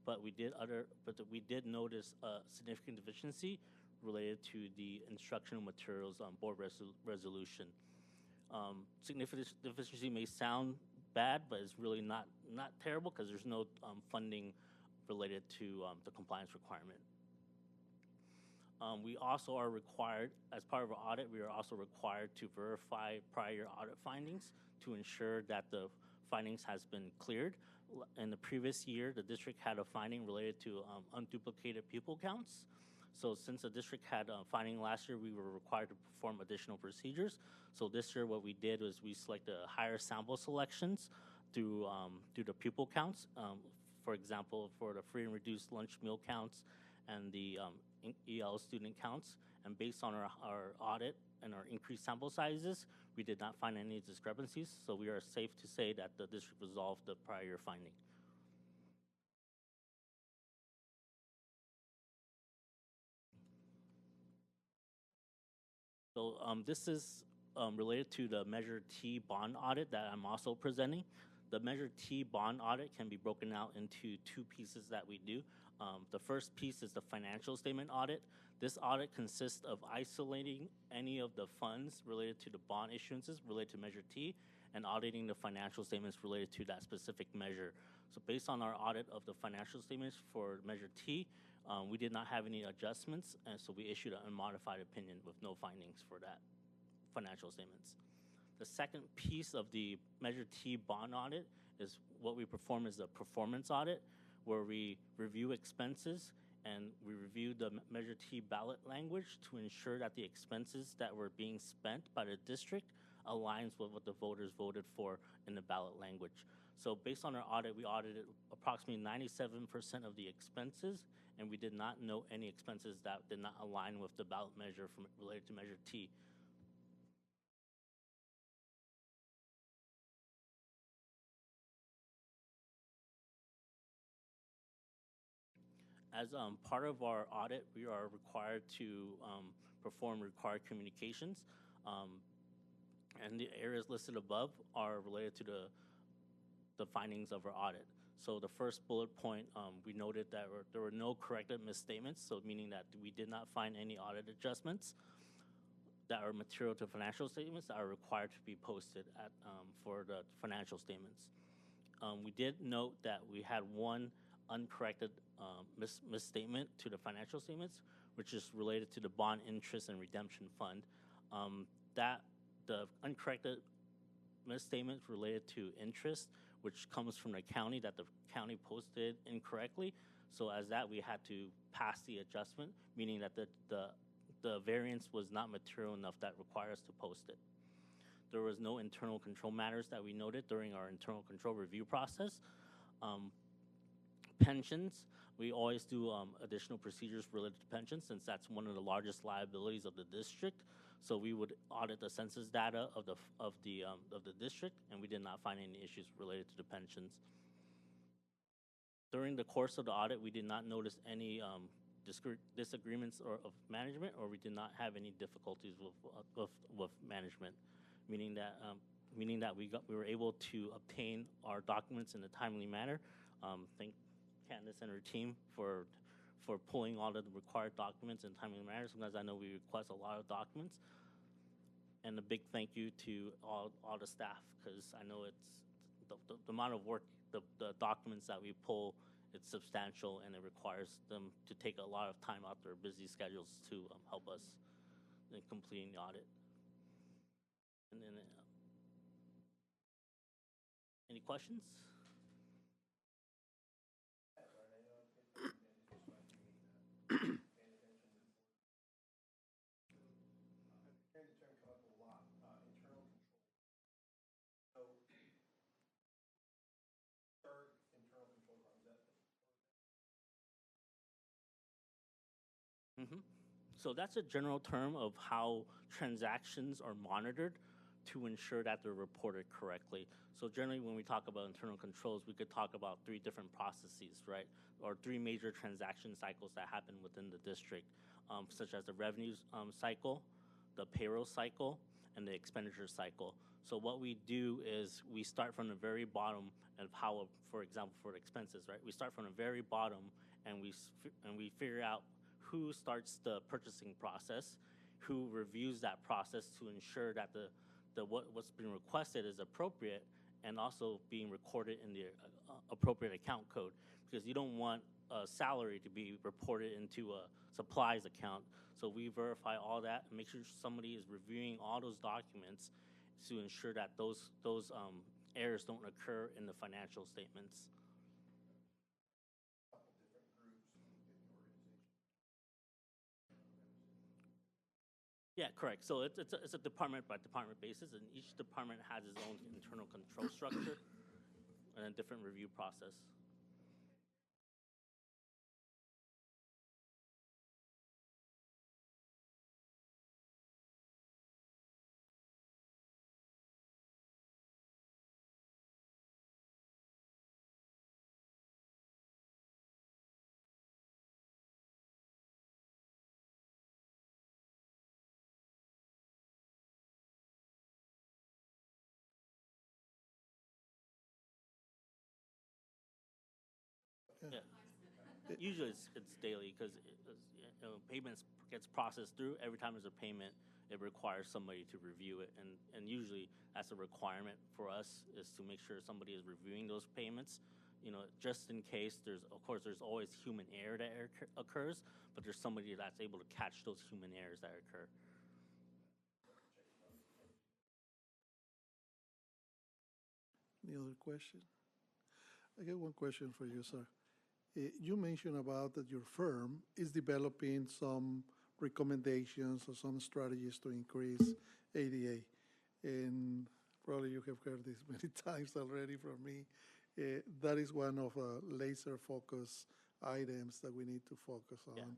But we did notice a significant deficiency related to the instructional materials board resolution. Significant deficiency may sound bad, but it's really not terrible because there's no funding related to the compliance requirement. We also are required, as part of our audit, we are also required to verify prior audit findings to ensure that the findings has been cleared. In the previous year, the district had a finding related to unduplicated pupil counts. So since the district had a finding last year, we were required to perform additional procedures. So this year what we did was we selected higher sample selections through the pupil counts. For example, for the free and reduced lunch meal counts and the EL student counts. And based on our audit and our increased sample sizes, we did not find any discrepancies. So we are safe to say that the district resolved the prior finding. So this is related to the Measure T bond audit that I'm also presenting. The Measure T bond audit can be broken out into 2 pieces that we do. The first piece is the financial statement audit. This audit consists of isolating any of the funds related to the bond issuances related to Measure T and auditing the financial statements related to that specific measure. So based on our audit of the financial statements for Measure T, we did not have any adjustments, and so we issued an unmodified opinion with no findings for that financial statements. The second piece of the Measure T bond audit is what we perform as a performance audit. where we review expenses and we review the Measure T ballot language to ensure that the expenses that were being spent by the district aligns with what the voters voted for in the ballot language. So based on our audit, we audited approximately 97% of the expenses, and we did not note any expenses that did not align with the ballot measure related to Measure T. As part of our audit, we are required to perform required communications, and the areas listed above are related to the findings of our audit. So the first bullet point, we noted that there were no corrected misstatements, so meaning that we did not find any audit adjustments that are material to financial statements that are required to be posted for the financial statements. We did note that we had one uncorrected misstatement to the financial statements, which is related to the bond interest and redemption fund. That the uncorrected misstatement related to interest, which comes from the county, that the county posted incorrectly. So as that, we had to pass the adjustment, meaning that the variance was not material enough that requires to post it. There was no internal control matters that we noted during our internal control review process. Pensions, we always do additional procedures related to pensions, since that's one of the largest liabilities of the district. So we would audit the census data of the district, and we did not find any issues related to the pensions. During the course of the audit, we did not notice any disagreements of management, or we did not have any difficulties with management, meaning that we were able to obtain our documents in a timely manner. Thank Candace and her team for pulling all of the required documents in a timely manner. Sometimes I know we request a lot of documents. And a big thank you to all the staff, because I know it's the amount of work, the documents that we pull, it's substantial, and it requires them to take a lot of time out their busy schedules to help us in completing the audit. And then, any questions? So that's a general term of how transactions are monitored to ensure that they're reported correctly. So generally, when we talk about internal controls, we could talk about 3 different processes, right? Or 3 major transaction cycles that happen within the district, such as the revenues cycle, the payroll cycle, and the expenditure cycle. So what we do is we start from the very bottom of how, for example, for the expenses, right? We start from the very bottom, and we figure out who starts the purchasing process, who reviews that process to ensure that what's been requested is appropriate, and also being recorded in the appropriate account code, because you don't want a salary to be reported into a supplies account. So we verify all that and make sure somebody is reviewing all those documents to ensure that those errors don't occur in the financial statements. Yeah, correct. So it's a department by department basis, and each department has its own internal control structure and a different review process. Yeah. Usually it's daily, because payments gets processed through. Every time there's a payment, it requires somebody to review it, and usually that's a requirement for us, is to make sure somebody is reviewing those payments. Just in case there's always human error that occurs, but there's somebody that's able to catch those human errors that occur. Any other question? I got one question for you, sir. You mentioned about that your firm is developing some recommendations or some strategies to increase ADA. And probably you have heard this many times already from me. That is one of laser focus items that we need to focus on.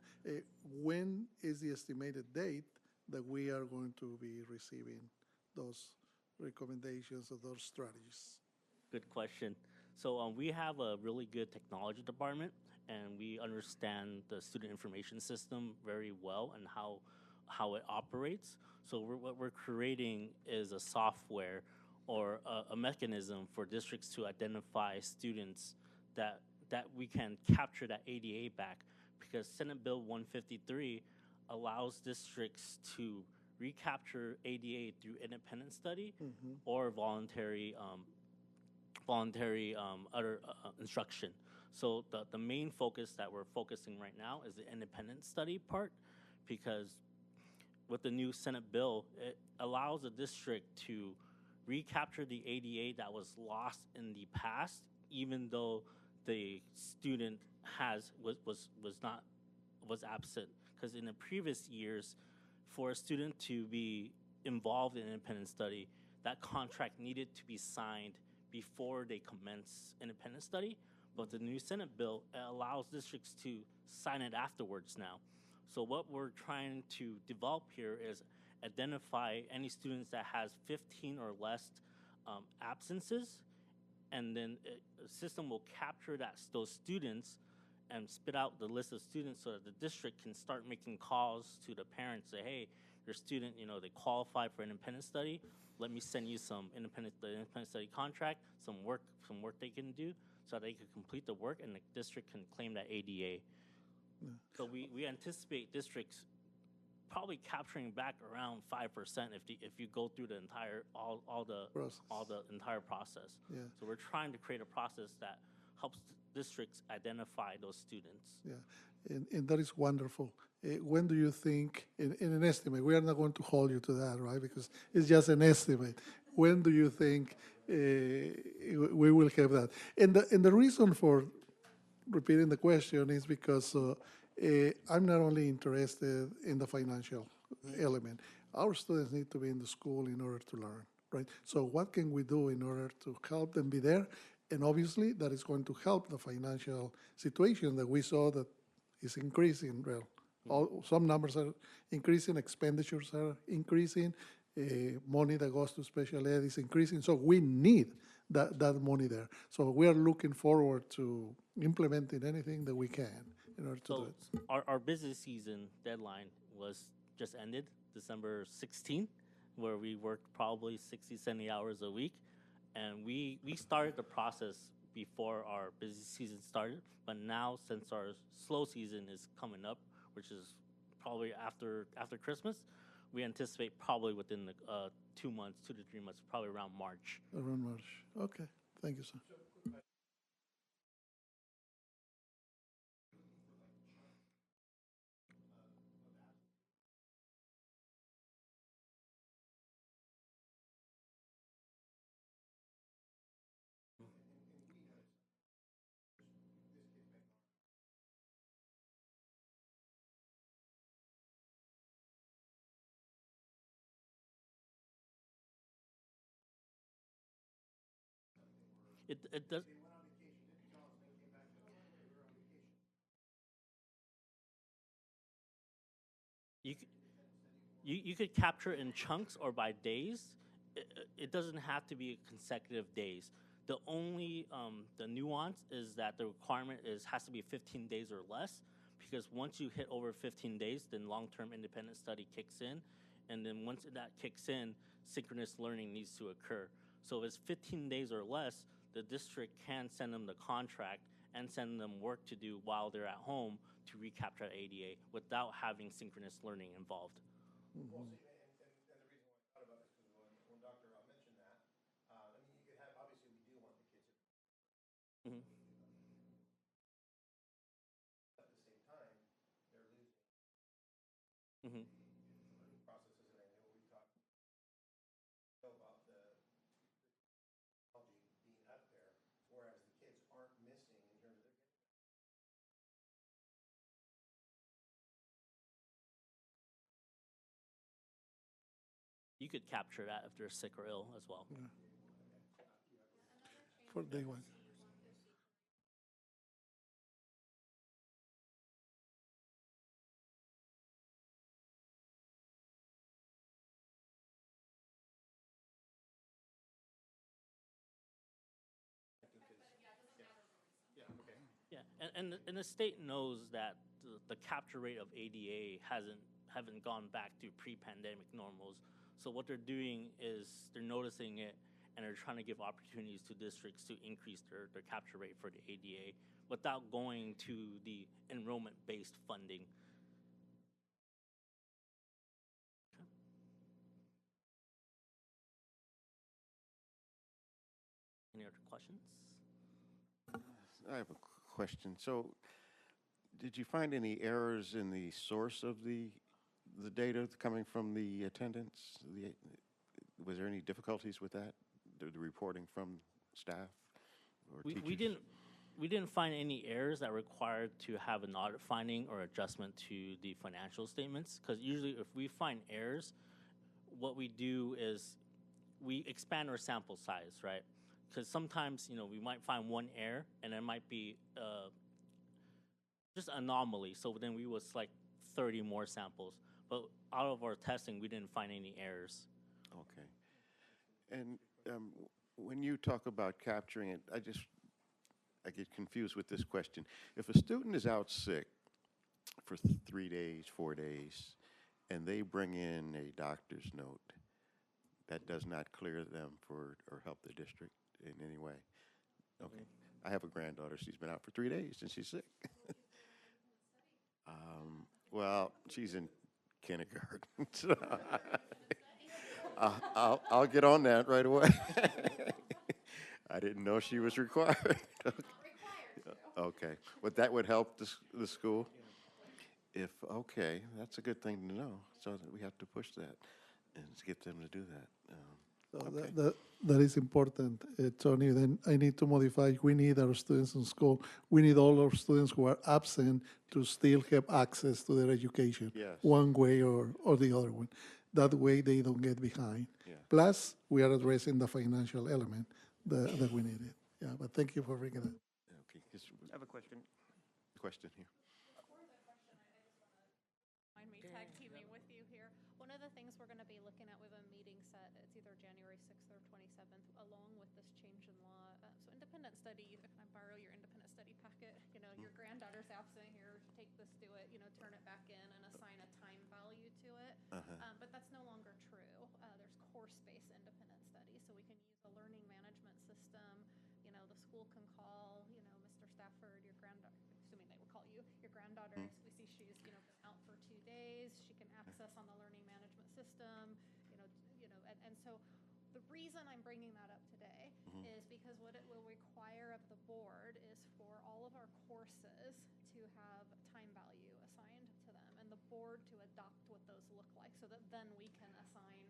When is the estimated date that we are going to be receiving those recommendations or those strategies? Good question. So we have a really good technology department, and we understand the student information system very well and how it operates. So what we're creating is a software or a mechanism for districts to identify students that we can capture that ADA back, because Senate Bill 153 allows districts to recapture ADA through independent study or voluntary other instruction. So the main focus that we're focusing right now is the independent study part, because with the new Senate bill, it allows a district to recapture the ADA that was lost in the past, even though the student was absent. Because in the previous years, for a student to be involved in independent study, that contract needed to be signed before they commence independent study. But the new Senate bill allows districts to sign it afterwards now. So what we're trying to develop here is identify any students that has 15 or less absences, and then the system will capture those students and spit out the list of students so that the district can start making calls to the parents, say, hey, your student, they qualify for independent study. Let me send you the independent study contract, some work they can do so they can complete the work, and the district can claim that ADA. So we anticipate districts probably capturing back around 5% if you go through the entire entire process. Yeah. So we're trying to create a process that helps districts identify those students. Yeah, and that is wonderful. When do you think, in an estimate, we are not going to hold you to that, right? Because it's just an estimate. When do you think we will have that? And the reason for repeating the question is because I'm not only interested in the financial element. Our students need to be in the school in order to learn, right? So what can we do in order to help them be there? And obviously that is going to help the financial situation that we saw that is increasing. Well, some numbers are increasing, expenditures are increasing, money that goes to special ed is increasing. So we need that money there. So we are looking forward to implementing anything that we can in order to do it. Our busy season deadline was just ended, December 16th, where we worked probably 60, 70 hours a week. And we started the process before our busy season started. But now, since our slow season is coming up, which is probably after Christmas, we anticipate probably within the 2 months, 2 to 3 months, probably around March. Around March. Okay. Thank you, sir. It does. You could capture in chunks or by days. It doesn't have to be consecutive days. The only the nuance is that the requirement has to be 15 days or less, because once you hit over 15 days, then long-term independent study kicks in, and then once that kicks in, synchronous learning needs to occur. So if it's 15 days or less, the district can send them the contract and send them work to do while they're at home to recapture ADA without having synchronous learning involved. Well, see, and the reason why I thought about this, because when Dr. Mentioned that, I mean, you could have, obviously, we do want the kids Mm-hmm. at the same time, they're losing Mm-hmm. learning processes, and I know we talked about the technology being up there, whereas the kids aren't missing in terms of You could capture that if they're sick or ill as well. Yeah. For day one. Yeah, and the state knows that the capture rate of ADA haven't gone back to pre-pandemic normals. So what they're doing is they're noticing it, and they're trying to give opportunities to districts to increase their capture rate for the ADA without going to the enrollment-based funding. Any other questions? I have a question. So, did you find any errors in the source of the data coming from the attendance? Was there any difficulties with that, the reporting from staff or teachers? We didn't find any errors that required to have an audit finding or adjustment to the financial statements. Because usually, if we find errors, what we do is we expand our sample size, right? Because sometimes, we might find one error, and it might be just anomaly. So then we would select 30 more samples. But out of our testing, we didn't find any errors. Okay. And when you talk about capturing it, I get confused with this question. If a student is out sick for 3 days, 4 days, and they bring in a doctor's note, that does not clear them or help the district in any way? Okay. I have a granddaughter. She's been out for 3 days and she's sick. Well, she's in kindergarten. So I'll get on that right away. I didn't know she was required. Okay, but that would help the school? Okay, that's a good thing to know. So that we have to push that and get them to do that. So Okay. that is important, Tony. Then I need to modify. We need our students in school. We need all our students who are absent to still have access to their education, Yes. one way or the other one. That way they don't get behind. Yeah. Plus, we are addressing the financial element that we needed. Yeah, but thank you for bringing that. Okay, I have a question. question here. Mind me tag teaming with you here. One of the things we're going to be looking at with a meeting set, it's either January 6th or 27th, along with this change in law. So independent study, can I borrow your independent study packet? Your granddaughter's absent here, take this, do it, turn it back in and assign a time value to it. But that's no longer true. There's course-based independent study, so we can use a learning management system. The school can call, Mr. Stafford, your granddaughter, assuming they would call you, your granddaughter, we see she's, been out for 2 days. She can access on the learning management system, and so the reason I'm bringing that up today is because what it will require of the board is for all of our courses to have time value assigned to them, and the board to adopt what those look like, so that then we can assign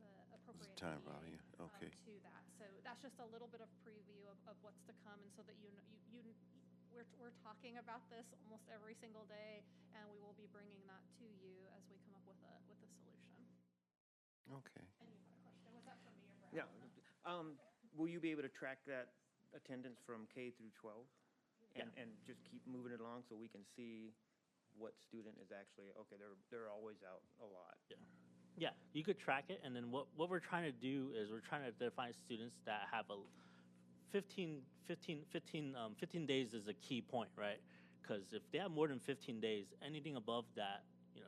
the appropriate Time fee, value, okay. to that. So that's just a little bit of preview of what's to come, and so that we're talking about this almost every single day, and we will be bringing that to you as we come up with a solution. Okay. And you had a question. Was that for me or Brad? Yeah. Will you be able to track that attendance from K through 12? And just keep moving it along so we can see what student is actually, okay, they're always out a lot. Yeah, you could track it, and then what we're trying to do is we're trying to identify students that have a 15 days is a key point, right? Because if they have more than 15 days, anything above that,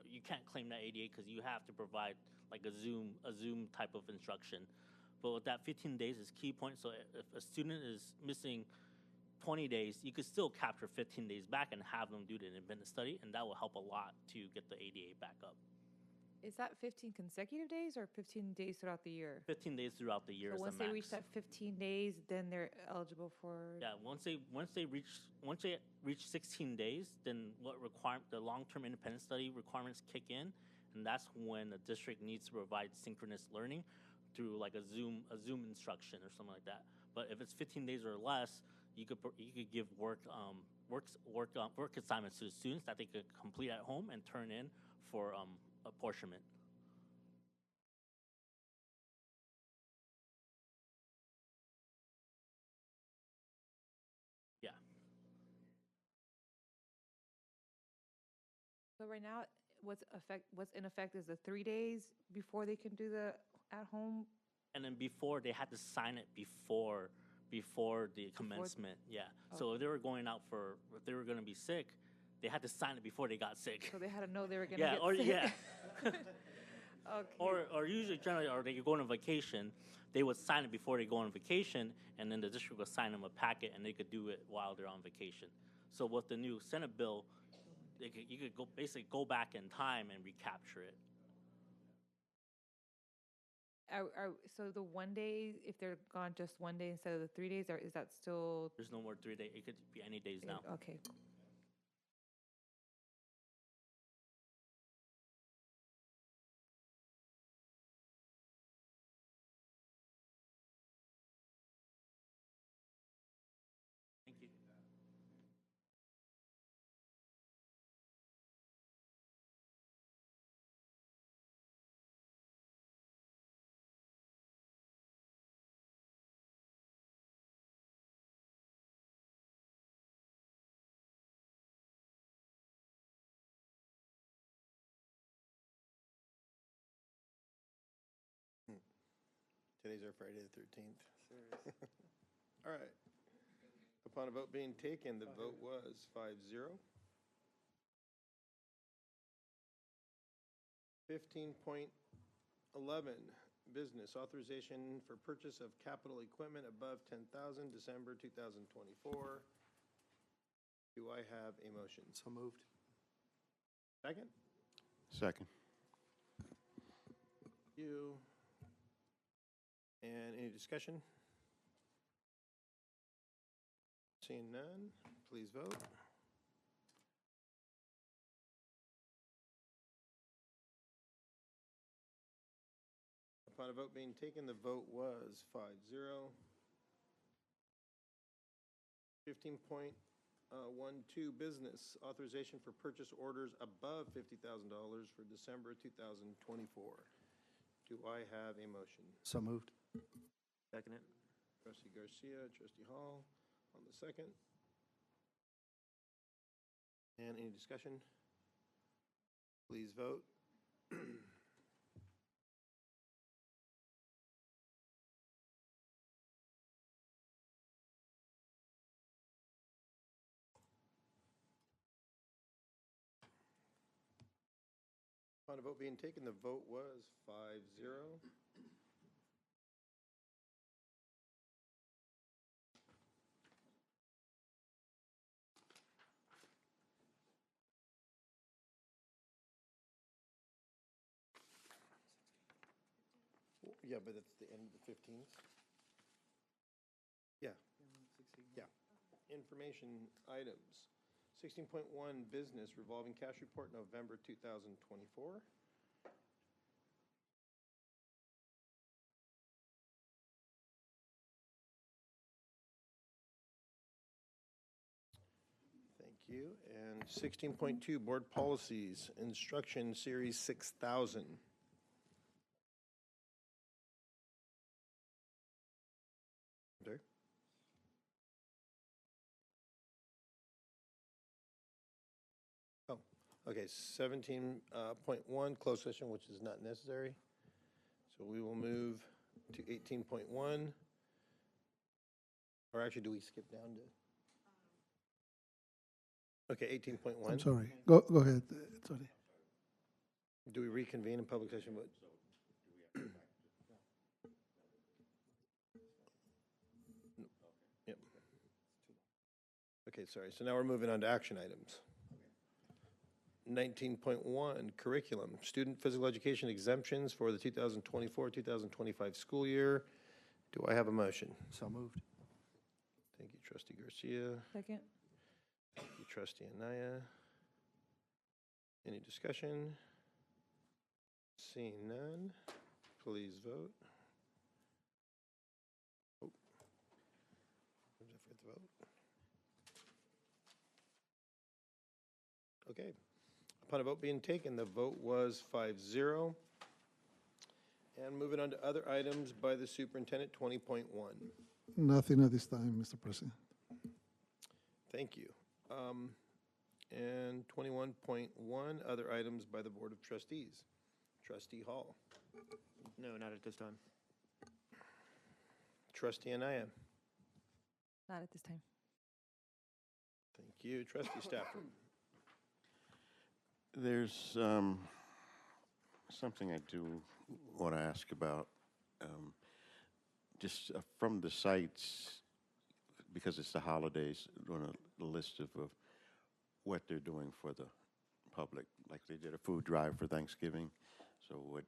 you can't claim that ADA because you have to provide like a Zoom type of instruction. But with that 15 days is key point. So if a student is missing 20 days, you could still capture 15 days back and have them do the independent study, and that will help a lot to get the ADA back up. Is that 15 consecutive days or 15 days throughout the year? 15 days throughout the year So is once the max. they reach that 15 days, then they're eligible for. Yeah, once they reach 16 days, then the long-term independent study requirements kick in, and that's when the district needs to provide synchronous learning through like a Zoom instruction or something like that. But if it's 15 days or less, you could give work assignments to the students that they could complete at home and turn in for apportionment. So right now, what's in effect is the 3 days before they can do the at-home. And then before, they had to sign it before the commencement. Yeah. So if they were going out if they were going to be sick, they had to sign it before they got sick. So they had to know they were going to Yeah, get or sick. yeah. Okay. Or usually, generally, or they could go on a vacation, they would sign it before they go on vacation, and then the district would sign them a packet, and they could do it while they're on vacation. So with the new Senate bill, you could basically go back in time and recapture it. So the 1 day, if they're gone just 1 day instead of the 3 days, or is that still? There's no more 3 days. It could be any days now. Okay. Thank you. Today's our Friday the 13th. All right. Upon a vote being taken, the vote was 5-0. 15.11, business authorization for purchase of capital equipment above 10,000, December 2024. Do I have a motion? So moved. Second? Second. You. And any discussion? Seeing none, please vote. Upon a vote being taken, the vote was 5-0. 15.12, business authorization for purchase orders above $50,000 for December 2024. Do I have a motion? So moved. Second it. Trustee Garcia, Trustee Hall on the second. And any discussion? Please vote. Upon a vote being taken, the vote was 5-0. Yeah, but it's the end of the 15th. Yeah. Yeah. Information items. 16.1, business revolving cash report, November 2024. Thank you. And 16.2, board policies, instruction series 6000. There. Oh, okay, 17.1, closed session, which is not necessary. So we will move to 18.1. Or actually, do we skip down to? Okay, 18.1. I'm sorry. Go ahead. Sorry. Do we reconvene in public session? Yep. Okay, sorry. So now we're moving on to action items. 19.1, curriculum, student physical education exemptions for the 2024-2025 school year. Do I have a motion? So moved. Thank you, Trustee Garcia. Second. Thank you, Trustee Anaya. Any discussion? Seeing none, please vote. Oh, did I forget to vote? Okay. Upon a vote being taken, the vote was 5-0. And moving on to other items by the superintendent, 20.1. Nothing at this time, Mr. President. Thank you. And 21.1, other items by the Board of Trustees. Trustee Hall. No, not at this time. Trustee Anaya. Not at this time. Thank you. Trustee Stafford. There's something I do want to ask about. Just from the sites, because it's the holidays, doing a list of what they're doing for the public. Like they did a food drive for Thanksgiving. So what,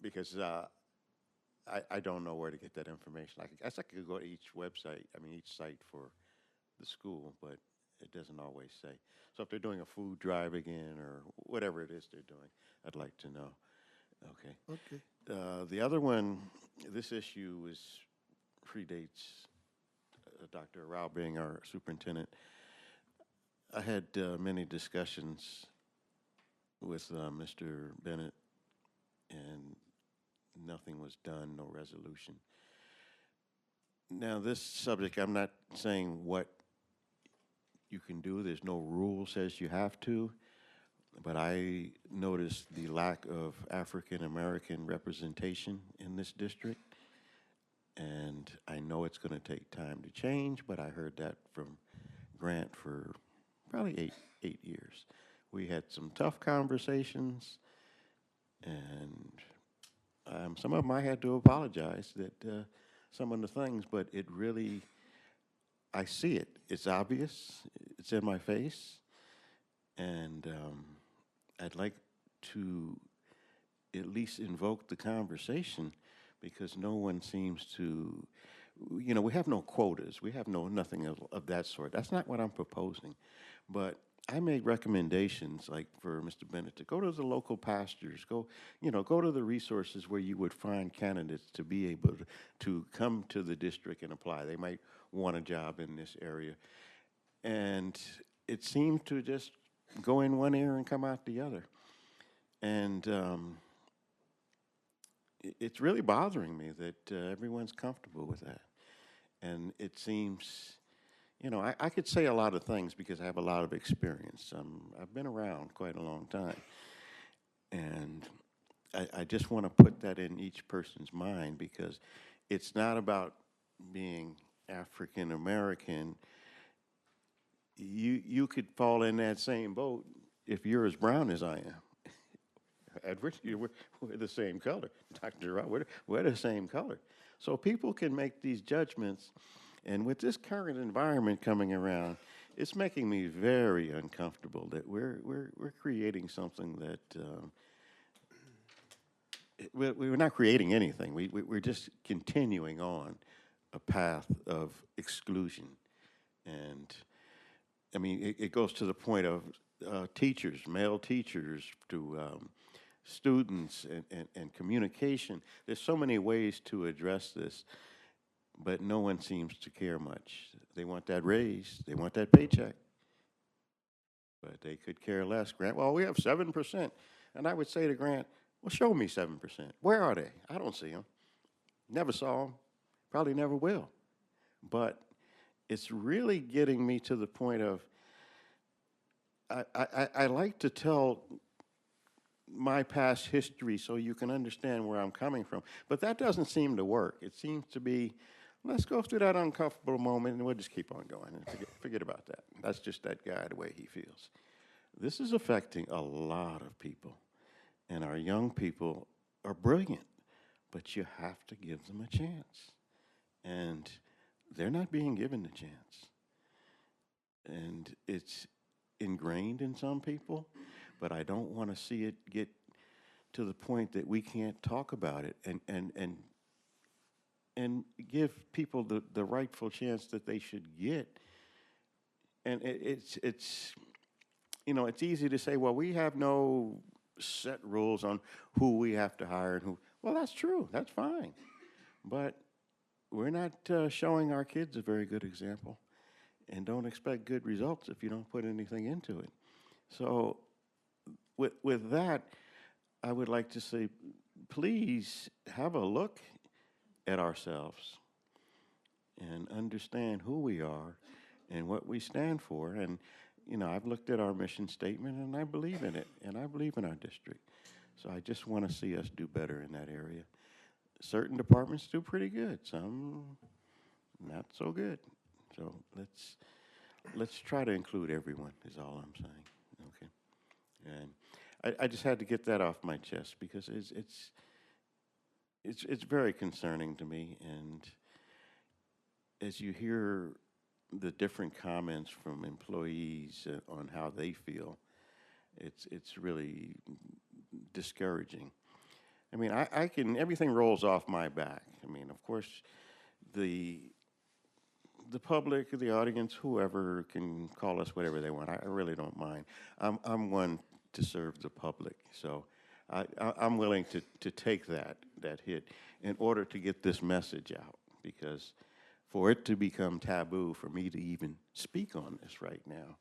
because I don't know where to get that information. I guess I could go to each website, each site for the school, but it doesn't always say. So if they're doing a food drive again or whatever it is they're doing, I'd like to know. Okay. Okay. The other one, this issue predates Dr. Rao being our superintendent. I had many discussions with Mr. Bennett, and nothing was done, no resolution. Now, this subject, I'm not saying what you can do. There's no rule says you have to, but I noticed the lack of African American representation in this district, and I know it's going to take time to change, but I heard that from Grant for probably eight years. We had some tough conversations, and some of them I had to apologize that some of the things, but it really, I see it. It's obvious. It's in my face, and I'd like to at least invoke the conversation because no one seems to, we have no quotas. We have nothing of that sort. That's not what I'm proposing. But I made recommendations like for Mr. Bennett to go to the local pastors, go to the resources where you would find candidates to be able to come to the district and apply. They might want a job in this area. And it seemed to just go in one ear and come out the other. And it's really bothering me that everyone's comfortable with that. And it seems, I could say a lot of things because I have a lot of experience. I've been around quite a long time. And I just want to put that in each person's mind because it's not about being African American. You could fall in that same boat if you're as brown as I am. Edward, we're the same color. Dr. Rao, we're the same color. So people can make these judgments, and with this current environment coming around, it's making me very uncomfortable that we're creating something that we're not creating anything. We're just continuing on a path of exclusion, and it goes to the point of teachers, male teachers, to students and communication. There's so many ways to address this, but no one seems to care much. They want that raise, they want that paycheck, but they could care less. Grant, well, we have 7%. And I would say to Grant, well, show me 7%. Where are they? I don't see them. Never saw them. Probably never will. But it's really getting me to the point of, I like to tell my past history so you can understand where I'm coming from. But that doesn't seem to work. It seems to be, let's go through that uncomfortable moment and we'll just keep on going and forget about that. That's just that guy, the way he feels. This is affecting a lot of people. And our young people are brilliant, but you have to give them a chance. And they're not being given the chance. And it's ingrained in some people, but I don't want to see it get to the point that we can't talk about it and give people the rightful chance that they should get. And it's easy to say, well, we have no set rules on who we have to hire and who. Well, that's true. That's fine. But we're not showing our kids a very good example, and don't expect good results if you don't put anything into it. So with that, I would like to say, please have a look at ourselves and understand who we are and what we stand for. And you know, I've looked at our mission statement and I believe in it, and I believe in our district. So I just want to see us do better in that area. Certain departments do pretty good, some not so good. So let's try to include everyone is all I'm saying. Okay, and I just had to get that off my chest because it's very concerning to me. And as you hear the different comments from employees on how they feel, it's really discouraging. I mean, I can, everything rolls off my back. I mean, of course, the public, the audience, whoever can call us whatever they want. I really don't mind. I'm one to serve the public, so I'm willing to take that hit in order to get this message out, because for it to become taboo for me to even speak on this right now,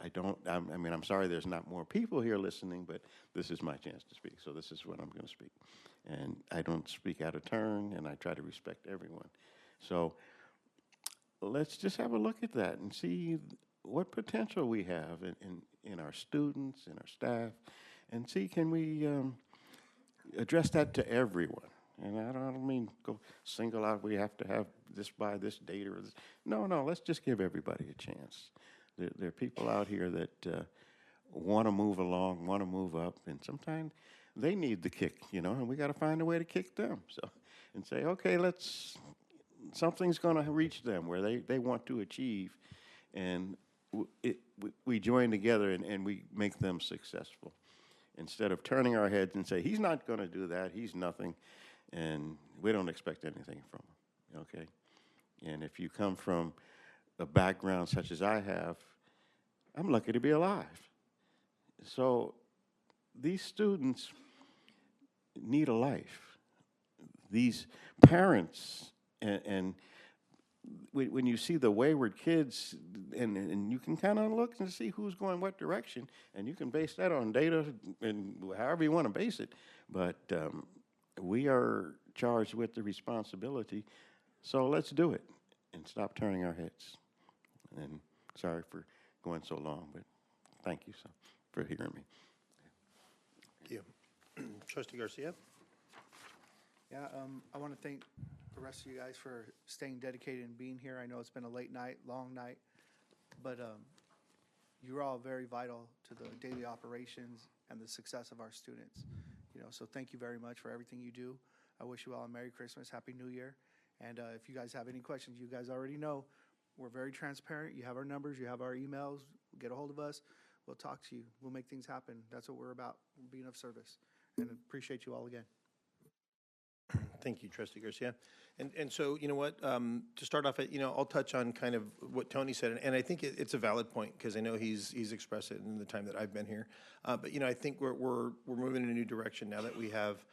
I mean, I'm sorry there's not more people here listening, but this is my chance to speak, so this is what I'm going to speak. And I don't speak out of turn, and I try to respect everyone. So let's just have a look at that and see what potential we have in our students, in our staff, and see, can we address that to everyone? And I don't mean go single out, we have to have this by this date or this. No, let's just give everybody a chance. There are people out here that want to move along, want to move up, and sometimes they need the kick, you know, and we got to find a way to kick them. So, and say, okay, something's going to reach them where they want to achieve, and we join together and we make them successful. Instead of turning our heads and say, he's not going to do that, he's nothing, and we don't expect anything from him, okay? And if you come from a background such as I have, I'm lucky to be alive. So these students need a life. These parents, and when you see the wayward kids, and you can kind of look and see who's going what direction, and you can base that on data and however you want to base it, but we are charged with the responsibility, so let's do it and stop turning our heads. And sorry for going so long, but thank you for hearing me. Thank you. Trustee Garcia? Yeah, I want to thank the rest of you guys for staying dedicated and being here. I know it's been a late night, long night, but you're all very vital to the daily operations and the success of our students. You know, so thank you very much for everything you do. I wish you all a Merry Christmas, Happy New Year. And if you guys have any questions, you guys already know we're very transparent. You have our numbers, you have our emails. Get a hold of us. We'll talk to you. We'll make things happen. That's what we're about, being of service. And appreciate you all again. Thank you, Trustee Garcia. And so, you know what, to start off, you know, I'll touch on kind of what Tony said, and I think it's a valid point, because I know he's expressed it in the time that I've been here. But, you know, I think we're moving in a new direction now that we have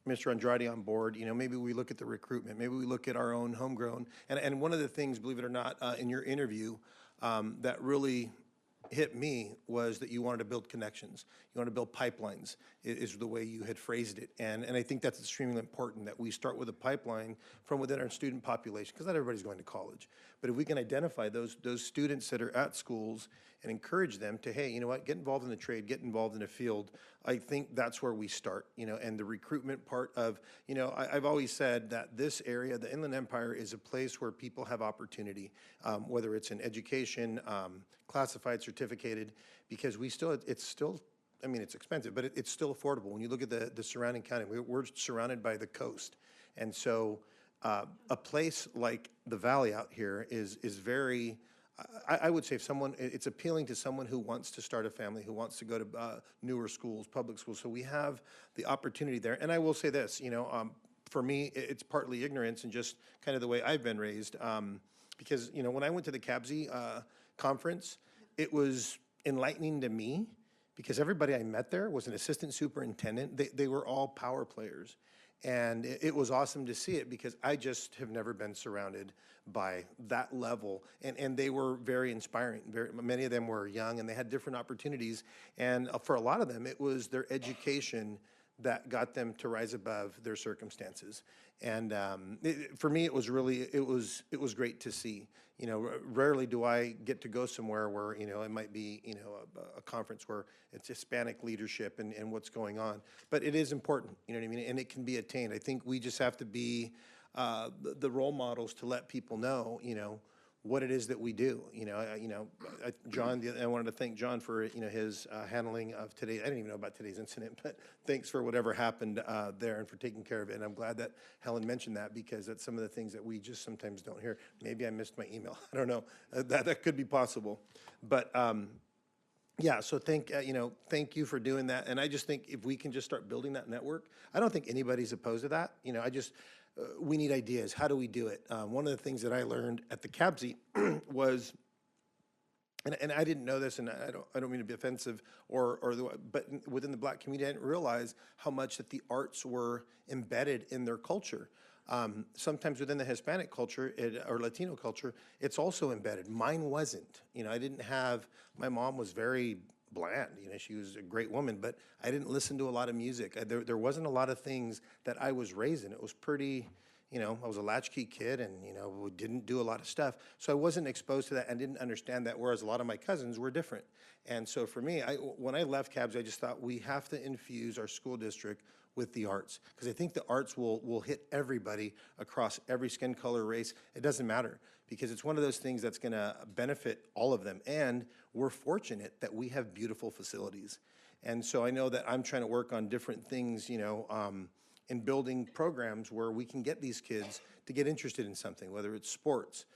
Mr. Andrade on board. You know, maybe we look at the recruitment, maybe we look at our own homegrown. And one of the things, believe it or not, in your interview that really hit me was that you wanted to build connections. You want to build pipelines, is the way you had phrased it. And I think that's extremely important, that we start with a pipeline from within our student population, because not everybody's going to college. But if we can identify those students that are at schools and encourage them to, hey, you know what, get involved in the trade, get involved in a field, I think that's where we start, you know. And the recruitment part of, you know, I've always said that this area, the Inland Empire, is a place where people have opportunity, whether it's in education, classified, certificated, because it's still, I mean, it's expensive, but it's still affordable. When you look at the surrounding county, we're surrounded by the coast. And so a place like the Valley out here is very, I would say, if someone, it's appealing to someone who wants to start a family, who wants to go to newer schools, public schools. So we have the opportunity there. And I will say this, you know, for me, it's partly ignorance and just kind of the way I've been raised. Because, you know, when I went to the CABSI conference, it was enlightening to me, because everybody I met there was an assistant superintendent. They were all power players. And it was awesome to see it, because I just have never been surrounded by that level. And they were very inspiring. Many of them were young and they had different opportunities. And for a lot of them, it was their education that got them to rise above their circumstances. And for me, it was really, it was great to see. You know, rarely do I get to go somewhere where, you know, it might be, you know, a conference where it's Hispanic leadership and what's going on. But it is important, you know what I mean? And it can be attained. I think we just have to be the role models to let people know, you know, what it is that we do. John, I wanted to thank John for, you know, his handling of today. I didn't even know about today's incident, but thanks for whatever happened there and for taking care of it. And I'm glad that Helen mentioned that, because that's some of the things that we just sometimes don't hear. Maybe I missed my email. I don't know. That could be possible. But yeah, so thank you for doing that. And I just think if we can just start building that network, I don't think anybody's opposed to that. You know, we need ideas. How do we do it? One of the things that I learned at the CABSI was, and I didn't know this, and I don't mean to be offensive, but within the Black community, I didn't realize how much that the arts were embedded in their culture. Sometimes within the Hispanic culture or Latino culture, it's also embedded. Mine wasn't. You know, I didn't have. My mom was very bland. You know, she was a great woman, but I didn't listen to a lot of music. There wasn't a lot of things that I was raised in. It was pretty, you know, I was a latchkey kid, and, you know, we didn't do a lot of stuff. So I wasn't exposed to that and didn't understand that, whereas a lot of my cousins were different. And so for me, when I left CABS, I just thought we have to infuse our school district with the arts, because I think the arts will hit everybody across every skin color, race. It doesn't matter, because it's one of those things that's going to benefit all of them. And we're fortunate that we have beautiful facilities. And so I know that I'm trying to work on different things, you know, in building programs where we can get these kids to get interested in something, whether it's sports,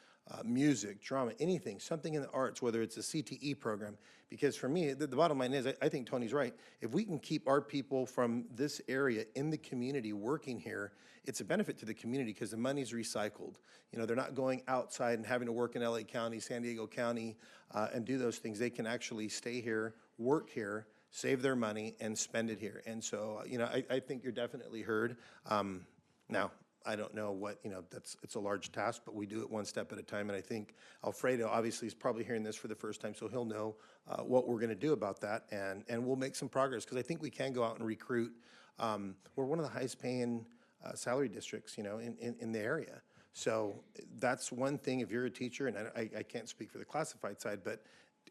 music, drama, anything, something in the arts, whether it's a CTE program. Because for me, the bottom line is, I think Tony's right. If we can keep our people from this area in the community working here, it's a benefit to the community, because the money's recycled. You know, they're not going outside and having to work in LA County, San Diego County, and do those things. They can actually stay here, work here, save their money, and spend it here. And so, you know, I think you're definitely heard. Now, I don't know what, you know, it's a large task, but we do it one step at a time. And I think Alfredo obviously is probably hearing this for the first time, so he'll know what we're going to do about that, and we'll make some progress, because I think we can go out and recruit. We're one of the highest paying salary districts, you know, in the area. So that's one thing. If you're a teacher, and I can't speak for the classified side, but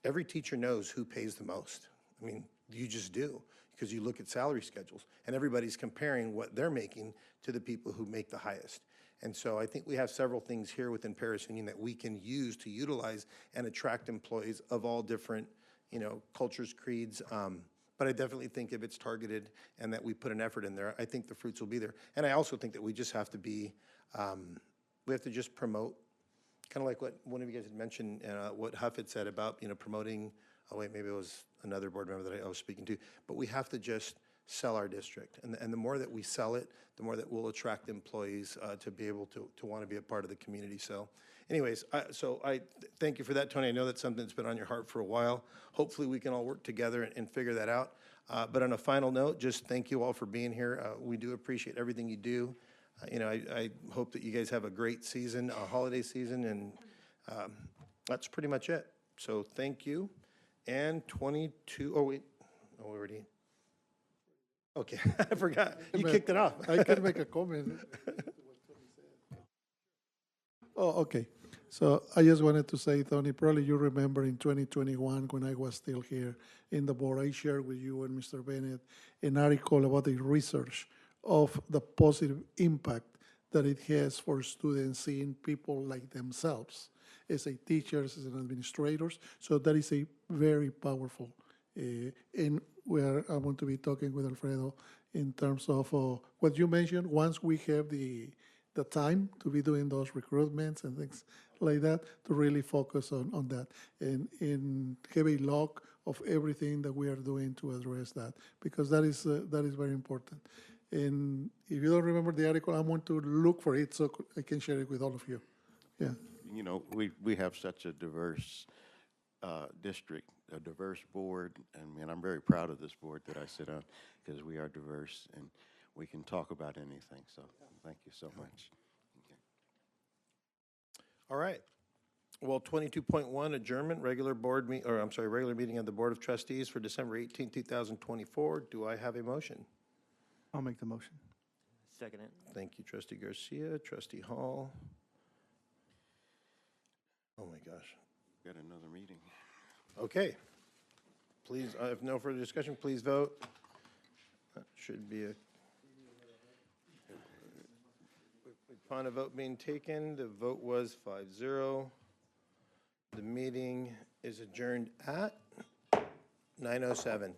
every teacher knows who pays the most. I mean, you just do, because you look at salary schedules, and everybody's comparing what they're making to the people who make the highest. And so I think we have several things here within Paris Union that we can use to utilize and attract employees of all different, you know, cultures, creeds. But I definitely think if it's targeted and that we put an effort in there, I think the fruits will be there. And I also think that we just have to be, we have to just promote, kind of like what one of you guys had mentioned, what Huff had said about, you know, promoting, oh wait, maybe it was another board member that I was speaking to, but we have to just sell our district. And the more that we sell it, the more that we'll attract employees to be able to want to be a part of the community. So anyways, so I thank you for that, Tony. I know that's something that's been on your heart for a while. Hopefully we can all work together and figure that out. But on a final note, just thank you all for being here. We do appreciate everything you do. You know, I hope that you guys have a great season, a holiday season, and that's pretty much it. So thank you. And 22, oh wait, oh, we already, okay, I forgot. You kicked it off. I can make a comment. Oh, okay. So I just wanted to say, Tony, probably you remember in 2021 when I was still here in the board, I shared with you and Mr. Bennett an article about the research of the positive impact that it has for students seeing people like themselves as a teachers, as an administrators. So that is a very powerful. And I want to be talking with Alfredo in terms of what you mentioned. Once we have the time to be doing those recruitments and things like that, to really focus on that and have a log of everything that we are doing to address that, because that is very important. And if you don't remember the article, I want to look for it so I can share it with all of you. Yeah. You know, we have such a diverse district, a diverse board, and I'm very proud of this board that I sit on, because we are diverse and we can talk about anything. So thank you so much. Okay. All right. Well, 22.1, adjournment, regular meeting of the Board of Trustees for December 18, 2024. Do I have a motion? I'll make the motion. Second it. Thank you, trustee Garcia, trustee Hall. Oh my gosh. Got another meeting. Okay. Please, if no further discussion, please vote. That should be a. Upon a vote being taken, the vote was 5-0. The meeting is adjourned at 9:07.